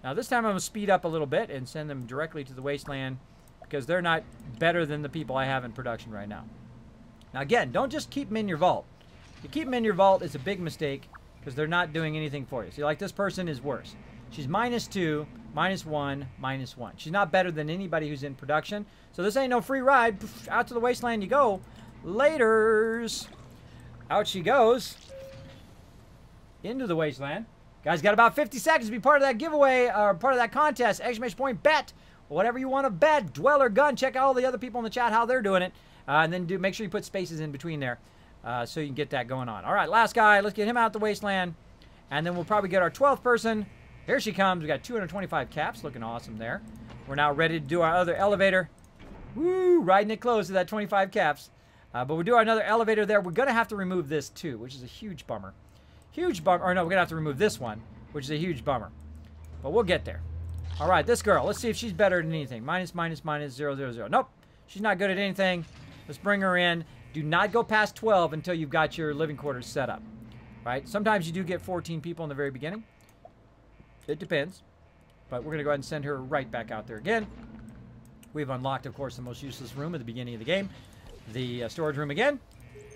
Now this time I'm going to speed up a little bit and send them directly to the wasteland, because they're not better than the people I have in production right now. Now again, don't just keep them in your vault. If you keep them in your vault, it's a big mistake, because they're not doing anything for you. See, like this person is worse. She's -2, -1, -1. She's not better than anybody who's in production. So this ain't no free ride. Out to the wasteland you go. Laters. Out she goes. Into the wasteland. Guys, got about 50 seconds to be part of that giveaway, or part of that contest. Exclamation point bet. Whatever you want to bet. Dweller, Gun. Check out all the other people in the chat, how they're doing it. And then make sure you put spaces in between there. so you can get that going on. All right, last guy. Let's get him out the wasteland. And then we'll probably get our 12th person. Here she comes. We got 225 caps. Looking awesome there. We're now ready to do our other elevator. Woo! Riding it close to that 25 caps. But we'll do another elevator there. We're going to have to remove this too, which is a huge bummer. Huge bummer. Or no, we're going to have to remove this one, which is a huge bummer. But we'll get there. All right, this girl. Let's see if she's better than anything. Minus, 0, 0, 0. Nope. She's not good at anything. Let's bring her in. Do not go past 12 until you've got your living quarters set up. Right? Sometimes you do get 14 people in the very beginning. It depends. But we're going to go ahead and send her right back out there again. We've unlocked, of course, the most useless room at the beginning of the game. The storage room again.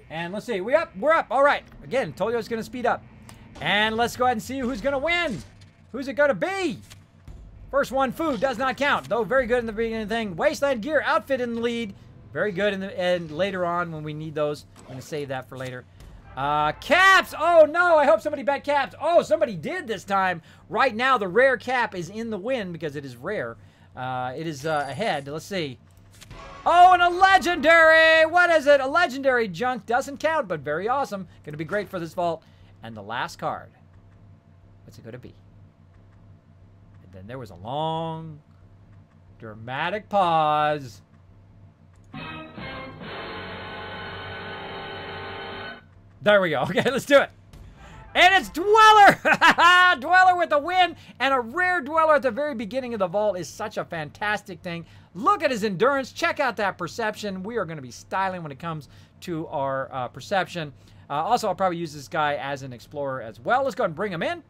And let's see. We're up. All right. Again, told you I was going to speed up. And let's go ahead and see who's going to win. Who's it going to be? First one, food, does not count. Though very good in the beginning of the thing. Wasteland gear, outfit in the lead. Very good in the end. Later on when we need those. I'm going to save that for later. Caps! Oh no, I hope somebody bet caps. Oh, somebody did this time. Right now, the rare cap is in the win because it is rare. It is ahead. Let's see. Oh, and a legendary! What is it? A legendary junk. Doesn't count, but very awesome. Going to be great for this vault. And the last card. What's it going to be? And then there was a long, dramatic pause. There we go. Okay, let's do it. And it's Dweller! Dweller with the win. And a rare Dweller at the very beginning of the vault is such a fantastic thing. Look at his endurance. Check out that perception. We are going to be styling when it comes to our perception. Also, I'll probably use this guy as an explorer as well. Let's go ahead and bring him in.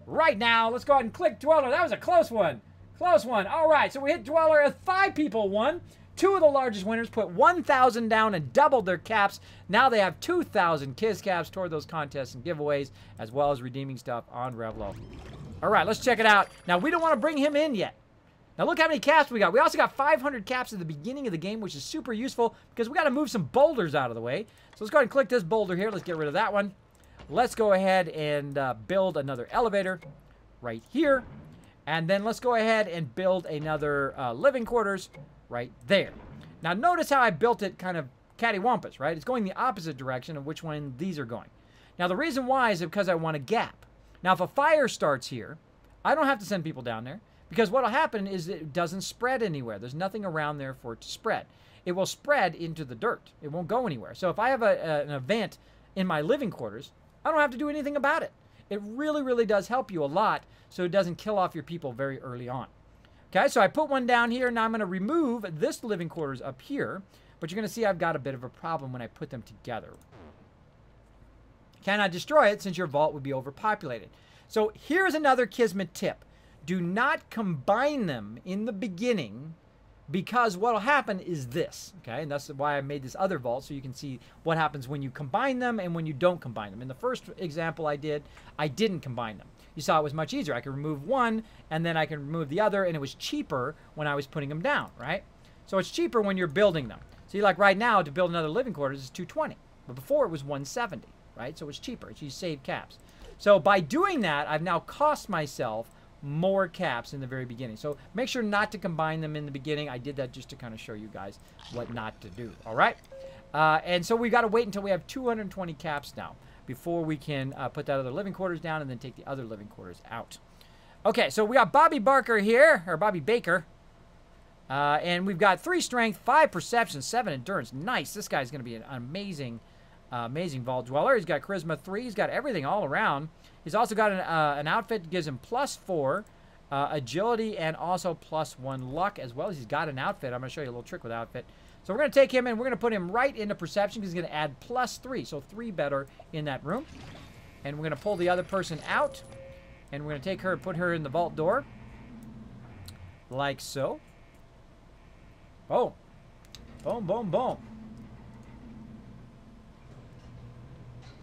Right now, let's go ahead and click Dweller. That was a close one. Close one. All right, so we hit Dweller. 5 people won. 2 of the largest winners put 1,000 down and doubled their caps. Now they have 2,000 Kiz caps toward those contests and giveaways, as well as redeeming stuff on Revlo. All right, let's check it out. Now, we don't want to bring him in yet. Now, look how many caps we got. We also got 500 caps at the beginning of the game, which is super useful because we got to move some boulders out of the way. So let's go ahead and click this boulder here. Let's get rid of that one. Let's go ahead and build another elevator right here. And then let's go ahead and build another living quarters right there. Now notice how I built it kind of cattywampus, right? It's going the opposite direction of which one these are going. Now the reason why is because I want a gap. Now if a fire starts here, I don't have to send people down there because what will happen is it doesn't spread anywhere. There's nothing around there for it to spread. It will spread into the dirt. It won't go anywhere. So if I have an event in my living quarters, I don't have to do anything about it. It really, really does help you a lot so it doesn't kill off your people very early on. Okay, so I put one down here. Now I'm going to remove this living quarters up here. But you're going to see I've got a bit of a problem when I put them together. Cannot destroy it since your vault would be overpopulated. So here's another Kismet tip. Do not combine them in the beginning because what will happen is this. Okay, and that's why I made this other vault so you can see what happens when you combine them and when you don't combine them. In the first example I didn't combine them. You saw it was much easier. I could remove one and then I can remove the other, and it was cheaper when I was putting them down, right? So it's cheaper when you're building them. See, like right now to build another living quarters is $220, but before it was $170, right? So it's cheaper. You save caps. So by doing that, I've now cost myself more caps in the very beginning. So make sure not to combine them in the beginning. I did that just to kind of show you guys what not to do. All right. And so we got to wait until we have 220 caps now before we can put that other living quarters down and then take the other living quarters out. Okay. So we got Bobby Barker here, or Bobby Baker. And we've got 3 strength, 5 perception, 7 endurance. Nice. This guy's going to be an amazing, amazing vault dweller. He's got charisma 3. He's got everything all around. He's also got an outfit that gives him +4 agility and also +1 luck as well. He's got an outfit. I'm going to show you a little trick with outfit. So we're going to take him and we're going to put him right into perception because he's going to add +3. So 3 better in that room. And we're going to pull the other person out. And we're going to take her and put her in the vault door. Like so. Boom. Boom, boom, boom.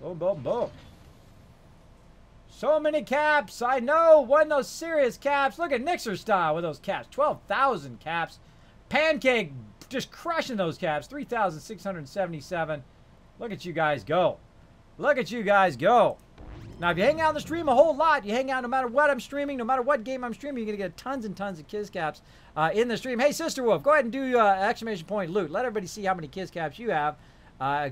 Boom, boom, boom. So many caps. I know. One of those serious caps. Look at Nixer style with those caps. 12,000 caps. Pancake just crushing those caps. 3,677. Look at you guys go. Look at you guys go. Now, if you hang out on the stream a whole lot, you hang out no matter what I'm streaming, no matter what game I'm streaming, you're going to get tons and tons of Kiz caps in the stream. Hey, Sister Wolf, go ahead and do exclamation point loot. Let everybody see how many Kiz caps you have.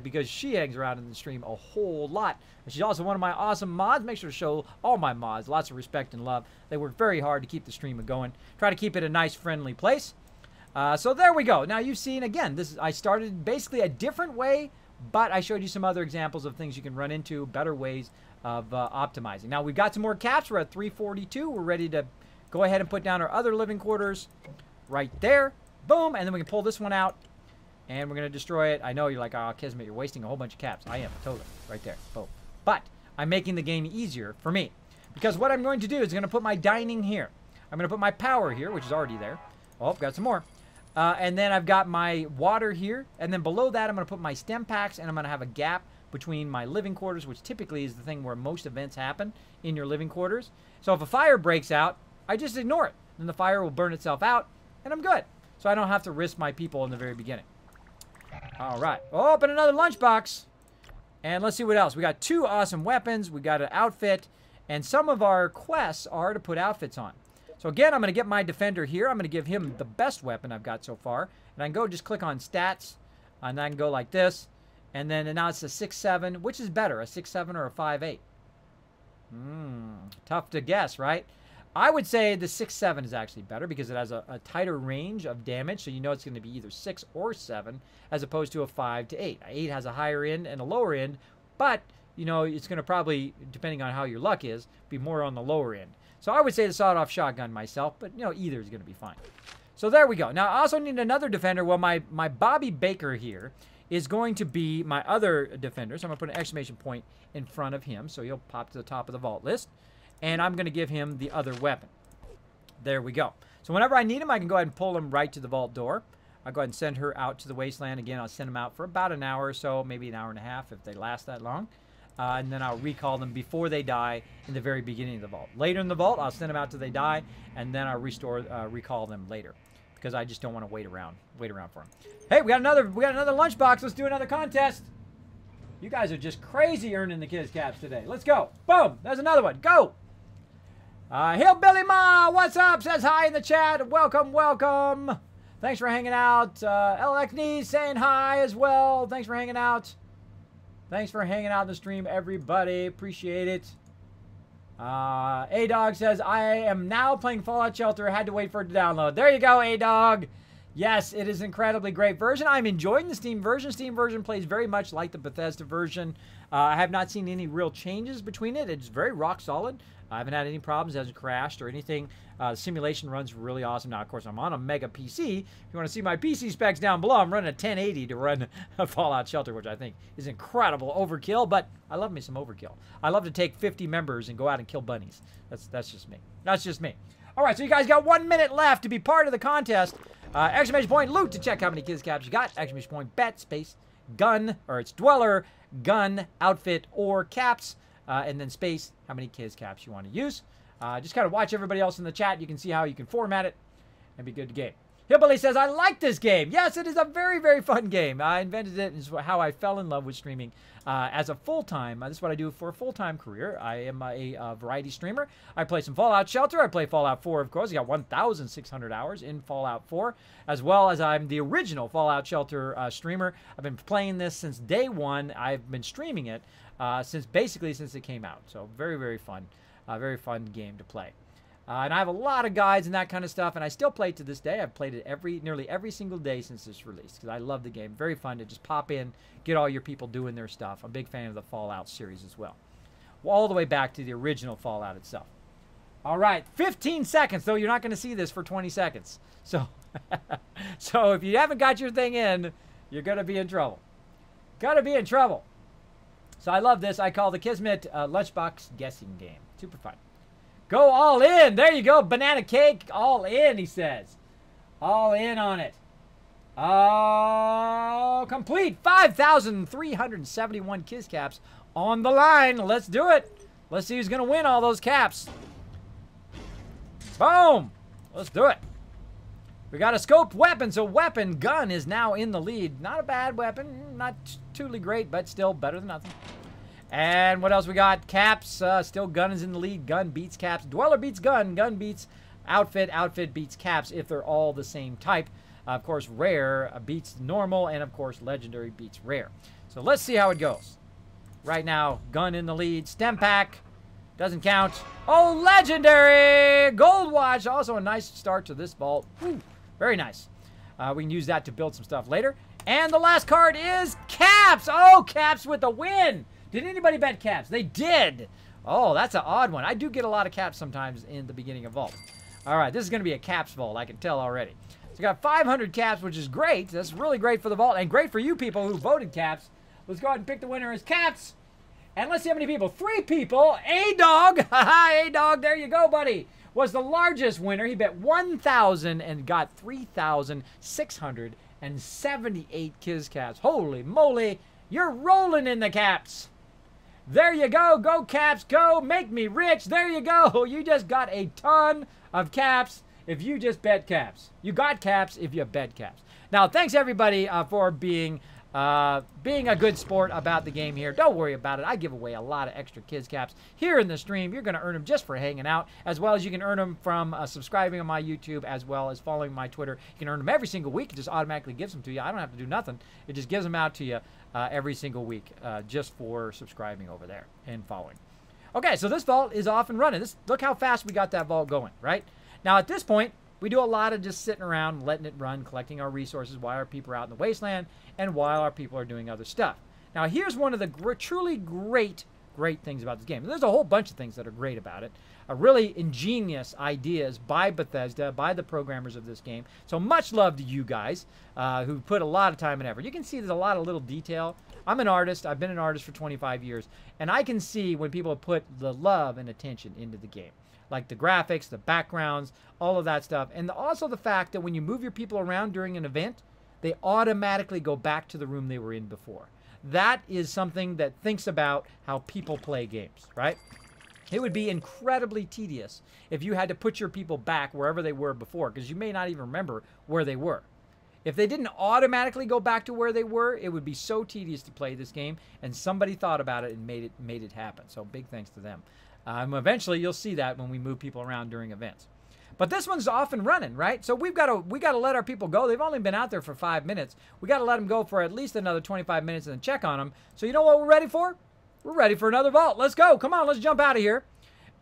because she hangs around in the stream a whole lot. And she's also one of my awesome mods. Make sure to show all my mods lots of respect and love. They work very hard to keep the stream going. Try to keep it a nice, friendly place. So there we go. Now you've seen, again, I started basically a different way, but I showed you some other examples of things you can run into, better ways of optimizing. Now we've got some more caps. We're at 342. We're ready to go ahead and put down our other living quarters right there. Boom. And then we can pull this one out, and we're going to destroy it. I know you're like, oh, Kismet, you're wasting a whole bunch of caps. I am, totally. Right there. Boom. But I'm making the game easier for me, because what I'm going to do is going to put my dining here. I'm going to put my power here, which is already there. Oh, got some more. And then I've got my water here. And then below that, I'm going to put my stem packs, and I'm going to have a gap between my living quarters, which typically is the thing where most events happen in your living quarters. So if a fire breaks out, I just ignore it. Then the fire will burn itself out, and I'm good. So I don't have to risk my people in the very beginning. All right. Open another lunchbox. And let's see what else. We got 2 awesome weapons. We got an outfit. And some of our quests are to put outfits on. So again, I'm going to get my defender here. I'm going to give him the best weapon I've got so far. And I can go just click on stats. And I can go like this. And then now it's a 6.7. Which is better, a 6.7 or a 5.8? Tough to guess, right? I would say the 6.7 is actually better because it has a tighter range of damage. So you know it's going to be either 6 or 7 as opposed to a 5 to 8. 8 has a higher end and a lower end. But, you know, it's going to probably, depending on how your luck is, be more on the lower end. So I would say the sawed-off shotgun myself, but, you know, either is going to be fine. So there we go. Now, I also need another defender. Well, my Bobby Baker here is going to be my other defender. So I'm going to put an exclamation point in front of him. So he'll pop to the top of the vault list. And I'm going to give him the other weapon. There we go. So whenever I need him, I can go ahead and pull him right to the vault door. I'll go ahead and send her out to the wasteland. Again, I'll send them out for about an hour or so, maybe an hour and a half if they last that long. And then I'll recall them before they die in the very beginning of the vault. Later in the vault, I'll send them out till they die, and then I'll recall them later, because I just don't want to wait around for them. Hey, we got another lunchbox. Let's do another contest. You guys are just crazy earning the kids caps today. Let's go. Boom. There's another one. Go. Hillbilly Ma, what's up? Says hi in the chat. Welcome, welcome. Thanks for hanging out. LXNE saying hi as well. Thanks for hanging out. Thanks for hanging out in the stream, everybody. Appreciate it. A-Dog says, I am now playing Fallout Shelter. I had to wait for it to download. There you go, A-Dog. Yes, it is an incredibly great version. I'm enjoying the Steam version. Steam version plays very much like the Bethesda version. I have not seen any real changes between it. It's very rock solid. I haven't had any problems. It hasn't crashed or anything. The simulation runs really awesome. Now, of course, I'm on a mega PC. If you want to see my PC specs down below, I'm running a 1080 to run a Fallout Shelter, which I think is incredible overkill, but I love me some overkill. I love to take 50 members and go out and kill bunnies. That's just me. That's just me. All right, so you guys got 1 minute left to be part of the contest. Exclamation point loot to check how many kids caps you got. Exclamation point bet space gun, or it's dweller, gun, outfit, or caps. And then space, how many kids caps you want to use. Just kind of watch everybody else in the chat. You can see how you can format it and be good to game. Hillbilly says, I like this game. Yes, it is a very, very fun game. I invented it. It's how I fell in love with streaming as a full-time. This is what I do for a full-time career. I am a variety streamer. I play some Fallout Shelter. I play Fallout 4, of course. I got 1,600 hours in Fallout 4, as well as I'm the original Fallout Shelter streamer. I've been playing this since day one. I've been streaming it since it came out. So very, very fun game to play. And I have a lot of guides and that kind of stuff, and I still play it to this day. I've played it nearly every single day since it's released, because I love the game. Very fun to just pop in, get all your people doing their stuff. I'm a big fan of the Fallout series as well. All the way back to the original Fallout itself. All right, 15 seconds, though you're not going to see this for 20 seconds. So, so if you haven't got your thing in, you're going to be in trouble. Gotta be in trouble. So I love this. I call the Kismet Lunchbox Guessing Game. Super fun. Go all in. There you go. Banana cake. All in, he says. All in on it. Oh, complete. 5,371 Kiss caps on the line. Let's do it. Let's see who's going to win all those caps. Boom. Let's do it. We got a scoped weapon, so weapon gun is now in the lead. Not a bad weapon. Not truly great, but still better than nothing. And what else we got? Caps. Still gun is in the lead. Gun beats caps. Dweller beats gun. Gun beats outfit. Outfit beats caps if they're all the same type. Of course, rare beats normal, and of course, legendary beats rare. So let's see how it goes. Right now, gun in the lead. Stem pack. Doesn't count. Oh, legendary! Gold watch. Also a nice start to this vault. Whew, very nice. We can use that to build some stuff later. And the last card is Caps. Oh, Caps with the win. Did anybody bet Caps? They did. Oh, that's an odd one. I do get a lot of Caps sometimes in the beginning of vault. All right, this is going to be a Caps vault. I can tell already. So we got 500 Caps, which is great. That's really great for the vault and great for you people who voted Caps. Let's go ahead and pick the winner as Caps. And let's see how many people. 3 people. A-Dog. Haha, A-Dog. There you go, buddy. Was the largest winner. He bet 1,000 and got 3,678 Kiz Caps. Holy moly. You're rolling in the Caps. There you go. Go, Caps. Go. Make me rich. There you go. You just got a ton of Caps if you just bet Caps. You got Caps if you bet Caps. Now, thanks, everybody, for being a good sport about the game here. Don't worry about it. I give away a lot of extra Kiz Caps here in the stream. You're going to earn them just for hanging out, as well as you can earn them from subscribing on my YouTube, as well as following my Twitter. You can earn them every single week. It just automatically gives them to you. I don't have to do nothing. It just gives them out to you every single week just for subscribing over there and following. Okay, so this vault is off and running. Look how fast we got that vault going, right? Now, at this point, we do a lot of just sitting around, letting it run, collecting our resources while our people are out in the wasteland and while our people are doing other stuff. Now, here's one of the truly great things about this game. There's a whole bunch of things that are great about it. Really ingenious ideas by Bethesda, by the programmers of this game. So much love to you guys who put a lot of time and effort. You can see there's a lot of little detail. I'm an artist. I've been an artist for 25 years. And I can see when people put the love and attention into the game. Like the graphics, the backgrounds, all of that stuff. And also the fact that when you move your people around during an event, they automatically go back to the room they were in before. That is something that thinks about how people play games, right? It would be incredibly tedious if you had to put your people back wherever they were before, because you may not even remember where they were. If they didn't automatically go back to where they were, it would be so tedious to play this game, and somebody thought about it and made it happen. So big thanks to them. Eventually, you'll see that when we move people around during events. But this one's off and running, right? So we got to let our people go. They've only been out there for 5 minutes. We got to let them go for at least another 25 minutes and then check on them. So you know what we're ready for? We're ready for another vault. Let's go. Come on, let's jump out of here.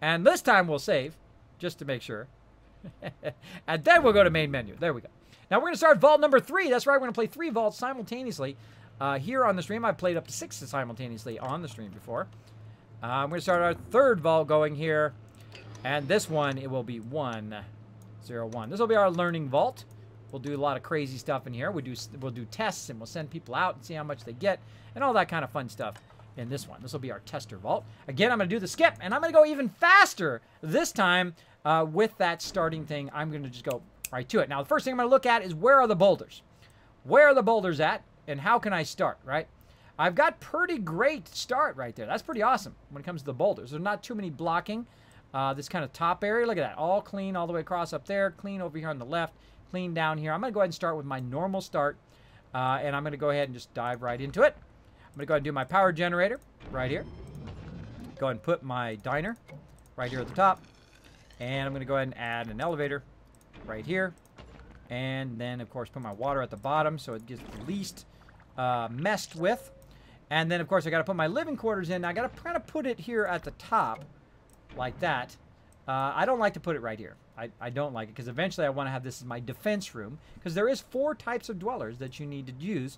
And this time we'll save, just to make sure. And then we'll go to main menu. There we go. Now we're going to start vault number 3. That's right. We're going to play 3 vaults simultaneously here on the stream. I've played up to 6 simultaneously on the stream before. I'm going to start our 3rd vault going here. And this one, it will be 101. This will be our learning vault. We'll do a lot of crazy stuff in here. We'll do tests, and we'll send people out and see how much they get, and all that kind of fun stuff in this one. This will be our tester vault. Again, I'm going to do the skip, and I'm going to go even faster this time with that starting thing. I'm going to just go right to it. Now, the first thing I'm going to look at is where are the boulders? Where are the boulders at, and how can I start, right? I've got pretty great start right there. That's pretty awesome when it comes to the boulders. There's not too many blocking. This kind of top area, look at that. All clean all the way across up there. Clean over here on the left. Clean down here. I'm going to go ahead and start with my normal start. And I'm going to go ahead and just dive right into it. I'm going to go ahead and do my power generator right here. Go ahead and put my diner right here at the top. And I'm going to go ahead and add an elevator right here. And then, of course, put my water at the bottom so it gets the least messed with. And then, of course, I got to put my living quarters in. I got to kind of put it here at the top like that. I don't like to put it right here. I don't like it because eventually I want to have this as my defense room because there is 4 types of dwellers that you need to use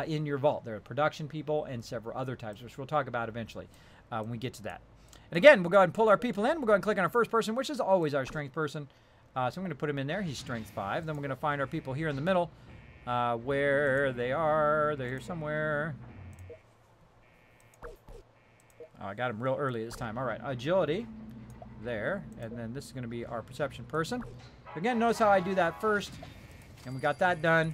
in your vault. There are production people and several other types, which we'll talk about eventually when we get to that. And again, we'll go ahead and pull our people in. We'll go ahead and click on our first person, which is always our strength person. So I'm going to put him in there. He's strength 5. Then we're going to find our people here in the middle where they are. They're here somewhere. Oh, I got him real early this time. All right, agility there. And then this is going to be our perception person. Again, notice how I do that first. And we got that done.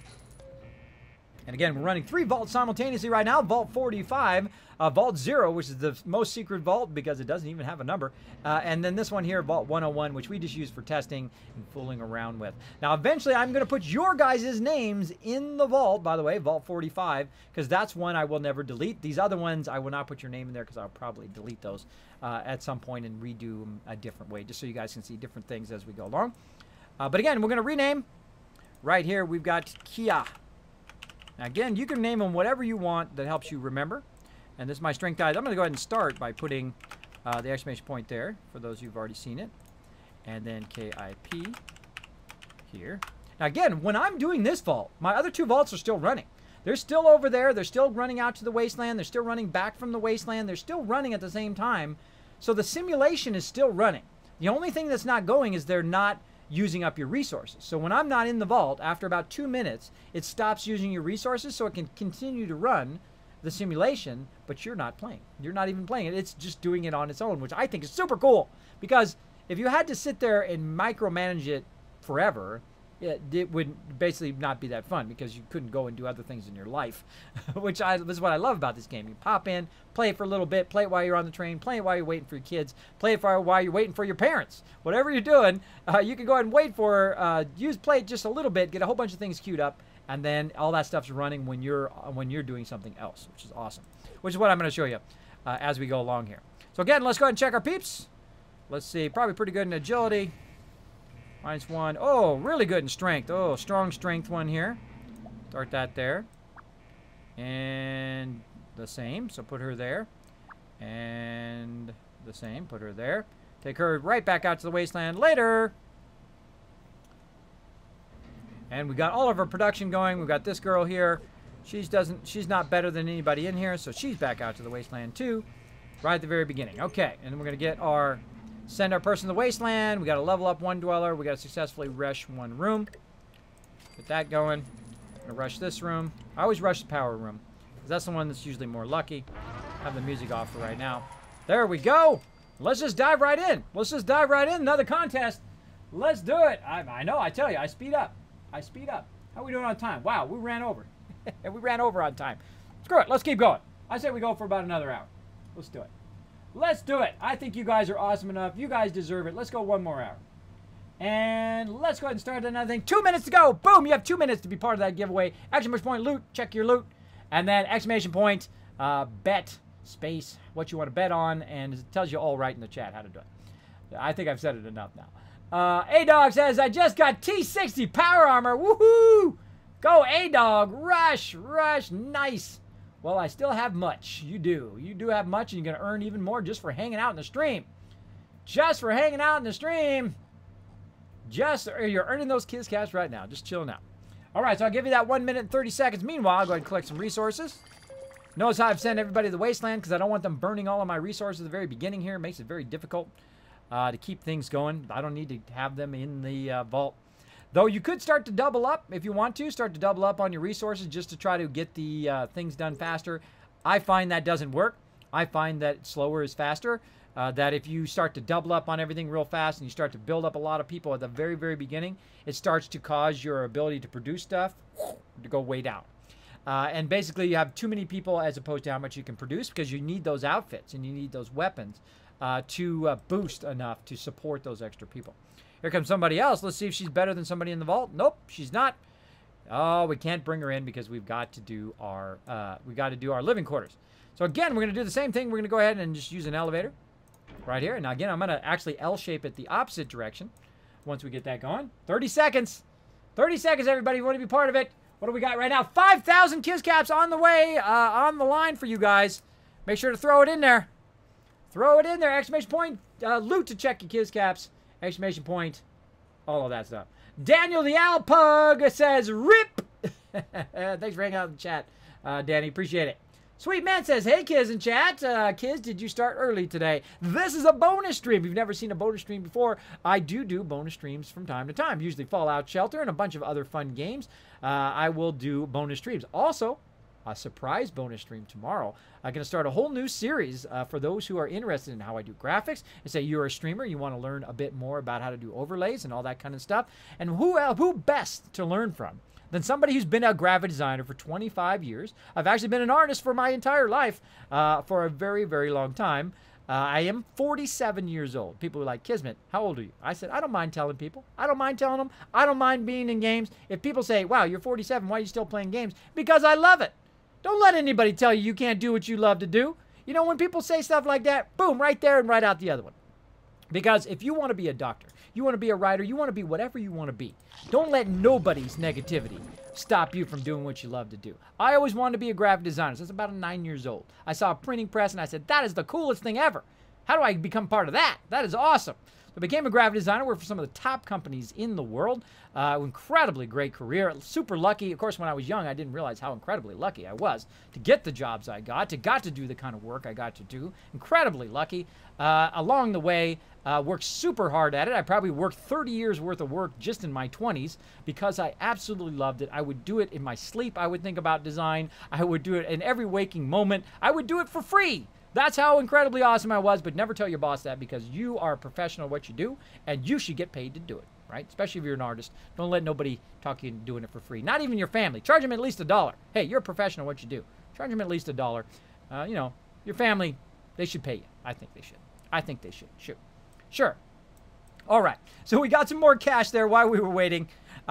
And again, we're running 3 vaults simultaneously right now. Vault 45, Vault 0, which is the most secret vault because it doesn't even have a number. And then this one here, Vault 101, which we just use for testing and fooling around with. Now, eventually, I'm going to put your guys' names in the vault, by the way, Vault 45, because that's one I will never delete. These other ones, I will not put your name in there because I'll probably delete those at some point and redo them a different way, just so you guys can see different things as we go along. But again, we're going to rename Right here, we've got Kia. Now, again, you can name them whatever you want that helps you remember. And this is my strength dice. I'm going to go ahead and start by putting the exclamation point there, for those who've already seen it. And then KIP here. Now, again, when I'm doing this vault, my other two vaults are still running. They're still over there. They're still running out to the wasteland. They're still running back from the wasteland. They're still running at the same time. So the simulation is still running. The only thing that's not going is they're not using up your resources. So when I'm not in the vault, after about 2 minutes, it stops using your resources so it can continue to run the simulation, but you're not playing. You're not even playing it. It's just doing it on its own, which I think is super cool. Because if you had to sit there and micromanage it forever, it would basically not be that fun because you couldn't go and do other things in your life, which is what I love about this game. You pop in, play it for a little bit, play it while you're on the train, play it while you're waiting for your kids, play it while you're waiting for your parents. Whatever you're doing, you can go ahead and wait for, play it just a little bit, get a whole bunch of things queued up, and then all that stuff's running when you're doing something else, which is awesome. Which is what I'm going to show you as we go along here. So again, let's go ahead and check our peeps. Let's see, probably pretty good in agility. -1. Oh, really good in strength. Oh, strong strength one here. Start that there. And the same. So put her there. And the same. Put her there. Take her right back out to the wasteland later. And we got all of our production going. We've got this girl here. She's not better than anybody in here, so she's back out to the wasteland too. Right at the very beginning. Okay, and then we're gonna get our send our person to the wasteland. We got to level up one dweller. We got to successfully rush one room. Get that going. I'm going to rush this room. I always rush the power room, because that's the one that's usually more lucky. Have the music off for right now. There we go. Let's just dive right in. Let's just dive right in. Another contest. Let's do it. I know. I tell you, I speed up. I speed up. How are we doing on time? Wow, we ran over. We ran over on time. Screw it. Let's keep going. I say we go for about another hour. Let's do it. Let's do it. I think you guys are awesome enough. You guys deserve it. Let's go one more hour. And let's go ahead and start another thing. 2 minutes to go. Boom. You have 2 minutes to be part of that giveaway. Exclamation point loot. Check your loot. And then exclamation point bet space what you want to bet on. And it tells you all right in the chat how to do it. I think I've said it enough now. A-Dog says, I just got T60 power armor. Woohoo. Go A-Dog. Rush. Rush. Nice. Well, I still have much. You do. You do have much, and you're going to earn even more just for hanging out in the stream. Just for hanging out in the stream. You're earning those kids cash right now. Just chilling out. All right, so I'll give you that 1 minute and 30 seconds. Meanwhile, I'll go ahead and collect some resources. Notice how I've sent everybody to the wasteland because I don't want them burning all of my resources at the very beginning here. It makes it very difficult to keep things going. I don't need to have them in the vault. Though you could start to double up if you want to. Start to double up on your resources just to try to get the things done faster. I find that doesn't work. I find that slower is faster. That if you start to double up on everything real fast and you start to build up a lot of people at the very, very beginning, it starts to cause your ability to produce stuff to go way down. And basically you have too many people as opposed to how much you can produce because you need those outfits and you need those weapons to boost enough to support those extra people. Here comes somebody else. Let's see if she's better than somebody in the vault. Nope, she's not. Oh, we can't bring her in because we've got to do our living quarters. So again, we're going to do the same thing. We're going to go ahead and just use an elevator right here. Now again, I'm going to actually L-shape it the opposite direction once we get that going. 30 seconds. 30 seconds, everybody. You want to be part of it. What do we got right now? 5,000 Kiz Caps on the way, on the line for you guys. Make sure to throw it in there. Throw it in there. Exclamation point. Loot to check your Kiz Caps. Exclamation point, all of that stuff. Daniel the Owl Pug says, RIP! Thanks for hanging out in the chat, Danny. Appreciate it. Sweet Man says, hey, Kiz in chat. Kiz, did you start early today? This is a bonus stream. If you've never seen a bonus stream before, I do bonus streams from time to time. Usually Fallout Shelter and a bunch of other fun games. I will do bonus streams. Also, a surprise bonus stream tomorrow. I'm going to start a whole new series for those who are interested in how I do graphics. And say you're a streamer, you want to learn a bit more about how to do overlays and all that kind of stuff. And who best to learn from than somebody who's been a graphic designer for 25 years. I've actually been an artist for my entire life for a very, very long time. I am 47 years old. People are like, Kismet, how old are you? I said, I don't mind telling people. I don't mind telling them. I don't mind being in games. If people say, wow, you're 47, why are you still playing games? Because I love it. Don't let anybody tell you you can't do what you love to do. You know, when people say stuff like that, boom, right there and right out the other one. Because if you want to be a doctor, you want to be a writer, you want to be whatever you want to be, don't let nobody's negativity stop you from doing what you love to do. I always wanted to be a graphic designer since about 9 years old. I saw a printing press and I said, that is the coolest thing ever. How do I become part of that? That is awesome. I became a graphic designer, worked for some of the top companies in the world. Incredibly great career, super lucky. Of course, when I was young, I didn't realize how incredibly lucky I was to get the jobs I got to do the kind of work I got to do. Incredibly lucky. Along the way, worked super hard at it. I probably worked 30 years worth of work just in my 20s because I absolutely loved it. I would do it in my sleep. I would think about design. I would do it in every waking moment. I would do it for free. That's how incredibly awesome I was, but never tell your boss that because you are a professional at what you do, and you should get paid to do it, right? Especially if you're an artist. Don't let nobody talk you into doing it for free. Not even your family. Charge them at least $1. Hey, you're a professional at what you do. Charge them at least $1. You know, your family, they should pay you. I think they should. I think they should. Sure. All right. So we got some more cash there while we were waiting.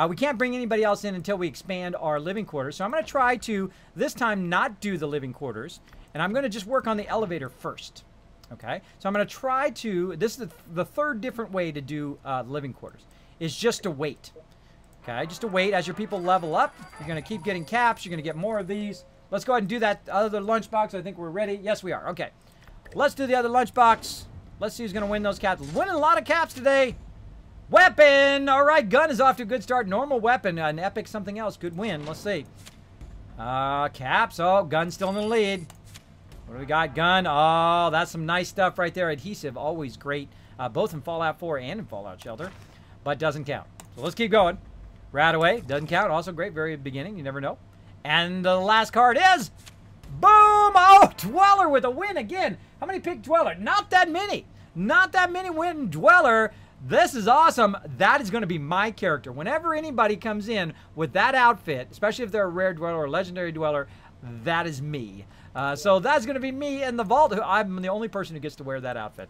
We can't bring anybody else in until we expand our living quarters. So I'm going to try to, this time, not do the living quarters. And I'm going to just work on the elevator first, okay? So I'm going to try to, this is the third different way to do living quarters, is just to wait, okay? Just to wait as your people level up. You're going to keep getting caps. You're going to get more of these. Let's go ahead and do that other lunchbox. I think we're ready. Yes, we are. Okay. Let's do the other lunchbox. Let's see who's going to win those caps. Winning a lot of caps today. Weapon. All right, gun is off to a good start. Normal weapon. An epic something else. Good win. Let's see. Caps. Oh, gun's still in the lead. What do we got? Gun. Oh, that's some nice stuff right there. Adhesive, always great. Both in Fallout 4 and in Fallout Shelter. But doesn't count. So let's keep going. Radaway. Doesn't count. Also great. Very beginning. You never know. And the last card is... Boom! Oh, Dweller with a win again. How many picked Dweller? Not that many. Not that many win Dweller. This is awesome. That is going to be my character. Whenever anybody comes in with that outfit, especially if they're a rare Dweller or a legendary Dweller, that is me. So that's going to be me in the vault. I'm the only person who gets to wear that outfit.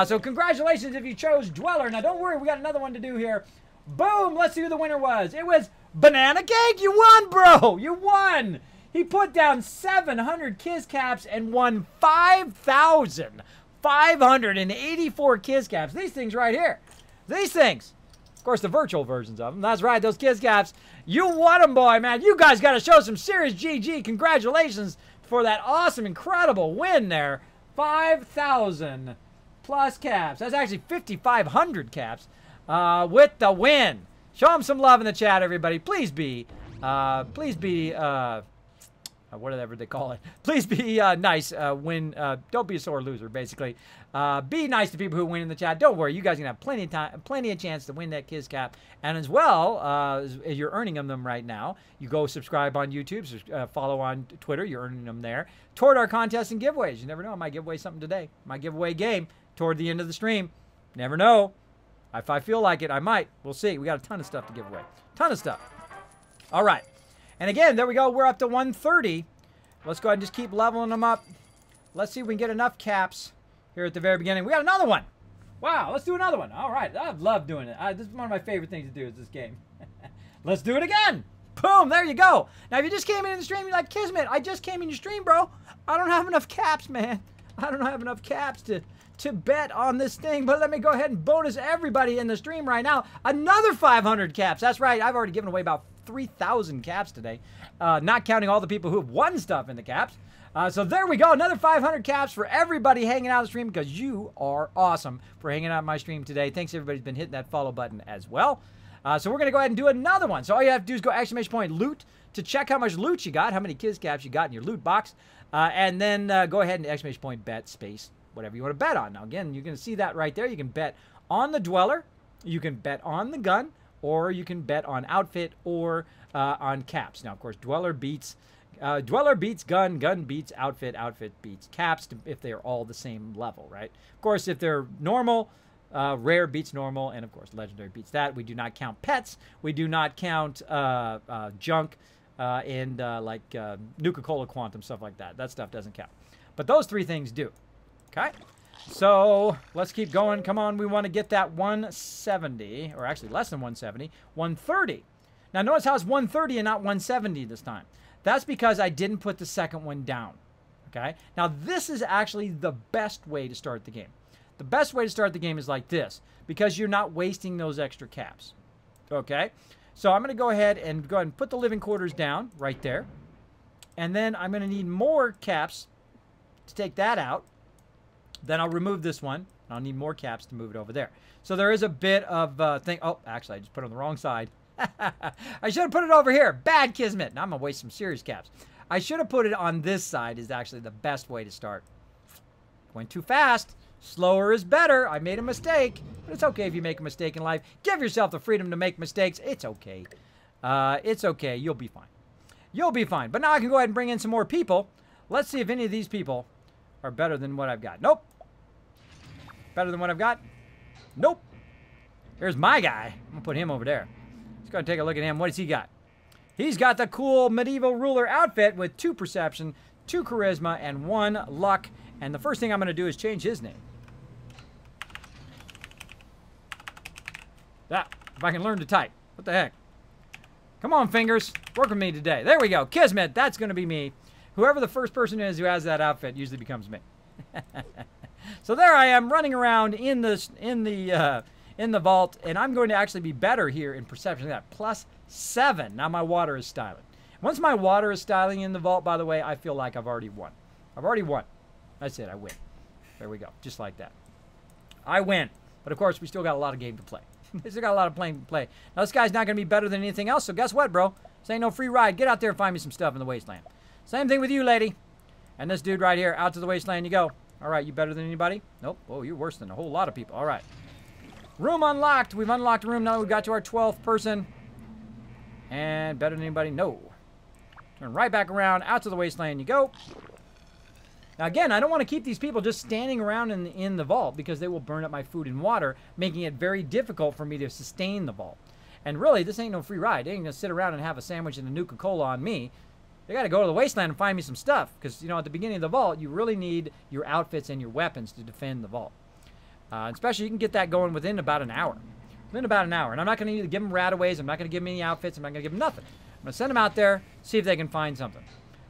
So congratulations if you chose Dweller. Now don't worry, we got another one to do here. Boom! Let's see who the winner was. It was Banana Cake. You won, bro. You won. He put down 700 Kiss Caps and won 5,584 Kiss Caps. These things right here. These things. Of course, the virtual versions of them. That's right, those Kiss Caps. You won them, boy, man. You guys got to show some serious GG. Congratulations for that awesome, incredible win there. 5,000 plus caps. That's actually 5,500 caps with the win. Show them some love in the chat, everybody. Please be, whatever they call it. Please be nice. Don't be a sore loser, basically. Be nice to people who win in the chat. Don't worry, you guys are gonna have plenty of time, plenty of chance to win that Kiss Cap. And as well, as you're earning them right now, you go subscribe on YouTube, follow on Twitter. You're earning them there toward our contests and giveaways. You never know, I might give away something today. My giveaway game toward the end of the stream. Never know. If I feel like it, I might. We'll see. We got a ton of stuff to give away. Ton of stuff. All right. And again, there we go. We're up to 130. Let's go ahead and just keep leveling them up. Let's see if we can get enough caps here at the very beginning. We got another one. Wow, let's do another one. All right, I love doing it. This is one of my favorite things to do is this game. Let's do it again. Boom, there you go. Now, if you just came in the stream, you're like, Kismet, I just came in your stream, bro. I don't have enough caps, man. I don't have enough caps to bet on this thing, but let me go ahead and bonus everybody in the stream right now. Another 500 caps. That's right. I've already given away about 3,000 caps today, not counting all the people who have won stuff in the caps. So there we go. Another 500 caps for everybody hanging out on the stream because you are awesome for hanging out on my stream today. Thanks, everybody's been hitting that follow button as well. So we're going to go ahead and do another one. So all you have to do is go ! Loot to check how much loot you got, how many Kiss Caps you got in your loot box. And then go ahead and ! Bet space, whatever you want to bet on. Now, again, you're going to see that right there. You can bet on the Dweller, you can bet on the gun, or you can bet on outfit or on caps. Now, of course, Dweller beats gun, gun beats outfit, outfit beats caps if they're all the same level, right? Of course, if they're normal, rare beats normal, and of course, legendary beats that. We do not count pets. We do not count junk and like Nuka-Cola Quantum, stuff like that. That stuff doesn't count. But those three things do. Okay? So let's keep going. Come on, we want to get that 170, or actually less than 170, 130. Now notice how it's 130 and not 170 this time. That's because I didn't put the second one down. Okay? Now this is actually the best way to start the game. The best way to start the game is like this, because you're not wasting those extra caps. Okay? So I'm going to go ahead and put the living quarters down right there. And then I'm going to need more caps to take that out. Then I'll remove this one. I'll need more caps to move it over there. So there is a bit of thing. Oh, actually, I just put it on the wrong side. I should have put it over here. Bad Kismet. Now I'm going to waste some serious caps. I should have put it on this side is actually the best way to start. Went too fast. Slower is better. I made a mistake. But it's okay if you make a mistake in life. Give yourself the freedom to make mistakes. It's okay. It's okay. You'll be fine. You'll be fine. But now I can go ahead and bring in some more people. Let's see if any of these people are better than what I've got. Nope. Better than what I've got? Nope. Here's my guy. I'm going to put him over there. Let's go and take a look at him. What does he got? He's got the cool medieval ruler outfit with 2 perception, 2 charisma, and 1 luck. And the first thing I'm going to do is change his name. That, if I can learn to type. What the heck? Come on, fingers. Work with me today. There we go. Kismet. That's going to be me. Whoever the first person is who has that outfit usually becomes me. So there I am running around in the vault, and I'm going to actually be better here in perception. That +7. Now my water is styling. Once my water is styling in the vault, by the way, I feel like I've already won. I've already won. That's it. I win. There we go. Just like that. I win. But of course, we still got a lot of game to play. We still got a lot of playing to play. Now this guy's not going to be better than anything else. So guess what, bro? This ain't no free ride. Get out there and find me some stuff in the wasteland. Same thing with you, lady. And this dude right here. Out to the wasteland you go. All right, you better than anybody? Nope. Oh, you're worse than a whole lot of people. All right. Room unlocked. We've unlocked a room now. We've got to our 12th person. And better than anybody? No. Turn right back around. Out to the wasteland you go. Now, again, I don't want to keep these people just standing around in the vault because they will burn up my food and water, making it very difficult for me to sustain the vault. And really, this ain't no free ride. They ain't going to sit around and have a sandwich and a Nuka-Cola on me. They got to go to the wasteland and find me some stuff. Because, you know, at the beginning of the vault, you really need your outfits and your weapons to defend the vault. Especially, you can get that going within about an hour. Within about an hour. And I'm not going to either give them rataways. I'm not going to give them any outfits. I'm not going to give them nothing. I'm going to send them out there, see if they can find something.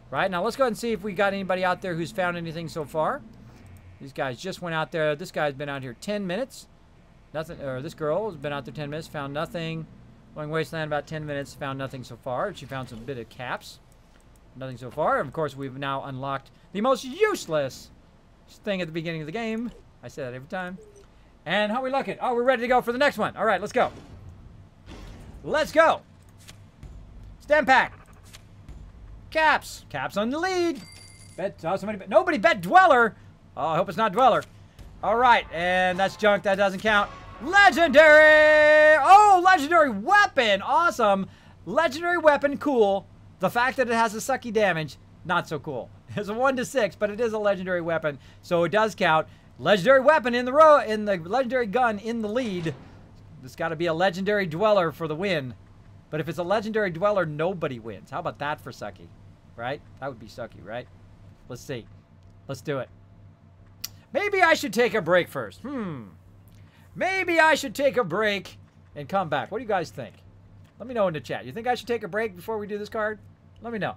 Right? Now, let's go ahead and see if we got anybody out there who's found anything so far. These guys just went out there. This guy's been out here 10 minutes. Nothing. Or this girl has been out there 10 minutes. Found nothing. Going wasteland about 10 minutes. Found nothing so far. She found some bit of caps. Nothing so far. And of course, we've now unlocked the most useless thing at the beginning of the game. I say that every time. And how are we looking? Oh, we're ready to go for the next one. All right, let's go. Let's go. Stem pack. Caps. Caps on the lead. Bet. Oh, nobody bet Dweller. Oh, I hope it's not Dweller. All right, and that's junk. That doesn't count. Legendary. Oh, legendary weapon. Awesome. Legendary weapon. Cool. The fact that it has a sucky damage, not so cool. It's a 1 to 6, but it is a legendary weapon, so it does count. Legendary weapon in the row, in the legendary gun in the lead. There's got to be a legendary dweller for the win. But if it's a legendary dweller, nobody wins. How about that for sucky? Right? That would be sucky, right? Let's see. Let's do it. Maybe I should take a break first. Maybe I should take a break and come back. What do you guys think? Let me know in the chat. You think I should take a break before we do this card? Let me know.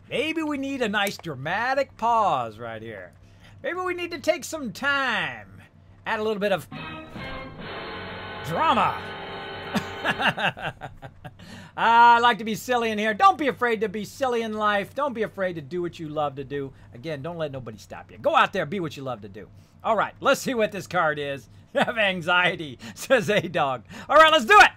Maybe we need a nice dramatic pause right here. Maybe we need to take some time. Add a little bit of drama. I like to be silly in here. Don't be afraid to be silly in life. Don't be afraid to do what you love to do. Again, don't let nobody stop you. Go out there, be what you love to do. All right, let's see what this card is. You have anxiety, says A-Dog. All right, let's do it.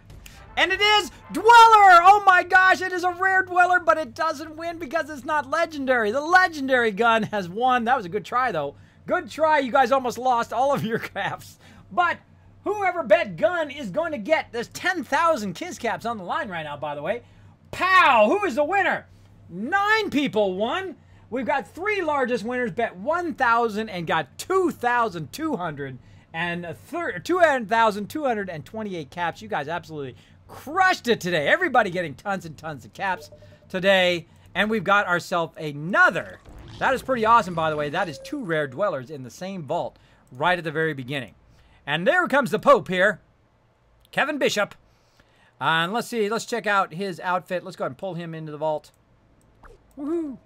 And it is Dweller. Oh my gosh, it is a rare Dweller, but it doesn't win because it's not legendary. The legendary gun has won. That was a good try, though. Good try. You guys almost lost all of your crafts. But whoever bet gun is going to get, there's 10,000 Kiss Caps on the line right now, by the way. Pow! Who is the winner? 9 people won. We've got 3 largest winners bet 1,000 and got 2,228 caps. You guys absolutely crushed it today. Everybody getting tons and tons of caps today. And we've got ourselves another. That is pretty awesome, by the way. That is 2 rare dwellers in the same vault right at the very beginning. And there comes the Pope here. Kevin Bishop. And let's see. Let's check out his outfit. Let's go ahead and pull him into the vault. Woohoo.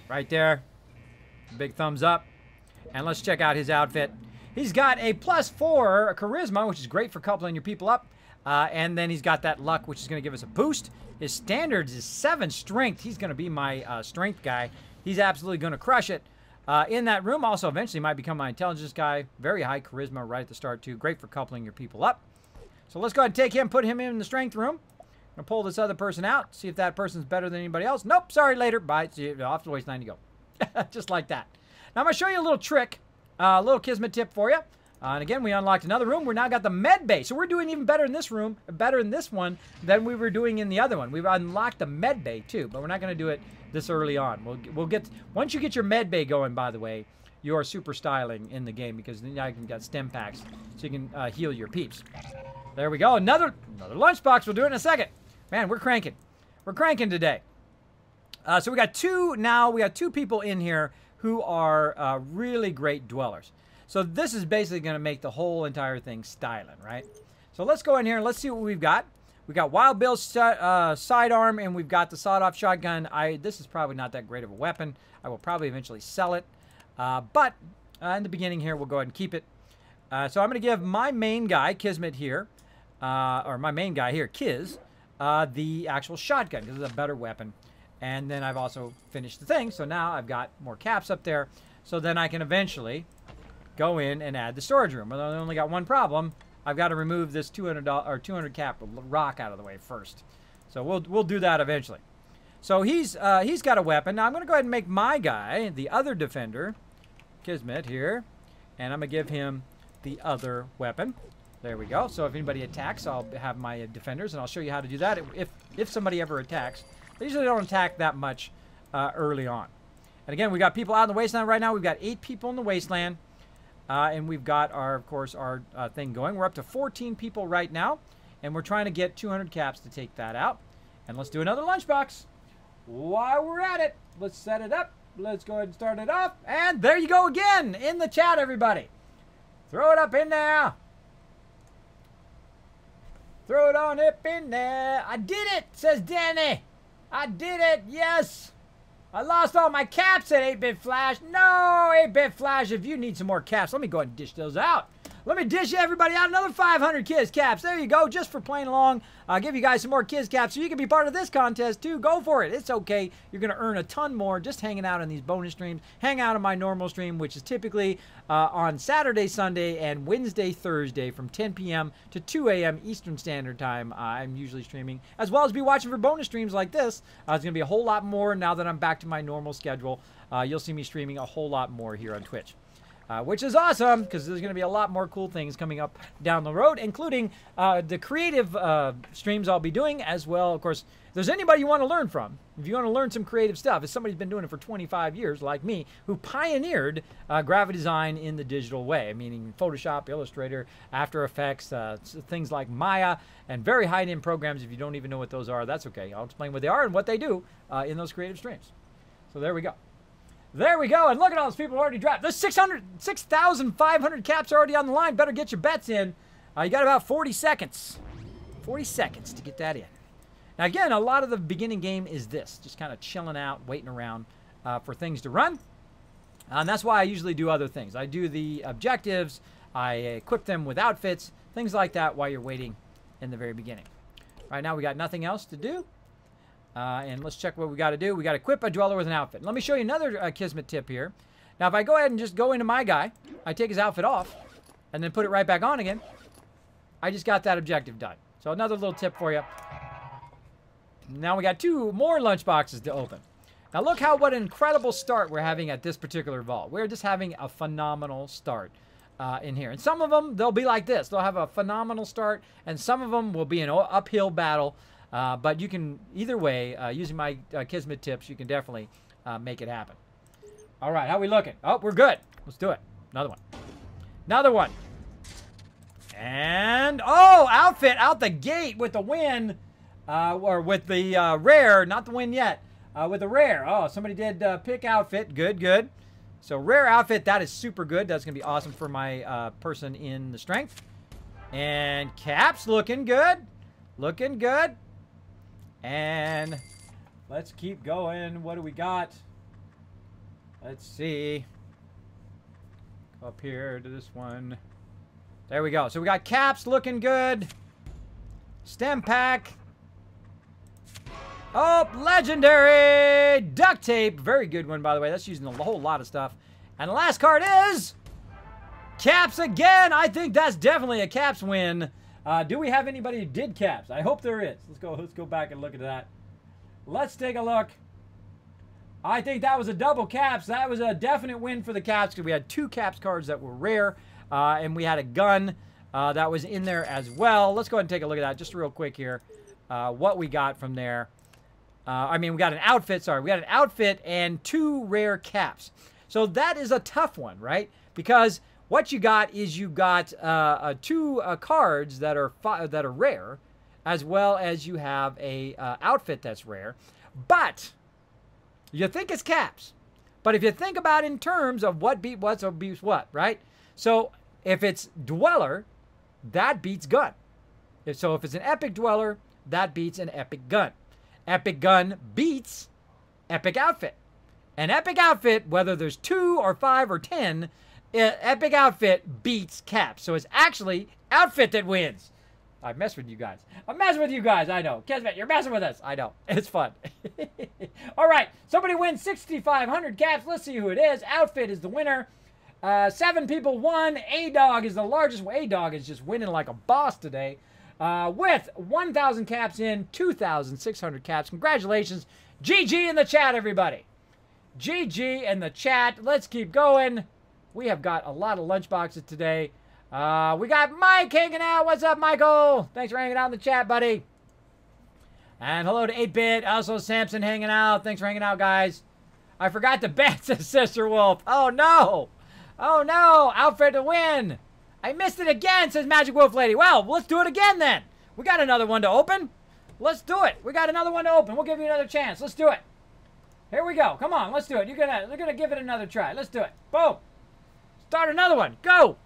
Right there. Big thumbs up. And let's check out his outfit. He's got a +4 charisma, which is great for coupling your people up. And then he's got that luck, which is going to give us a boost. His standards is 7 strength. He's going to be my strength guy. He's absolutely going to crush it. In that room, also eventually might become my intelligence guy. Very high charisma right at the start, too. Great for coupling your people up. So let's go ahead and take him, put him in the strength room. I'm going to pull this other person out, see if that person's better than anybody else. Nope, sorry, later. Bye. See you off to wasteland you go. Just like that. Now I'm going to show you a little trick, a little Kismet tip for you. And again, we unlocked another room. We're now got the med bay. So we're doing even better in this room, better in this one than we were doing in the other one. We've unlocked the med bay too, but we're not going to do it this early on. We'll get, once you get your med bay going, by the way, you are super styling in the game because now you can get stem packs so you can heal your peeps. There we go. Another lunchbox. We'll do it in a second. Man, we're cranking. We're cranking today. So we got two people in here who are really great dwellers. So this is basically going to make the whole entire thing styling, right? So let's go in here and let's see what we've got. We got Wild Bill's sidearm, and we've got the sawed-off shotgun. This is probably not that great of a weapon. I will probably eventually sell it. But in the beginning here, we'll go ahead and keep it. So I'm going to give my main guy, Kismet here, or my main guy here, Kiz, the actual shotgun, because it's a better weapon. And then I've also finished the thing, so now I've got more caps up there. So then I can eventually go in and add the storage room. But I only got one problem. I've got to remove this $200 cap rock out of the way first. So we'll do that eventually. So he's got a weapon. Now I'm going to go ahead and make my guy, the other defender, Kismet here, and I'm going to give him the other weapon. There we go. So if anybody attacks, I'll have my defenders, and I'll show you how to do that if somebody ever attacks. They usually don't attack that much early on. And again, we got people out in the wasteland right now. We've got 8 people in the wasteland. And we've got, of course, our thing going. We're up to 14 people right now, and we're trying to get 200 caps to take that out. And let's do another lunchbox. While we're at it, let's set it up. Let's go ahead and start it off. And there you go again in the chat, everybody. Throw it up in there. Throw it on up in there. I did it, says Danny. I did it, yes. I lost all my caps at 8-Bit Flash. No, 8-Bit Flash, if you need some more caps, let me go ahead and dish those out. Let me dish everybody out another 500 Kiz caps. There you go, just for playing along. I'll give you guys some more Kiz caps so you can be part of this contest too. Go for it. It's okay. You're going to earn a ton more just hanging out in these bonus streams. Hang out on my normal stream, which is typically on Saturday, Sunday, and Wednesday, Thursday from 10 p.m. to 2 a.m. Eastern Standard Time. I'm usually streaming, as well as be watching for bonus streams like this. It's going to be a whole lot more now that I'm back to my normal schedule. You'll see me streaming a whole lot more here on Twitch. Which is awesome, because there's going to be a lot more cool things coming up down the road, including the creative streams I'll be doing, as well. Of course, if there's anybody you want to learn from, if you want to learn some creative stuff, if somebody's been doing it for 25 years, like me, who pioneered graphic design in the digital way, meaning Photoshop, Illustrator, After Effects, things like Maya, and very high-end programs. If you don't even know what those are, that's okay. I'll explain what they are and what they do in those creative streams. So there we go. There we go, and look at all those people already dropped. There's 6,500 caps already on the line. Better get your bets in. You got about 40 seconds. 40 seconds to get that in. Now, again, a lot of the beginning game is this. Just kind of chilling out, waiting around for things to run. And that's why I usually do other things. I do the objectives. I equip them with outfits. Things like that while you're waiting in the very beginning. Right now, we got nothing else to do. And let's check what we got to do. We got to equip a dweller with an outfit. Let me show you another Kismet tip here. Now, if I go ahead and just go into my guy, I take his outfit off, and then put it right back on again, I just got that objective done. So another little tip for you. Now we got 2 more lunchboxes to open. Now look what an incredible start we're having at this particular vault. We're just having a phenomenal start in here. And some of them, they'll be like this. They'll have a phenomenal start, and some of them will be an uphill battle. But you can, either way, using my Kismet tips, you can definitely make it happen. All right, how we looking? Oh, we're good. Let's do it. Another one. Another one. And, oh, outfit out the gate with the win, or with the rare, not the win yet, with the rare. Oh, somebody did pick outfit. Good, good. So rare outfit, that is super good. That's going to be awesome for my person in the strength. And caps looking good. Looking good. And let's keep going. What do we got? Let's see. Go up here to this one. There we go. So we got caps looking good. Stem pack. Oh, legendary duct tape. Very good one, by the way. That's using a whole lot of stuff. And the last card is caps again. I think that's definitely a caps win. Do we have anybody who did caps? I hope there is. Let's go back and look at that. Let's take a look. I think that was a double caps. That was a definite win for the caps because we had 2 caps cards that were rare. And we had a gun that was in there as well. Let's go ahead and take a look at that just real quick here. What we got from there. We got an outfit. Sorry, we got an outfit and 2 rare caps. So that is a tough one, right? Because what you got is you got 2 cards that are rare, as well as you have a outfit that's rare. But you think it's caps. But if you think about it in terms of what beat what, so beats what, right? So if it's Dweller, that beats Gun. If it's an Epic Dweller, that beats an Epic Gun. Epic Gun beats Epic Outfit. An Epic Outfit, whether there's 2 or 5 or 10, Epic Outfit beats Caps. So it's actually Outfit that wins. I mess with you guys. I'm messing with you guys, I know. Kismet, you're messing with us. I know. It's fun. All right. Somebody wins 6,500 caps. Let's see who it is. Outfit is the winner. 7 people won. A-Dog is the largest. A-Dog is just winning like a boss today. With 1,000 caps in, 2,600 caps. Congratulations. GG in the chat, everybody. GG in the chat. Let's keep going. We have got a lot of lunchboxes today. We got Mike hanging out. What's up, Michael? Thanks for hanging out in the chat, buddy. And hello to 8-Bit. Also, Samson hanging out. Thanks for hanging out, guys. I forgot to bet, says Sister Wolf. Oh, no. Oh, no. Outfit to win. I missed it again, says Magic Wolf Lady. Well, let's do it again, then. We got another one to open. Let's do it. We got another one to open. We'll give you another chance. Let's do it. Here we go. Come on. Let's do it. You're gonna give it another try. Let's do it. Boom. Start another one. Go.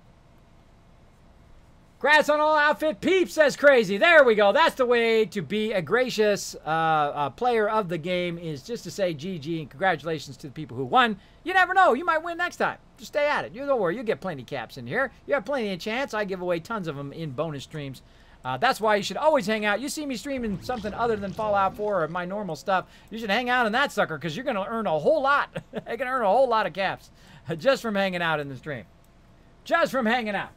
Grass on all outfit. Peep says crazy. There we go. That's the way to be a gracious player of the game, is just to say GG and congratulations to the people who won. You never know. You might win next time. Just stay at it. You don't worry. You get plenty of caps in here. You have plenty of chance. I give away tons of them in bonus streams. That's why you should always hang out. You see me streaming something other than Fallout 4 or my normal stuff, you should hang out in that sucker because you're going to earn a whole lot. You can earn a whole lot of caps just from hanging out in the stream. Just from hanging out.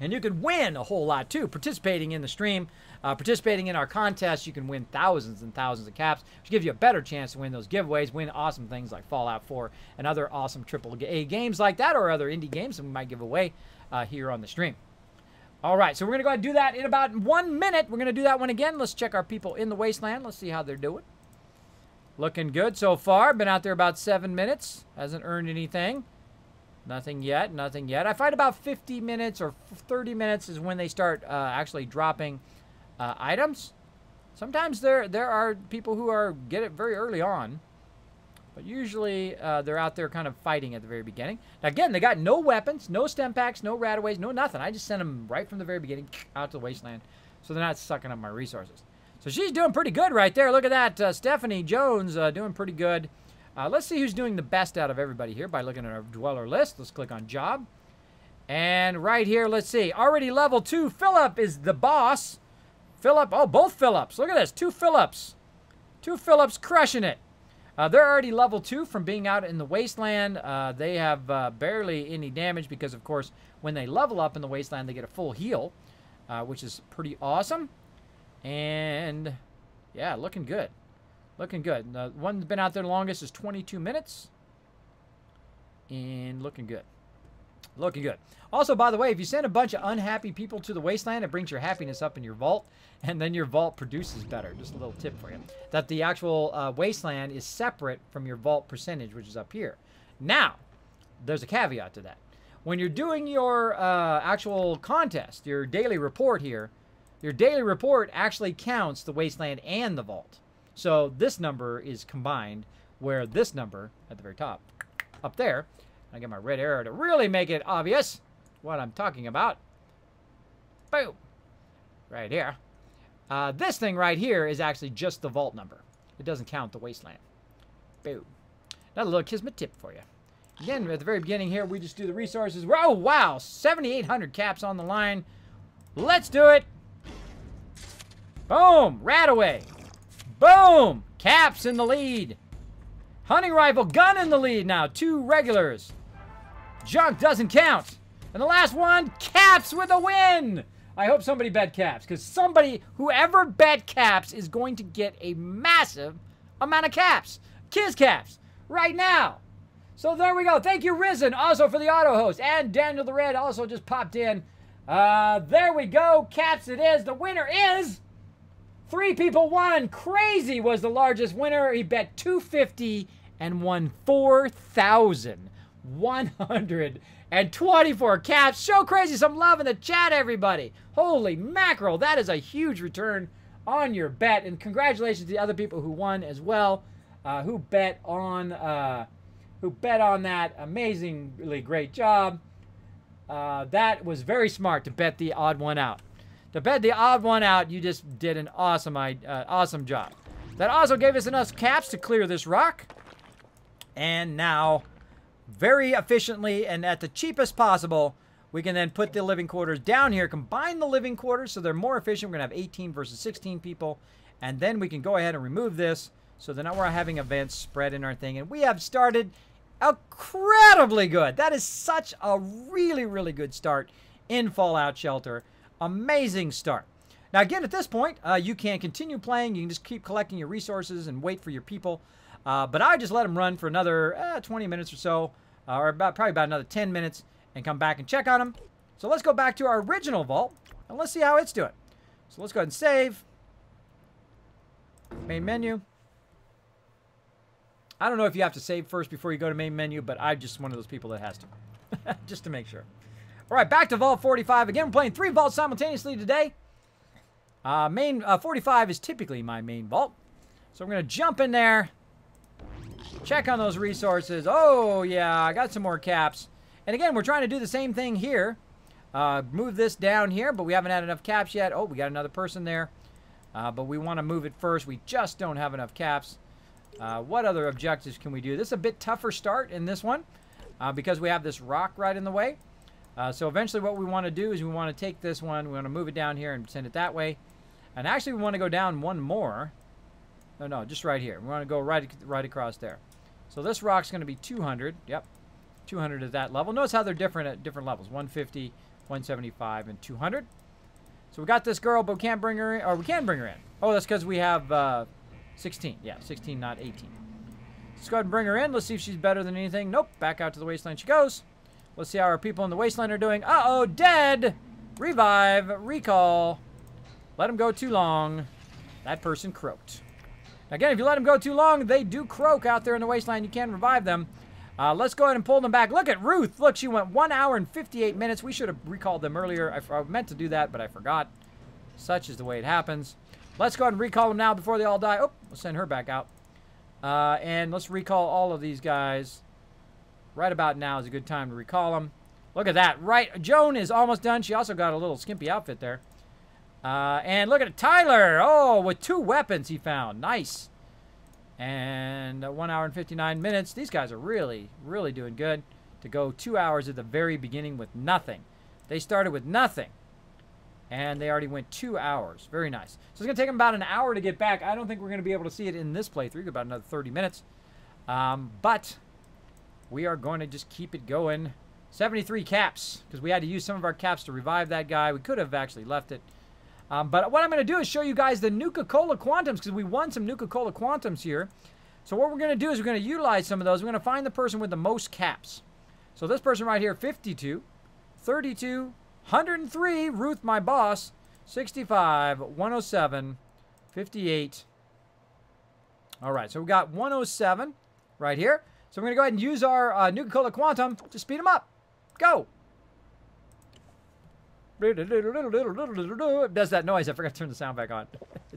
And you could win a whole lot, too, participating in the stream. Participating in our contest, you can win thousands and thousands of caps, which gives you a better chance to win those giveaways, win awesome things like Fallout 4 and other awesome AAA games like that, or other indie games that we might give away here on the stream. All right, so we're going to go ahead and do that in about 1 minute. We're going to do that one again. Let's check our people in the wasteland. Let's see how they're doing. Looking good so far. Been out there about 7 minutes. Hasn't earned anything. Nothing yet. Nothing yet. I find about 50 minutes or 30 minutes is when they start actually dropping items. Sometimes there are people who get it very early on. But usually they're out there kind of fighting at the very beginning. Now again, they got no weapons, no stem packs, no rataways, no nothing. I just sent them right from the very beginning out to the wasteland. So they're not sucking up my resources. So she's doing pretty good right there. Look at that. Stephanie Jones doing pretty good. Let's see who's doing the best out of everybody here by looking at our dweller list. Let's click on job. And right here, let's see. Already level 2. Philip is the boss. Philip. Oh, both Philips. Look at this. 2 Philips. 2 Philips crushing it. They're already level 2 from being out in the wasteland. They have barely any damage because, of course, when they level up in the wasteland, they get a full heal, which is pretty awesome. And, yeah, looking good. Looking good. The one that's been out there the longest is 22 minutes. And looking good. Looking good. Also, by the way, if you send a bunch of unhappy people to the wasteland, it brings your happiness up in your vault, and then your vault produces better. Just a little tip for you. That the actual wasteland is separate from your vault percentage, which is up here. Now, there's a caveat to that. When you're doing your actual contest, your daily report here, your daily report actually counts the wasteland and the vault. So this number is combined, where this number at the very top, up there, I get my red arrow to really make it obvious what I'm talking about. Boom. Right here. This thing right here is actually just the vault number. It doesn't count the wasteland. Boom. Another little Kismet tip for you. Again, at the very beginning here, we just do the resources. Oh, wow. 7,800 caps on the line. Let's do it. Boom. Rat away. Boom. Caps in the lead. Hunting rifle gun in the lead now. 2 regulars. Junk doesn't count. And the last one, caps with a win. I hope somebody bet caps, because whoever bet caps is going to get a massive amount of caps. Kiz caps. Right now. So there we go. Thank you, Risen, also for the auto host. And Daniel the Red also just popped in. There we go. Caps it is. The winner is 3 people won. Crazy was the largest winner. He bet $250 and won 4,124 caps. Show Crazy some love in the chat, everybody. Holy mackerel. That is a huge return on your bet. And congratulations to the other people who won as well, who bet on that. Amazingly great job. That was very smart to bet the odd one out. To bet the odd one out, you just did an awesome job. That also gave us enough caps to clear this rock. And now, very efficiently and at the cheapest possible, we can then put the living quarters down here, combine the living quarters so they're more efficient. We're going to have 18 versus 16 people. And then we can go ahead and remove this so that now we're having events spread in our thing. And we have started incredibly good. That is such a really, really good start in Fallout Shelter. Amazing start. Now, again, at this point, you can continue playing. You can just keep collecting your resources and wait for your people. But I just let them run for another 20 minutes or so, or probably about another 10 minutes, and come back and check on them. So let's go back to our original vault, and let's see how it's doing. So let's go ahead and save. Main menu. I don't know if you have to save first before you go to main menu, but I'm just one of those people that has to. Just to make sure. All right, back to Vault 45. Again, we're playing 3 vaults simultaneously today. Main 45 is typically my main vault. So I'm going to jump in there. Check on those resources. Oh, yeah, I got some more caps. And again, we're trying to do the same thing here. Move this down here, but we haven't had enough caps yet. Oh, we got another person there. But we want to move it first. We just don't have enough caps. What other objectives can we do? This is a bit tougher start in this one because we have this rock right in the way. So eventually what we want to do is we want to take this one. We want to move it down here and send it that way. And actually we want to go down one more. No, just right here. We want to go right across there. So this rock's going to be 200. Yep. 200 at that level. Notice how they're different at different levels. 150, 175, and 200. So we got this girl, but we can't bring her in. Or we can bring her in. Oh, that's because we have 16. Yeah, 16, not 18. Let's go ahead and bring her in. Let's see if she's better than anything. Nope. Back out to the wasteland she goes. Let's see how our people in the wasteland are doing. Uh-oh, dead. Revive. Recall. Let them go too long. That person croaked. Again, if you let them go too long, they do croak out there in the wasteland. You can revive them. Let's go ahead and pull them back. Look at Ruth. Look, she went 1 hour and 58 minutes. We should have recalled them earlier. I meant to do that, but I forgot. Such is the way it happens. Let's go ahead and recall them now before they all die. Oh, let's send her back out. And let's recall all of these guys. Right about now is a good time to recall them. Look at that. Right. Joan is almost done. She also got a little skimpy outfit there. And look at it. Tyler. Oh, with 2 weapons he found. Nice. And 1 hour and 59 minutes. These guys are really, really doing good to go 2 hours at the very beginning with nothing. They started with nothing. And they already went 2 hours. Very nice. So it's going to take them about an hour to get back. I don't think we're going to be able to see it in this playthrough. About another 30 minutes. But we are going to just keep it going. 73 caps. Because we had to use some of our caps to revive that guy. We could have actually left it. But what I'm going to do is show you guys the Nuka-Cola Quantums, because we won some Nuka-Cola Quantums here. So what we're going to do is we're going to utilize some of those. We're going to find the person with the most caps. So this person right here, 52, 32, 103, Ruth, my boss, 65, 107, 58. All right, so we got 107 right here. So we're going to go ahead and use our Nuka-Cola Quantum to speed them up. Go. It does that noise. I forgot to turn the sound back on.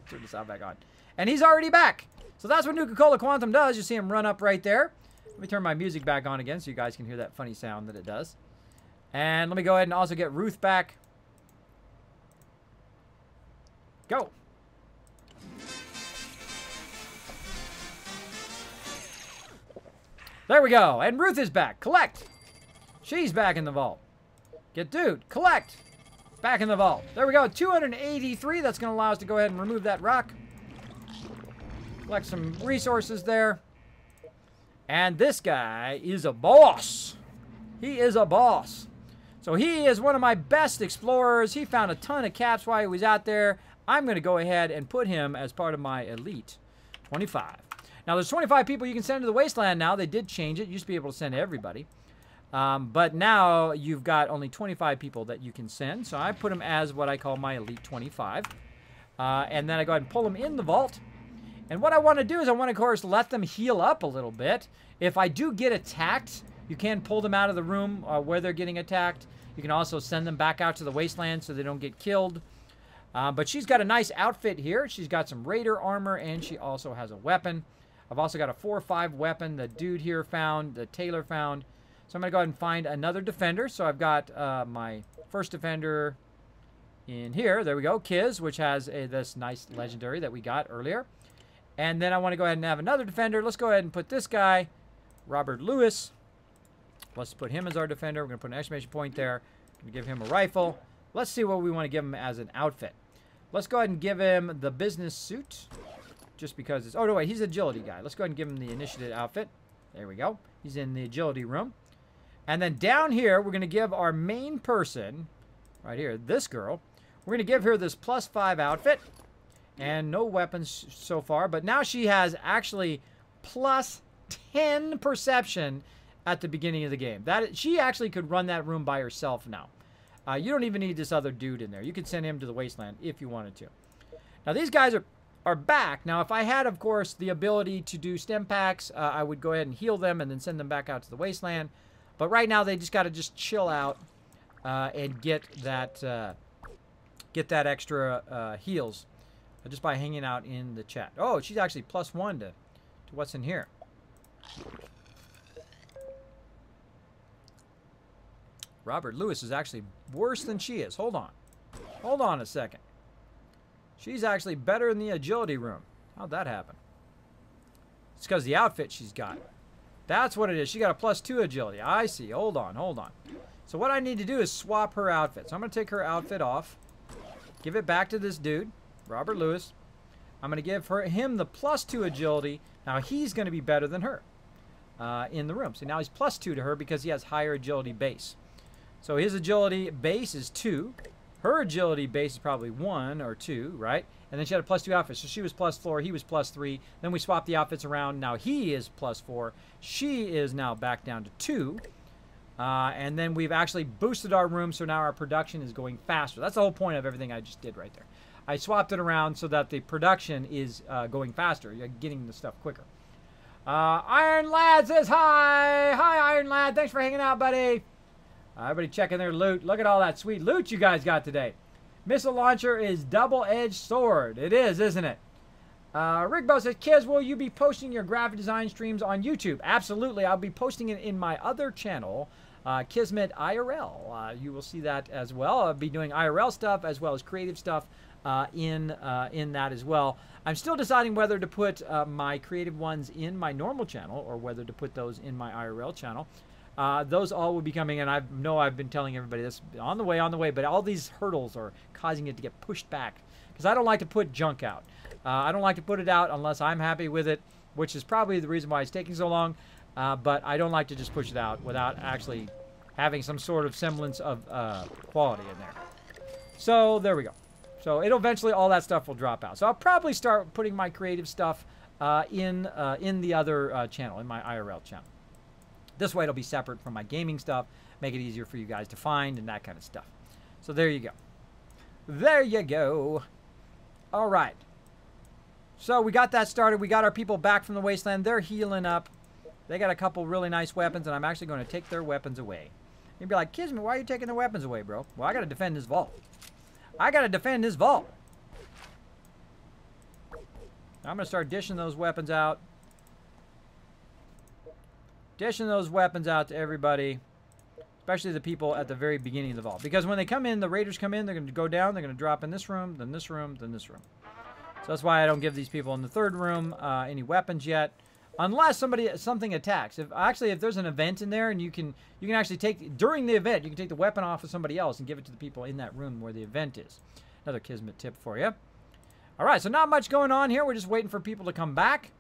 Turn the sound back on. And he's already back. So that's what Nuka-Cola Quantum does. You see him run up right there. Let me turn my music back on again so you guys can hear that funny sound that it does. And let me go ahead and also get Ruth back. Go. There we go. And Ruth is back. Collect. She's back in the vault. Get dude. Collect. Back in the vault. There we go. 283. That's going to allow us to go ahead and remove that rock. Collect some resources there. And this guy is a boss. He is a boss. So he is one of my best explorers. He found a ton of caps while he was out there. I'm going to go ahead and put him as part of my elite 25. Now, there's 25 people you can send to the wasteland now. They did change it. You used to be able to send everybody. But now you've got only 25 people that you can send. So I put him as what I call my elite 25. And then I go ahead and pull them in the vault. And what I want to do is I want to, of course, let them heal up a little bit. If I do get attacked, you can pull them out of the room where they're getting attacked. You can also send them back out to the wasteland so they don't get killed. But she's got a nice outfit here. She's got some raider armor, and she also has a weapon. I've also got a 4-5 weapon the dude here found, the tailor found. So I'm going to go ahead and find another defender. So I've got my first defender in here. There we go, Kiz, which has this nice legendary that we got earlier. And then I want to go ahead and have another defender. Let's go ahead and put this guy, Robert Lewis. Let's put him as our defender. We're going to put an exclamation point there. Going to give him a rifle. Let's see what we want to give him as an outfit. Let's go ahead and give him the business suit. Just because it's... Oh, no, wait. He's an agility guy. Let's go ahead and give him the initiative outfit. There we go. He's in the agility room. And then down here, we're going to give our main person, right here, this girl, we're going to give her this +5 outfit. And no weapons so far. But now she has actually +10 perception at the beginning of the game. She actually could run that room by herself now. You don't even need this other dude in there. You could send him to the wasteland if you wanted to. Now, these guys are back. Now, if I had, of course, the ability to do stem packs, I would go ahead and heal them and then send them back out to the wasteland. But right now, they just got to just chill out and get that extra heals just by hanging out in the chat. Oh, she's actually +1 to what's in here. Robert Lewis is actually worse than she is. Hold on. Hold on a second. She's actually better in the agility room. How'd that happen? It's because the outfit she's got. That's what it is. She got a +2 agility. I see. Hold on. Hold on. So what I need to do is swap her outfit. So I'm going to take her outfit off. Give it back to this dude, Robert Lewis. I'm going to give him the +2 agility. Now he's going to be better than her in the room. So now he's +2 to her because he has higher agility base. So his agility base is 2. Her agility base is probably 1 or 2, right? And then she had a +2 outfit. So she was +4, he was +3. Then we swapped the outfits around. Now he is +4. She is now back down to 2. And then we've actually boosted our room, so now our production is going faster. That's the whole point of everything I just did right there. I swapped it around so that the production is going faster. You're getting the stuff quicker. Iron Lad says hi. Hi, Iron Lad. Thanks for hanging out, buddy. Everybody checking their loot. Look at all that sweet loot you guys got today. Missile launcher is double-edged sword. It is, isn't it? Rigbo says, Kiz, will you be posting your graphic design streams on YouTube? Absolutely. I'll be posting it in my other channel, Kismet IRL. You will see that as well. I'll be doing IRL stuff as well as creative stuff in that as well. I'm still deciding whether to put my creative ones in my normal channel or whether to put those in my IRL channel. Those all will be coming, and I know I've been telling everybody this on the way, but all these hurdles are causing it to get pushed back because I don't like to put junk out. I don't like to put it out unless I'm happy with it, which is probably the reason why it's taking so long, but I don't like to just push it out without actually having some sort of semblance of quality in there. So there we go. So it'll eventually, all that stuff will drop out. So I'll probably start putting my creative stuff in the other channel, in my IRL channel. This way it'll be separate from my gaming stuff, make it easier for you guys to find and that kind of stuff. So there you go. There you go. All right. So we got that started. We got our people back from the wasteland. They're healing up. They got a couple really nice weapons, and I'm actually going to take their weapons away. You'd be like, Kismet, why are you taking their weapons away, bro? Well, I got to defend this vault. I got to defend this vault. I'm going to start dishing those weapons out. Dishing those weapons out to everybody, especially the people at the very beginning of the vault. Because when they come in, the raiders come in, they're going to go down, they're going to drop in this room, then this room, then this room. So that's why I don't give these people in the third room any weapons yet. unless something attacks. If there's an event in there, and you can actually take, during the event, you can take the weapon off of somebody else and give it to the people in that room where the event is. Another Kismet tip for you. All right, so not much going on here. We're just waiting for people to come back.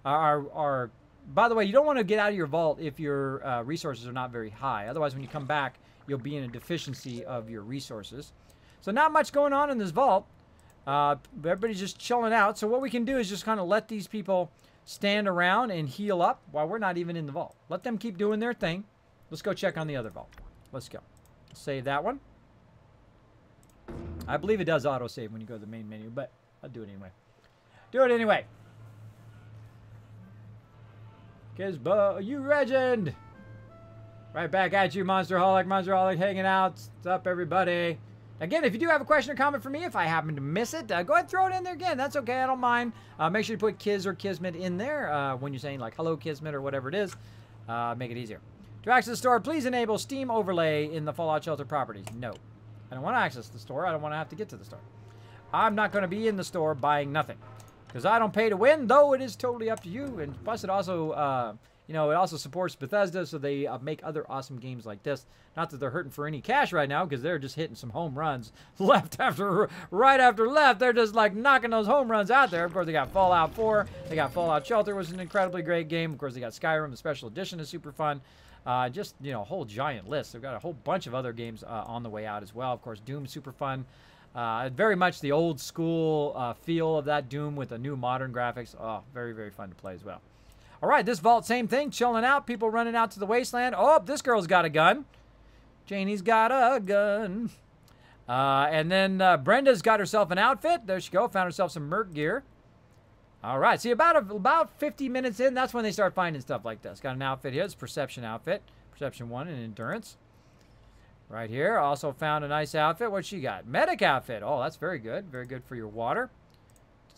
By the way, you don't want to get out of your vault if your resources are not very high. Otherwise, when you come back, you'll be in a deficiency of your resources. So not much going on in this vault. Everybody's just chilling out. So what we can do is just kind of let these people stand around and heal up while we're not even in the vault. Let them keep doing their thing. Let's go check on the other vault. Let's go. Save that one. I believe it does autosave when you go to the main menu, but I'll do it anyway. Do it anyway. Kismet, you legend! Right back at you, Monsterholic. Monsterholic hanging out. What's up, everybody? Again, if you do have a question or comment for me, if I happen to miss it, go ahead and throw it in there again. That's okay. I don't mind. Make sure you put Kiz or Kismet in there when you're saying, like, hello, Kismet, or whatever it is. Make it easier. To access the store, please enable Steam Overlay in the Fallout Shelter properties. No. I don't want to access the store. I don't want to have to get to the store. I'm not going to be in the store buying nothing. Because I don't pay to win, though it is totally up to you. And plus, it also, it also supports Bethesda, so they make other awesome games like this. Not that they're hurting for any cash right now, because they're just hitting some home runs right after left. They're just like knocking those home runs out there. Of course, they got Fallout 4. They got Fallout Shelter, which was an incredibly great game. Of course, they got Skyrim. The special edition is super fun. Just, a whole giant list. They've got a whole bunch of other games on the way out as well. Of course, Doom's super fun. Very much the old school feel of that Doom with the new modern graphics. Oh, very, very fun to play as well. All right, this vault, same thing. Chilling out. People running out to the wasteland. Oh, this girl's got a gun. Janie's got a gun. And then Brenda's got herself an outfit. There she go. Found herself some merc gear. All right. See, about 50 minutes in, that's when they start finding stuff like this. Got an outfit here. It's Perception outfit. Perception 1 and Endurance. Right here. Also found a nice outfit. What's she got? Medic outfit. Oh, that's very good. Very good for your water.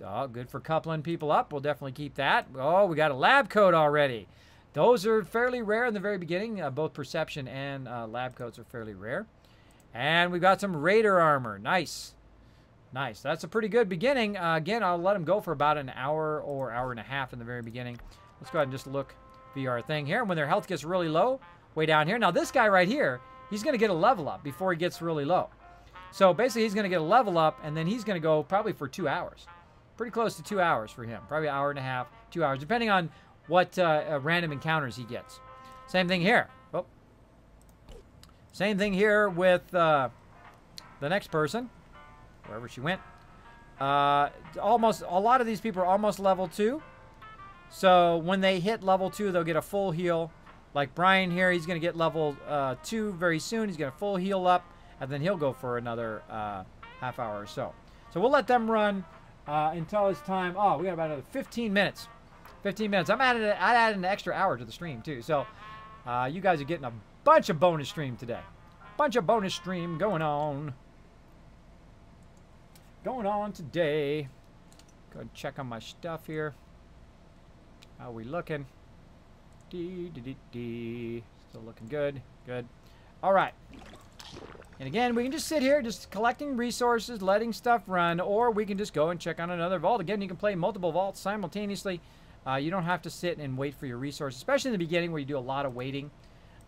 Oh, good for coupling people up. We'll definitely keep that. Oh, we got a lab coat already. Those are fairly rare in the very beginning. Both Perception and lab coats are fairly rare. And we've got some Raider armor. Nice. Nice. That's a pretty good beginning. Again, I'll let them go for about an hour or hour and a half in the very beginning. Let's go ahead and just look via our thing here. When their health gets really low, way down here. Now, this guy right here, he's going to get a level up before he gets really low. So, basically, he's going to get a level up, and then he's going to go probably for 2 hours. Pretty close to 2 hours for him. Probably an hour and a half, 2 hours, depending on what random encounters he gets. Same thing here. Oh. Same thing here with the next person, wherever she went. A lot of these people are almost level 2. So when they hit level 2, they'll get a full heal. Like Brian here, he's going to get level 2 very soon. He's going to full heal up, and then he'll go for another half hour or so. So we'll let them run until it's time. Oh, we got about another 15 minutes. 15 minutes. I added an extra hour to the stream, too. So you guys are getting a bunch of bonus stream today. Bunch of bonus stream going on. Going on today. Go and check on my stuff here. How are we looking? Still looking good. Good. All right. And again, we can just sit here, just collecting resources, letting stuff run, or we can just go and check on another vault. Again, you can play multiple vaults simultaneously. You don't have to sit and wait for your resources, especially in the beginning where you do a lot of waiting.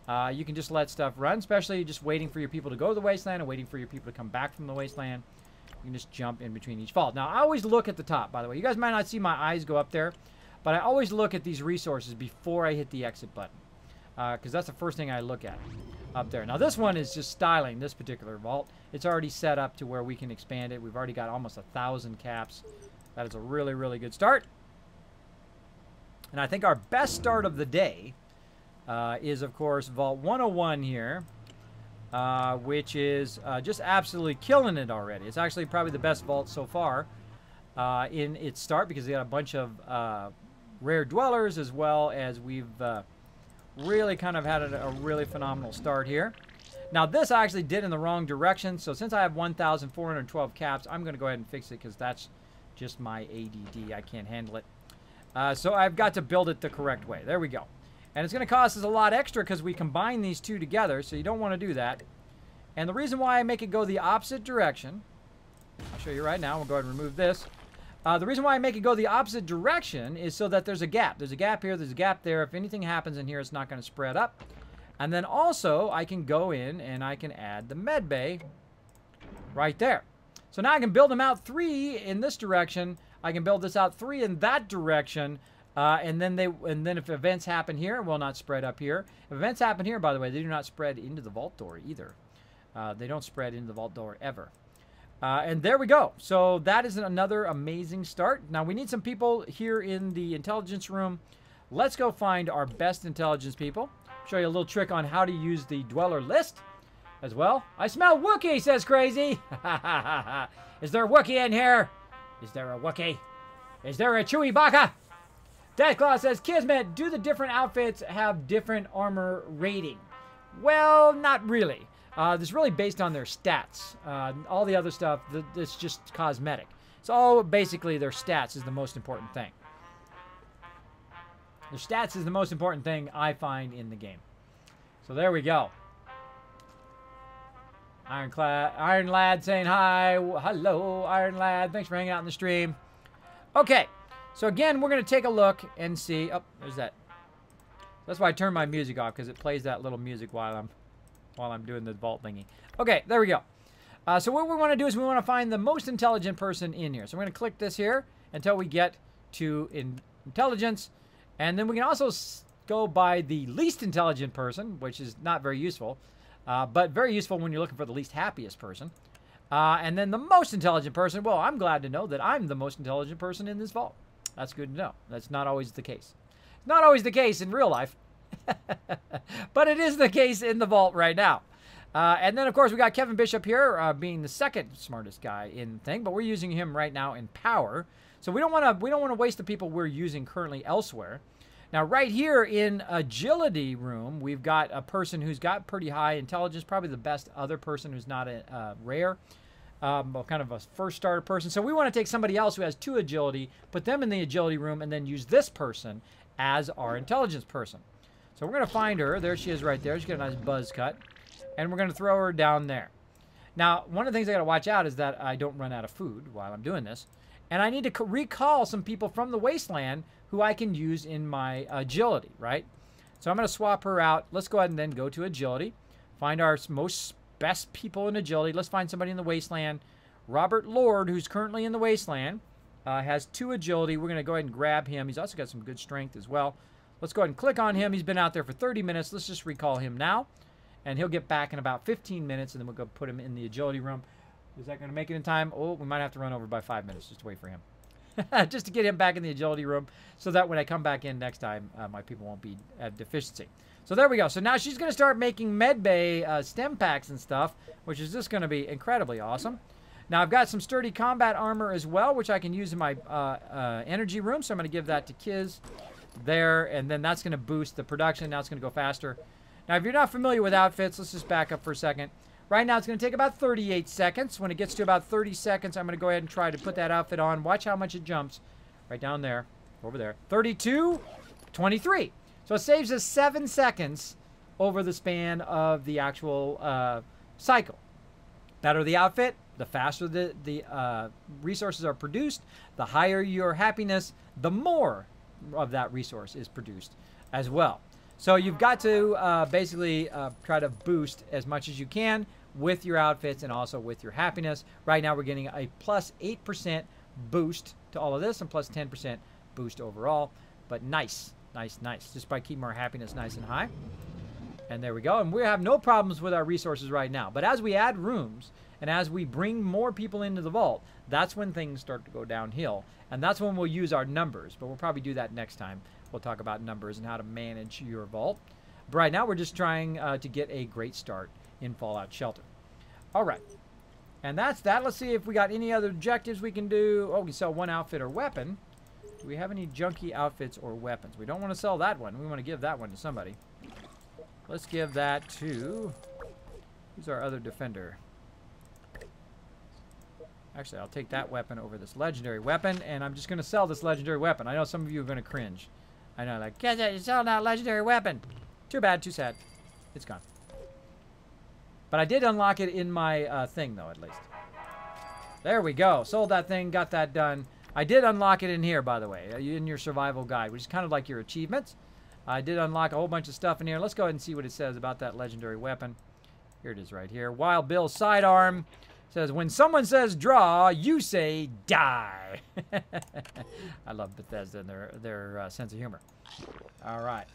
You can just let stuff run, especially just waiting for your people to go to the wasteland and waiting for your people to come back from the wasteland. You can just jump in between each vault. Now, I always look at the top, by the way. You guys might not see my eyes go up there, but I always look at these resources before I hit the exit button, because that's the first thing I look at up there. Now, this one is just styling, this particular vault. It's already set up to where we can expand it. We've already got almost 1,000 caps. That is a really, really good start. And I think our best start of the day is, of course, Vault 101 here, which is just absolutely killing it already. It's actually probably the best vault so far in its start, because they got a bunch of rare dwellers, as well as we've really kind of had a really phenomenal start here. Now, this I actually did in the wrong direction, so since I have 1,412 caps, I'm going to go ahead and fix it, because that's just my ADD. I can't handle it. So I've got to build it the correct way. There we go. And it's going to cost us a lot extra because we combine these two together, so you don't want to do that. And the reason why I make it go the opposite direction, I'll show you right now. We'll go ahead and remove this. The reason why I make it go the opposite direction is so that there's a gap. There's a gap here, there's a gap there. If anything happens in here, it's not going to spread up. And then also, I can go in and I can add the med bay right there. So now I can build them out 3 in this direction. I can build this out 3 in that direction. And then if events happen here, it will not spread up here. If events happen here, by the way, they do not spread into the vault door either. They don't spread into the vault door ever. And there we go. So that is another amazing start. Now we need some people here in the intelligence room. Let's go find our best intelligence people. Show you a little trick on how to use the dweller list as well. I smell Wookiee, says Crazy. Is there a Wookiee in here? Is there a Wookiee? Is there a Chewbacca? Deathclaw says, Kismet, do the different outfits have different armor rating? Well, not really. This is really based on their stats. All the other stuff, it's just cosmetic. It's all basically their stats is the most important thing. Their stats is the most important thing I find in the game. So there we go. Iron Lad saying hi. Hello, Iron Lad. Thanks for hanging out in the stream. Okay. So again, we're going to take a look and see. Oh, there's that. That's why I turn my music off, because it plays that little music while I'm doing the vault thingy. Okay, there we go. So what we want to do is we want to find the most intelligent person in here. So we're going to click this here until we get to intelligence. And then we can also go by the least intelligent person, which is not very useful. But very useful when you're looking for the least happiest person. And then the most intelligent person. Well, I'm glad to know that I'm the most intelligent person in this vault. That's good to know. That's not always the case. It's not always the case in real life. But it is the case in the vault right now. And then, of course, we got Kevin Bishop here being the second smartest guy in the thing. But we're using him right now in power. So we don't want to waste the people we're using currently elsewhere. Now, right here in agility room, we've got a person who's got pretty high intelligence, probably the best other person who's not a rare, kind of a first starter person. So we want to take somebody else who has 2 agility, put them in the agility room, and then use this person as our intelligence person. So we're going to find her. There she is right there. She's got a nice buzz cut. And we're going to throw her down there. Now, one of the things I got to watch out is that I don't run out of food while I'm doing this. And I need to recall some people from the wasteland who I can use in my agility, right? So I'm going to swap her out. Let's go ahead and then go to agility. Find our best people in agility. Let's find somebody in the wasteland. Robert Lord, who's currently in the wasteland, has 2 agility. We're going to go ahead and grab him. He's also got some good strength as well. Let's go ahead and click on him. He's been out there for 30 minutes. Let's just recall him now. And he'll get back in about 15 minutes, and then we'll go put him in the agility room. Is that going to make it in time? Oh, we might have to run over by 5 minutes just to wait for him. Just to get him back in the agility room so that when I come back in next time, my people won't be at deficiency. So there we go. So now she's going to start making medbay stem packs and stuff, which is just going to be incredibly awesome. Now I've got some sturdy combat armor as well, which I can use in my energy room. So I'm going to give that to Kiz there, and then that's going to boost the production. Now it's going to go faster. Now if you're not familiar with outfits, let's just back up for a second. Right now, it's going to take about 38 seconds. When it gets to about 30 seconds, I'm going to go ahead and try to put that outfit on. Watch how much it jumps. Right down there. Over there. 32, 23. So it saves us 7 seconds over the span of the actual cycle. Better the outfit, the faster the resources are produced, the higher your happiness, the more of that resource is produced as well. So you've got to basically try to boost as much as you can with your outfits and also with your happiness. Right now we're getting a plus 8% boost to all of this and plus 10% boost overall. But nice, nice, nice. Just by keeping our happiness nice and high. And there we go. And we have no problems with our resources right now. But as we add rooms and as we bring more people into the vault, that's when things start to go downhill. And that's when we'll use our numbers. But we'll probably do that next time. We'll talk about numbers and how to manage your vault. But right now, we're just trying to get a great start in Fallout Shelter. All right. And that's that. Let's see if we got any other objectives we can do. Oh, we can sell 1 outfit or weapon. Do we have any junky outfits or weapons? We don't want to sell that one. We want to give that one to somebody. Let's give that to... Who's our other defender? Actually, I'll take that weapon over this legendary weapon, and I'm just going to sell this legendary weapon. I know some of you are going to cringe. I know, like, get it, you're selling that legendary weapon. Too bad, too sad. It's gone. But I did unlock it in my thing, though, at least. There we go. Sold that thing, got that done. I did unlock it in here, by the way, in your survival guide, which is kind of like your achievements. I did unlock a whole bunch of stuff in here. Let's go ahead and see what it says about that legendary weapon. Here it is right here. Wild Bill's sidearm says, when someone says draw, you say die. I love Bethesda and their sense of humor. All right.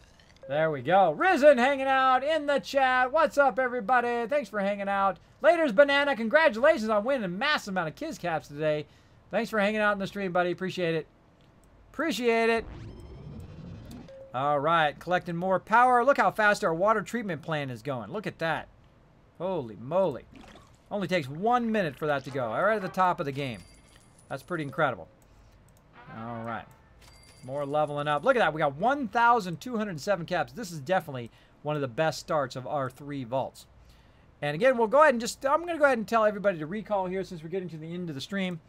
There we go. Risen hanging out in the chat. What's up, everybody? Thanks for hanging out. Later's Banana. Congratulations on winning a massive amount of Kiz Caps today. Thanks for hanging out in the stream, buddy. Appreciate it. Appreciate it. All right. Collecting more power. Look how fast our water treatment plant is going. Look at that. Holy moly. Only takes 1 minute for that to go. Right at the top of the game. That's pretty incredible. All right. More leveling up. Look at that. We got 1,207 caps. This is definitely one of the best starts of our 3 vaults. And again, we'll go ahead and just, I'm going to go ahead and tell everybody to recall here since we're getting to the end of the stream.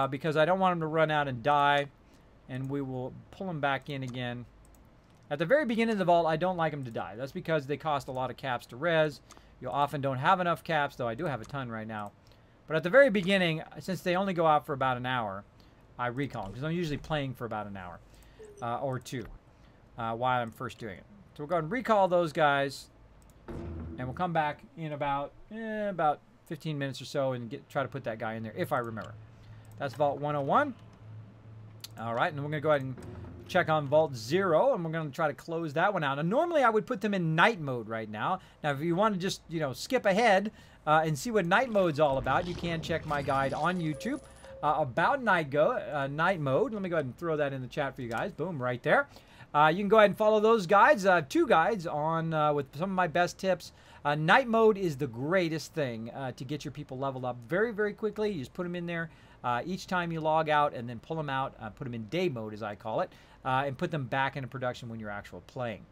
Because I don't want them to run out and die. And we will pull them back in again. At the very beginning of the vault, I don't like them to die. That's because they cost a lot of caps to res. You often don't have enough caps, though I do have a ton right now. But at the very beginning, since they only go out for about an hour, I recall them. Because I'm usually playing for about an hour or 2 while I'm first doing it. So we'll go ahead and recall those guys. And we'll come back in about 15 minutes or so and try to put that guy in there, if I remember. That's Vault 101. All right, and we're going to go ahead and check on Vault 0, and we're going to try to close that one out. And normally I would put them in night mode right now. Now, if you want to just, skip ahead and see what night mode's all about, you can check my guide on YouTube about night mode. Let me go ahead and throw that in the chat for you guys. Boom, right there. You can go ahead and follow those guides. 2 guides on with some of my best tips. Night mode is the greatest thing to get your people leveled up very, very quickly. You just put them in there each time you log out and then pull them out, put them in day mode, as I call it, and put them back into production when you're actually playing.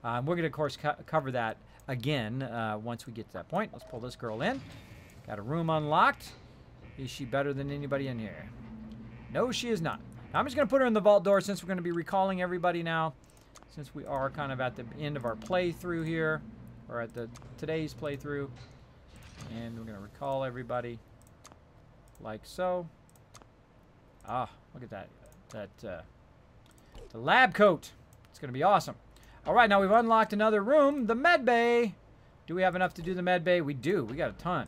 We're going to, of course, cover that again once we get to that point. Let's pull this girl in. Got a room unlocked. Is she better than anybody in here? No, she is not. Now, I'm just going to put her in the vault door since we're going to be recalling everybody now, since we are kind of at the end of our playthrough here, or at today's playthrough. And we're going to recall everybody like so. Ah, look at that. The lab coat. It's going to be awesome. All right, now we've unlocked another room, the med bay. Do we have enough to do the med bay? We do. We got a ton.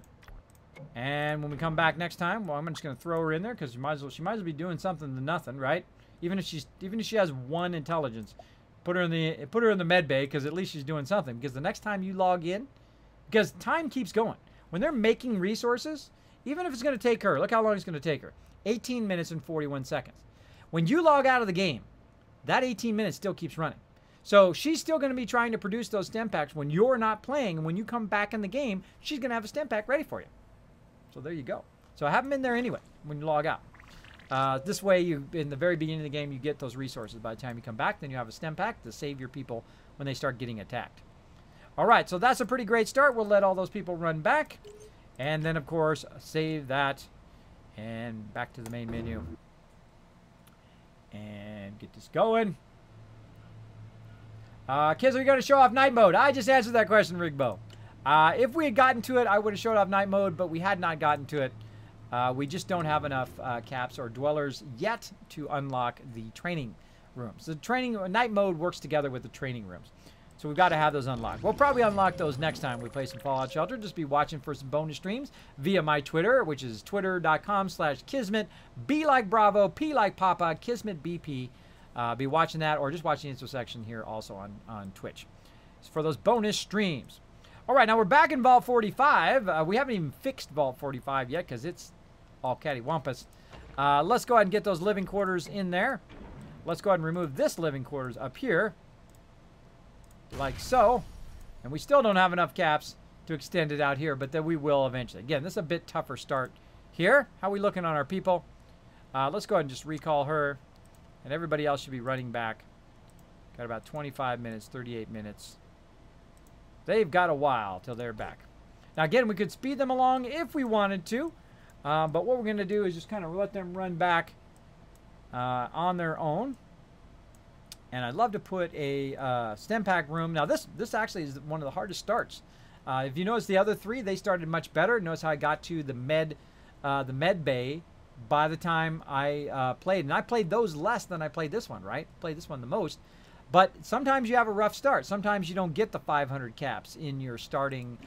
And when we come back next time, well, I'm just going to throw her in there because she might as well be doing something than nothing, right? Even if she has 1 intelligence, put her in the med bay because at least she's doing something. Because the next time you log in, because time keeps going. When they're making resources, even if it's going to take her, look how long it's going to take her. 18 minutes and 41 seconds. When you log out of the game, that 18 minutes still keeps running. So she's still going to be trying to produce those stem packs when you're not playing. And when you come back in the game, she's going to have a stem pack ready for you. So there you go. So have them in there anyway when you log out. This way, in the very beginning of the game, you get those resources. By the time you come back, then you have a stem pack to save your people when they start getting attacked. All right, so that's a pretty great start. We'll let all those people run back. And then, of course, save that. And back to the main menu. And get this going. Kids, are you going to show off night mode? I just answered that question, Rigbo. If we had gotten to it, I would have showed off night mode, but we had not gotten to it. We just don't have enough caps or dwellers yet to unlock the training rooms. The night mode works together with the training rooms. So we've got to have those unlocked. We'll probably unlock those next time we play some Fallout Shelter. Just be watching for some bonus streams via my Twitter, which is twitter.com/Kismet. B like Bravo, P like Papa, Kismet BP. Be watching that, or just watching the info section here also on Twitch. It's for those bonus streams. All right, now we're back in Vault 45. We haven't even fixed Vault 45 yet because it's all cattywampus. Let's go ahead and get those living quarters in there. Let's go ahead and remove this living quarters up here. Like so. And we still don't have enough caps to extend it out here, but then we will eventually. Again, this is a bit tougher start here. How are we looking on our people? Let's go ahead and just recall her. And everybody else should be running back. Got about 25 minutes, 38 minutes. They've got a while till they're back. Now, again, we could speed them along if we wanted to. But what we're going to do is just kind of let them run back on their own. And I'd love to put a stem pack room. Now, this actually is one of the hardest starts. If you notice the other 3, they started much better. Notice how I got to the med bay by the time I played. And I played those less than I played this one, right? Played this one the most. But sometimes you have a rough start. Sometimes you don't get the 500 caps in your starting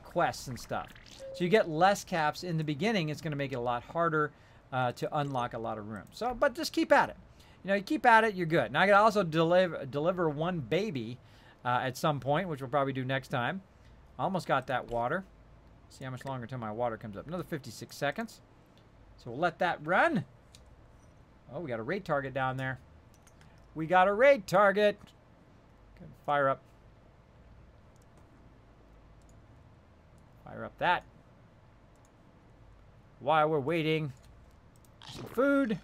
quests and stuff. So you get less caps in the beginning. It's going to make it a lot harder to unlock a lot of rooms. So, but just keep at it. You know, you keep at it, you're good. Now I got to also deliver one baby at some point, which we'll probably do next time. Almost got that water. See how much longer until my water comes up. Another 56 seconds. So we'll let that run. Oh, we got a raid target down there. We got a raid target. Good. Fire up. Fire up that. While we're waiting, some food.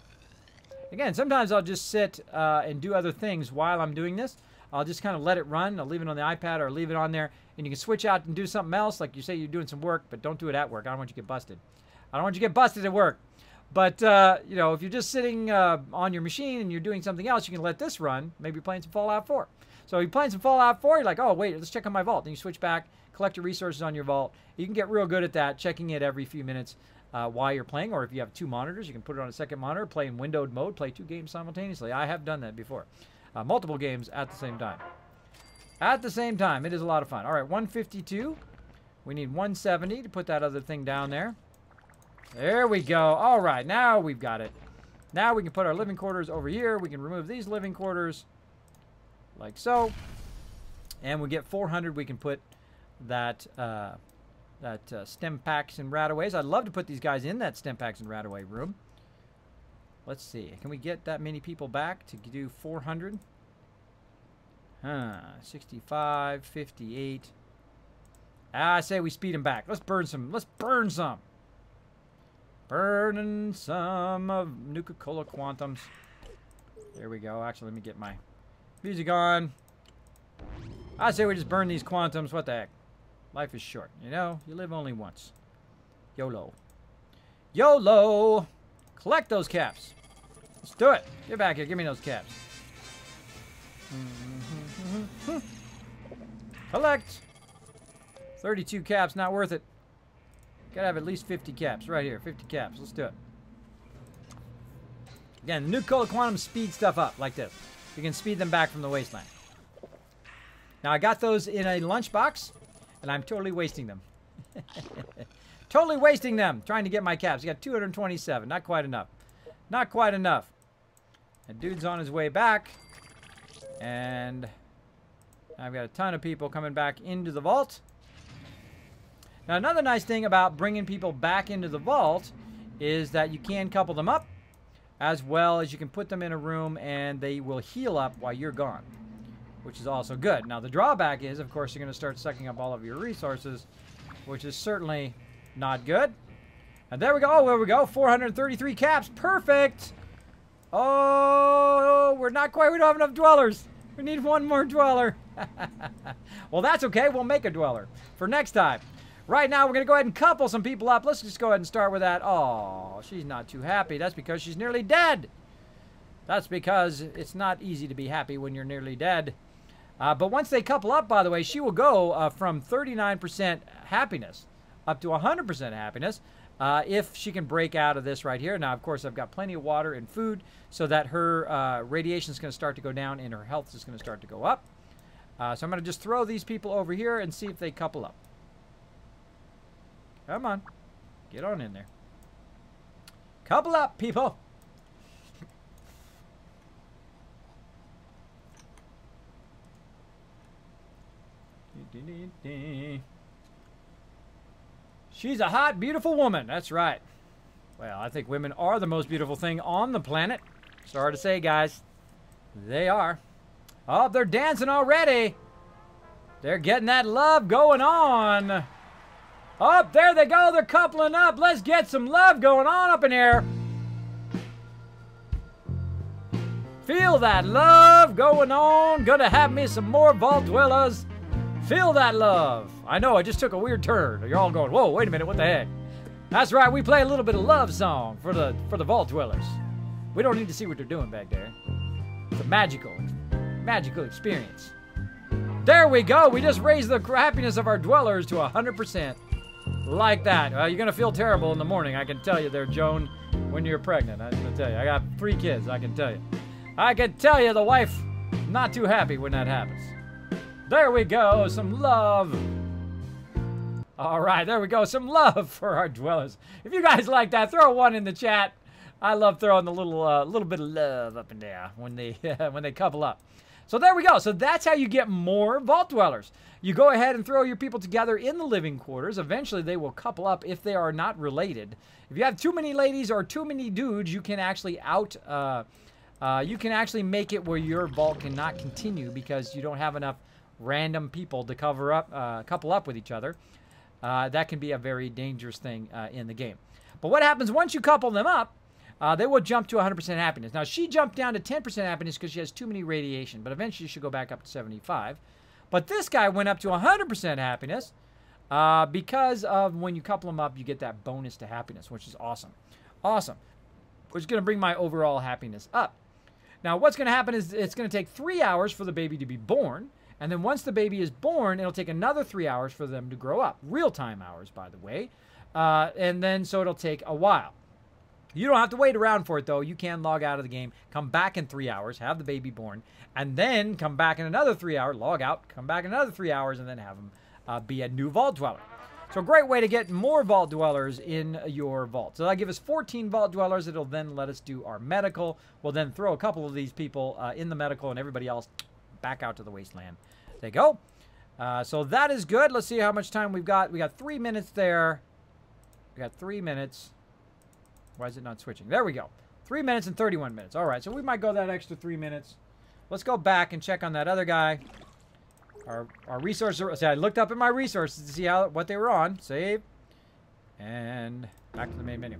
Again, sometimes I'll just sit and do other things while I'm doing this. I'll just kind of let it run. I'll leave it on the iPad or leave it on there. And you can switch out and do something else. Like you say you're doing some work, but don't do it at work. I don't want you to get busted. I don't want you to get busted at work. But, you know, if you're just sitting on your machine and you're doing something else, you can let this run. Maybe you're playing some Fallout 4. So you're playing some Fallout 4, you're like, oh, wait, let's check on my vault. Then you switch back, collect your resources on your vault. You can get real good at that, checking it every few minutes while you're playing. Or if you have two monitors, you can put it on a second monitor, play in windowed mode, play two games simultaneously. I have done that before. Multiple games at the same time. At the same time, it is a lot of fun. All right, 152. We need 170 to put that other thing down there. There we go. All right, now we've got it. Now we can put our living quarters over here. We can remove these living quarters like so. And we get 400. We can put that stem packs and rataways. I'd love to put these guys in that stem packs and rataway room. Let's see. Can we get that many people back to do 400? 65, 58. I say we speed them back. Let's burn some. Let's burn some. Burning some of Nuka-Cola Quantums. There we go. Actually, let me get my music on. I say we just burn these Quantums. What the heck? Life is short. You know, you live only once. YOLO. YOLO! Collect those caps. Let's do it. Get back here. Give me those caps. Collect. 32 caps. Not worth it. Gotta have at least 50 caps. Right here. 50 caps. Let's do it. Again, the Nuka-Cola Quantum speed stuff up like this. You can speed them back from the wasteland. Now, I got those in a lunchbox, and I'm totally wasting them. Totally wasting them trying to get my caps. I got 227. Not quite enough. Not quite enough. And dude's on his way back. And I've got a ton of people coming back into the vault. Now, another nice thing about bringing people back into the vault is that you can couple them up, as well as you can put them in a room and they will heal up while you're gone, which is also good. Now, the drawback is, of course, you're going to start sucking up all of your resources, which is certainly not good. And there we go. Oh, there we go. 433 caps. Perfect. Oh, we're not quite. We don't have enough dwellers. We need one more dweller. Well, that's okay. We'll make a dweller for next time. Right now, we're going to go ahead and couple some people up. Let's just go ahead and start with that. Oh, she's not too happy. That's because she's nearly dead. That's because it's not easy to be happy when you're nearly dead. But once they couple up, by the way, she will go from 39% happiness up to 100% happiness if she can break out of this right here. Now, of course, I've got plenty of water and food so that her radiation is going to start to go down and her health is going to start to go up. So I'm going to just throw these people over here and see if they couple up. Come on. Get on in there. Couple up, people. She's a hot, beautiful woman. That's right. Well, I think women are the most beautiful thing on the planet. Sorry to say, guys. They are. Oh, they're dancing already. They're getting that love going on. Oh, there they go. They're coupling up. Let's get some love going on up in here. Feel that love going on. Gonna have me some more vault dwellers. Feel that love. I know, I just took a weird turn. You're all going, whoa, wait a minute, what the heck? That's right, we play a little bit of love song for the vault dwellers. We don't need to see what they're doing back there. It's a magical experience. There we go. We just raised the happiness of our dwellers to 100%. Like that. You're going to feel terrible in the morning, I can tell you there, Joan. when you're pregnant. I can tell you. I got 3 kids, I can tell you. I can tell you the wife not too happy when that happens. There we go, some love. All right, there we go, some love for our dwellers. If you guys like that, throw 1 in the chat. I love throwing the little bit of love up in there when they when they couple up. So there we go. So that's how you get more vault dwellers. You go ahead and throw your people together in the living quarters. Eventually, they will couple up if they are not related. If you have too many ladies or too many dudes, you can actually make it where your vault cannot continue because you don't have enough random people to couple up with each other. That can be a very dangerous thing in the game. But what happens once you couple them up? They will jump to 100% happiness. Now, she jumped down to 10% happiness because she has too many radiation, but eventually she'll go back up to 75. But this guy went up to 100% happiness because of when you couple them up, you get that bonus to happiness, which is awesome. Awesome. Which is going to bring my overall happiness up. Now, what's going to happen is it's going to take 3 hours for the baby to be born. And then once the baby is born, it'll take another 3 hours for them to grow up. Real-time hours, by the way. And then so it'll take a while. You don't have to wait around for it, though. You can log out of the game, come back in 3 hours, have the baby born, and then come back in another 3 hours, log out, come back in another 3 hours, and then have them be a new vault dweller. So a great way to get more vault dwellers in your vault. So that'll give us 14 vault dwellers. It'll then let us do our medical. We'll then throw a couple of these people in the medical and everybody else back out to the wasteland. There you go. So that is good. Let's see how much time we've got. We got 3 minutes there. We got 3 minutes. Why is it not switching? There we go. 3 minutes and 31 minutes. All right, so we might go that extra 3 minutes. Let's go back and check on that other guy. Our resources. See, I looked up at my resources to see what they were on. Save. And back to the main menu.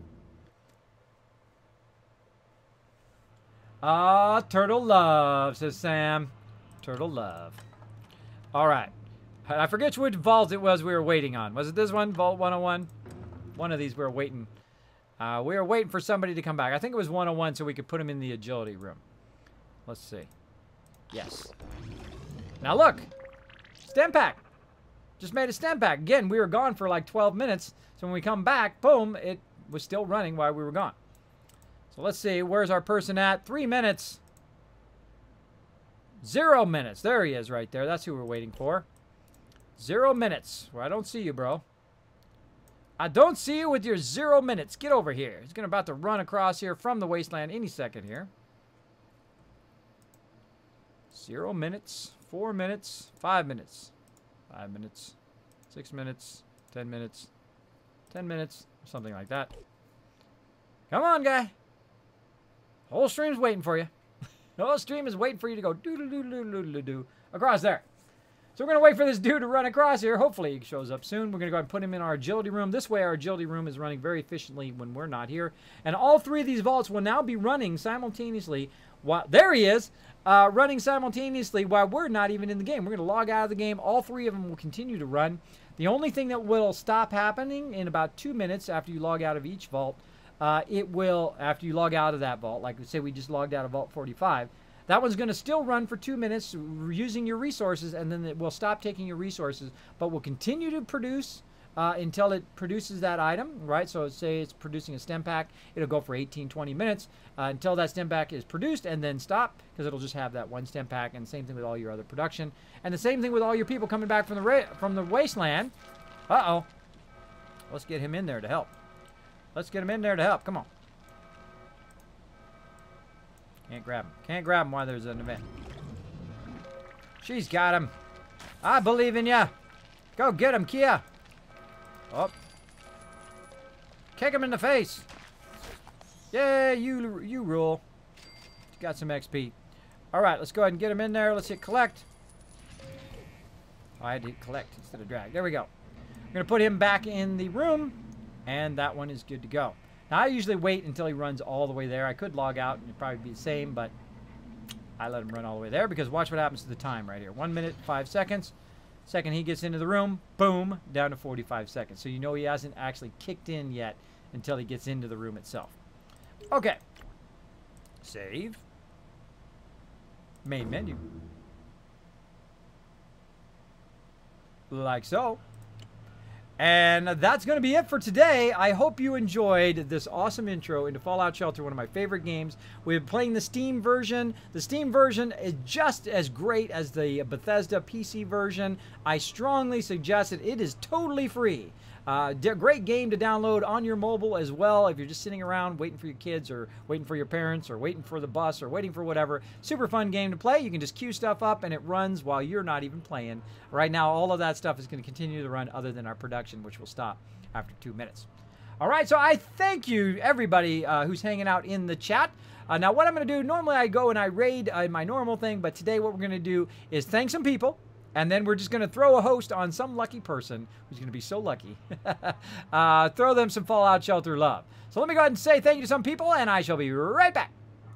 Turtle love, says Sam. Turtle love. All right. I forget which vault it was we were waiting on. Was it this one? Vault 101? One of these we were waiting. We were waiting for somebody to come back. I think it was 101 so we could put him in the agility room. Let's see. Yes. Now look. Stem pack. Just made a stem pack. Again, we were gone for like 12 minutes. So when we come back, boom, it was still running while we were gone. So let's see. Where's our person at? 3 minutes. 0 minutes. There he is right there. That's who we're waiting for. 0 minutes. Well, I don't see you, bro. I don't see you with your 0 minutes. Get over here. He's about to run across here from the wasteland any second here. 0 minutes. 4 minutes. 5 minutes. 5 minutes. 6 minutes. 10 minutes. 10 minutes. Something like that. Come on, guy. The whole stream's waiting for you. The whole stream is waiting for you to go doo-doo-doo-doo-doo-doo across there. So we're going to wait for this dude to run across here. Hopefully he shows up soon. We're going to go ahead and put him in our agility room. This way our agility room is running very efficiently when we're not here. And all 3 of these vaults will now be running simultaneously. While, there he is, running simultaneously while we're not even in the game. We're going to log out of the game. All 3 of them will continue to run. The only thing that will stop happening in about 2 minutes after you log out of each vault, it will, after you log out of that vault, like say we just logged out of Vault 45, that one's going to still run for 2 minutes using your resources, and then it will stop taking your resources, but will continue to produce until it produces that item, right? So say it's producing a stem pack, it'll go for 18, 20 minutes until that stem pack is produced, and then stop, because it'll just have that one stem pack, and same thing with all your other production. And the same thing with all your people coming back from the wasteland. Uh-oh. Let's get him in there to help. Let's get him in there to help. Come on. Can't grab him. Can't grab him while there's an event. She's got him. I believe in ya. Go get him, Kia. Oh. Kick him in the face. Yeah, you rule. Got some XP. All right, let's go ahead and get him in there. Let's hit collect. Oh, I had to hit collect instead of drag. There we go. I'm going to put him back in the room, and that one is good to go. Now, I usually wait until he runs all the way there. I could log out, and it'd probably be the same, but I let him run all the way there because watch what happens to the time right here. 1 minute, 5 seconds. Second he gets into the room, boom, down to 45 seconds. So you know he hasn't actually kicked in yet until he gets into the room itself. Okay. Save. Main menu. Like so. And that's going to be it for today. I hope you enjoyed this awesome intro into Fallout Shelter, one of my favorite games. We've been playing the Steam version. The Steam version is just as great as the Bethesda PC version. I strongly suggest it. It is totally free. Great game to download on your mobile as well if you're just sitting around waiting for your kids or waiting for your parents or waiting for the bus or waiting for whatever. Super fun game to play. You can just queue stuff up and it runs while you're not even playing. Right now, all of that stuff is going to continue to run other than our production, which will stop after 2 minutes. All right, so I thank you, everybody who's hanging out in the chat. Now, what I'm going to do, normally I go and I raid my normal thing, but today what we're going to do is thank some people. And then we're just going to throw a host on some lucky person who's going to be so lucky. Throw them some Fallout Shelter love. So let me go ahead and say thank you to some people, and I shall be right back.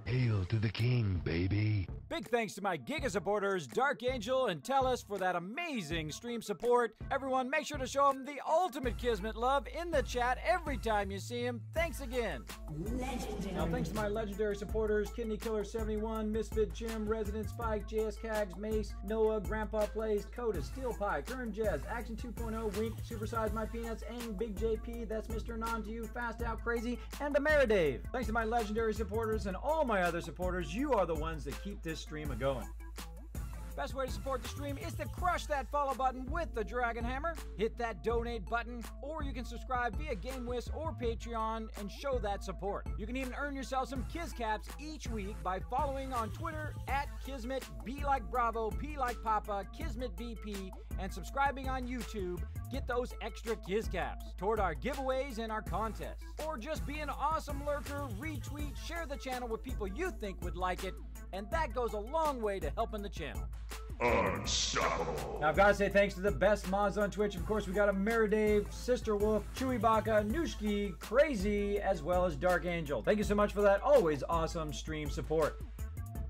Hail to the king, baby. Big thanks to my Giga supporters, Dark Angel and Tellus, for that amazing stream support. Everyone, make sure to show them the ultimate Kismet love in the chat every time you see him. Thanks again. Legendary. Now, thanks to my legendary supporters, Kidney Killer 71, Misfit Jim, Resident Spike, JS Cags, Mace, Noah, Grandpa Plays, Coda, Steel Pie, Kern Jez, Action 2.0, Wink, Supersize My Peanuts, Ang, Big JP, That's Mr. Non to You, Fast Out Crazy, and Ameridave. Thanks to my legendary supporters and all my other supporters. You are the ones that keep this stream a-going. Best way to support the stream is to crush that follow button with the Dragon Hammer, hit that donate button, or you can subscribe via GameWiz or Patreon and show that support. You can even earn yourself some Kiz Caps each week by following on Twitter at Kismet, B like Bravo, P like Papa, Kismet BP, and subscribing on YouTube. Get those extra Kiz Caps toward our giveaways and our contests. Or just be an awesome lurker, retweet, share the channel with people you think would like it, and that goes a long way to helping the channel. Unstoppable. Now, I've got to say thanks to the best mods on Twitch. Of course, we got a Meridave, Sister Wolf, Chewy Baka, Nushki, Crazy, as well as Dark Angel. Thank you so much for that always awesome stream support.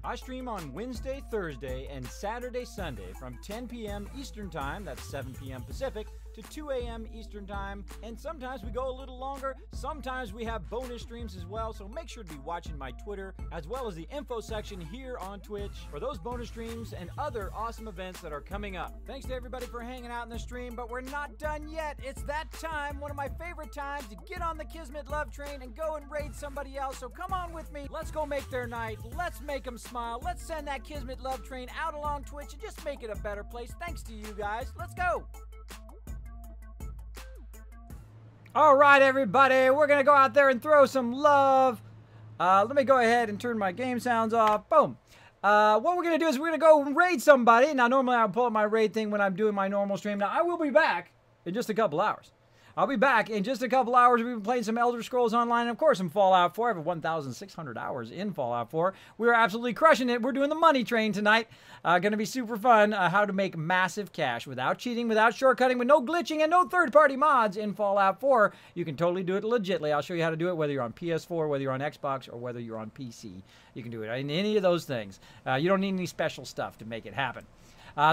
I stream on Wednesday, Thursday, and Saturday, Sunday from 10 p.m. Eastern Time, that's 7 p.m. Pacific, to 2 a.m. Eastern Time, and sometimes we go a little longer. Sometimes we have bonus streams as well, so make sure to be watching my Twitter, as well as the info section here on Twitch for those bonus streams and other awesome events that are coming up. Thanks to everybody for hanging out in the stream, but we're not done yet. It's that time, one of my favorite times, to get on the Kismet love train and go and raid somebody else, so come on with me. Let's go make their night. Let's make them smile. Let's send that Kismet love train out along Twitch and just make it a better place. Thanks to you guys. Let's go. All right, everybody, we're going to go out there and throw some love. Let me go ahead and turn my game sounds off. Boom. What we're going to do is we're going to go raid somebody. Now, normally I'll pull up my raid thing when I'm doing my normal stream. Now, I will be back in just a couple hours. I'll be back in just a couple hours. We've been playing some Elder Scrolls Online, and of course, some Fallout 4. I have 1,600 hours in Fallout 4. We're absolutely crushing it. We're doing the money train tonight. Going to be super fun. How to make massive cash without cheating, without shortcutting, with no glitching, and no third-party mods in Fallout 4. You can totally do it legitly. I'll show you how to do it, whether you're on PS4, whether you're on Xbox, or whether you're on PC. You can do it in any of those things. You don't need any special stuff to make it happen.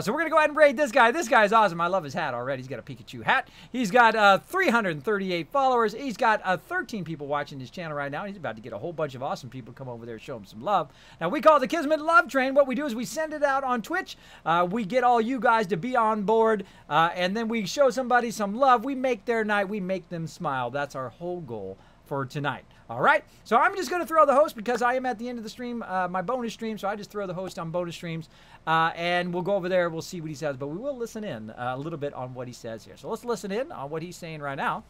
So we're going to go ahead and raid this guy. This guy's awesome. I love his hat already. He's got a Pikachu hat. He's got 338 followers. He's got 13 people watching his channel right now. He's about to get a whole bunch of awesome people to come over there and show him some love. Now, we call it the Kismet Love Train. What we do is we send it out on Twitch. We get all you guys to be on board, and then we show somebody some love. We make their night. We make them smile. That's our whole goal for tonight. All right, so I'm just going to throw the host because I am at the end of the stream, my bonus stream, so I just throw the host on bonus streams, and we'll go over there, we'll see what he says, but we will listen in a little bit on what he says here. So let's listen in on what he's saying right now.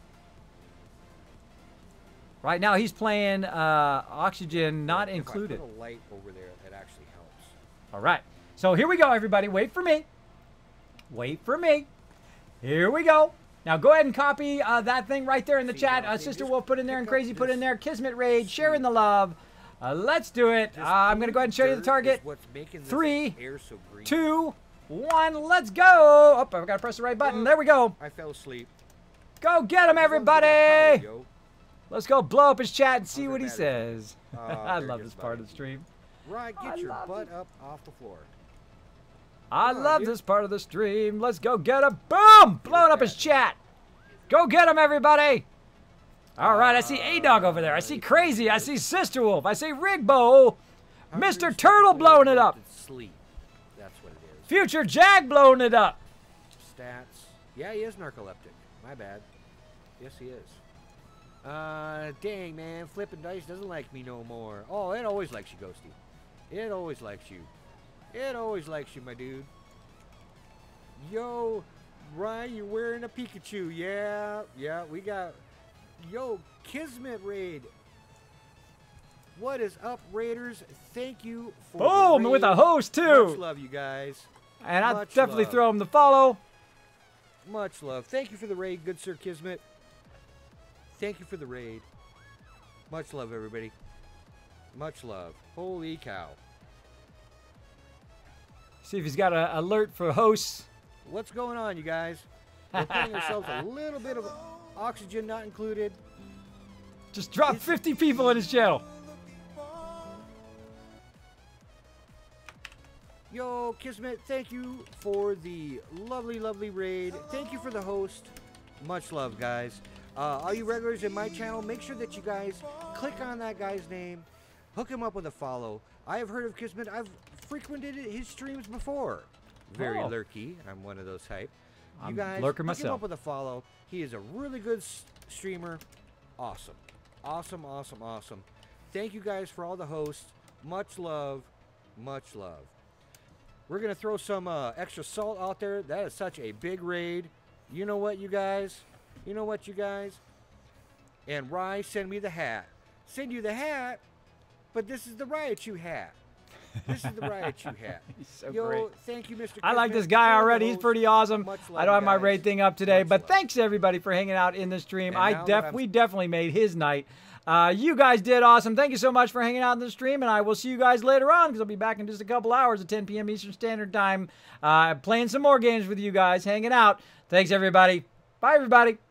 Right now, he's playing Oxygen Not Included. If I put a light over there, that actually helps. All right, so here we go, everybody. Wait for me. Wait for me. Here we go. Now, go ahead and copy that thing right there in the chat. Sister Wolf put in there and Crazy put in there. Kismet Raid, sharing the love. Let's do it. I'm going to go ahead and show you the target. 3, 2, 1. Let's go. Oh, I've got to press the right button. There we go. I fell asleep. Go get him, everybody. Let's go blow up his chat and see what he says. I love this part of the stream. Right, get your butt up off the floor. I love this part of the stream. Let's go get him. Boom! Blowing up his chat. Go get him, everybody. All right, I see A-Dog over there. I see Crazy. I see Sister Wolf. I see Rigbo. Mr. Turtle blowing it up. Sleep. That's what it is. Future Jag blowing it up. Stats. Yeah, he is narcoleptic. My bad. Yes, he is. Dang, man. Flipping Dice doesn't like me no more. Oh, it always likes you, Ghosty. It always likes you. It always likes you, my dude. Yo, Ryan, you're wearing a Pikachu. Yeah, we got... Yo, Kismet Raid. What is up, Raiders? Thank you for Boom! With a host, too. Much love, you guys. And I'll Much definitely love. throw him the follow. Much love. Thank you for the raid, good Sir Kismet. Thank you for the raid. Much love, everybody. Much love. Holy cow. See if he's got an alert for hosts. What's going on, you guys? We're putting ourselves a little bit of oxygen not included. Just dropped 50 people in his channel. Yo, Kismet, thank you for the lovely, lovely raid. Thank you for the host. Much love, guys. All you regulars in my channel, make sure that you guys click on that guy's name. Hook him up with a follow. I have heard of Kismet. I've frequented his streams before. Very lurky. I'm one of those type. You I'm guys, lurker hook him myself. up with a follow. He is a really good streamer. Awesome. Awesome, awesome, awesome. Thank you guys for all the hosts. Much love. Much love. We're going to throw some extra salt out there. That is such a big raid. You know what, you guys? You know what, you guys? And Rye, send me the hat. Send you the hat, but this is the Raichu hat. This is the Raichu hat. He's so Yo, great. thank you, Mr. I like Kismet, this guy for the already. He's host. pretty awesome. Much I love, don't have my guys. raid thing up today, Much but love. thanks everybody for hanging out in the stream. And now that I'm- We definitely made his night. You guys did awesome. Thank you so much for hanging out in the stream, and I will see you guys later on because I'll be back in just a couple hours at 10 p.m. Eastern Standard Time, playing some more games with you guys, hanging out. Thanks everybody. Bye everybody.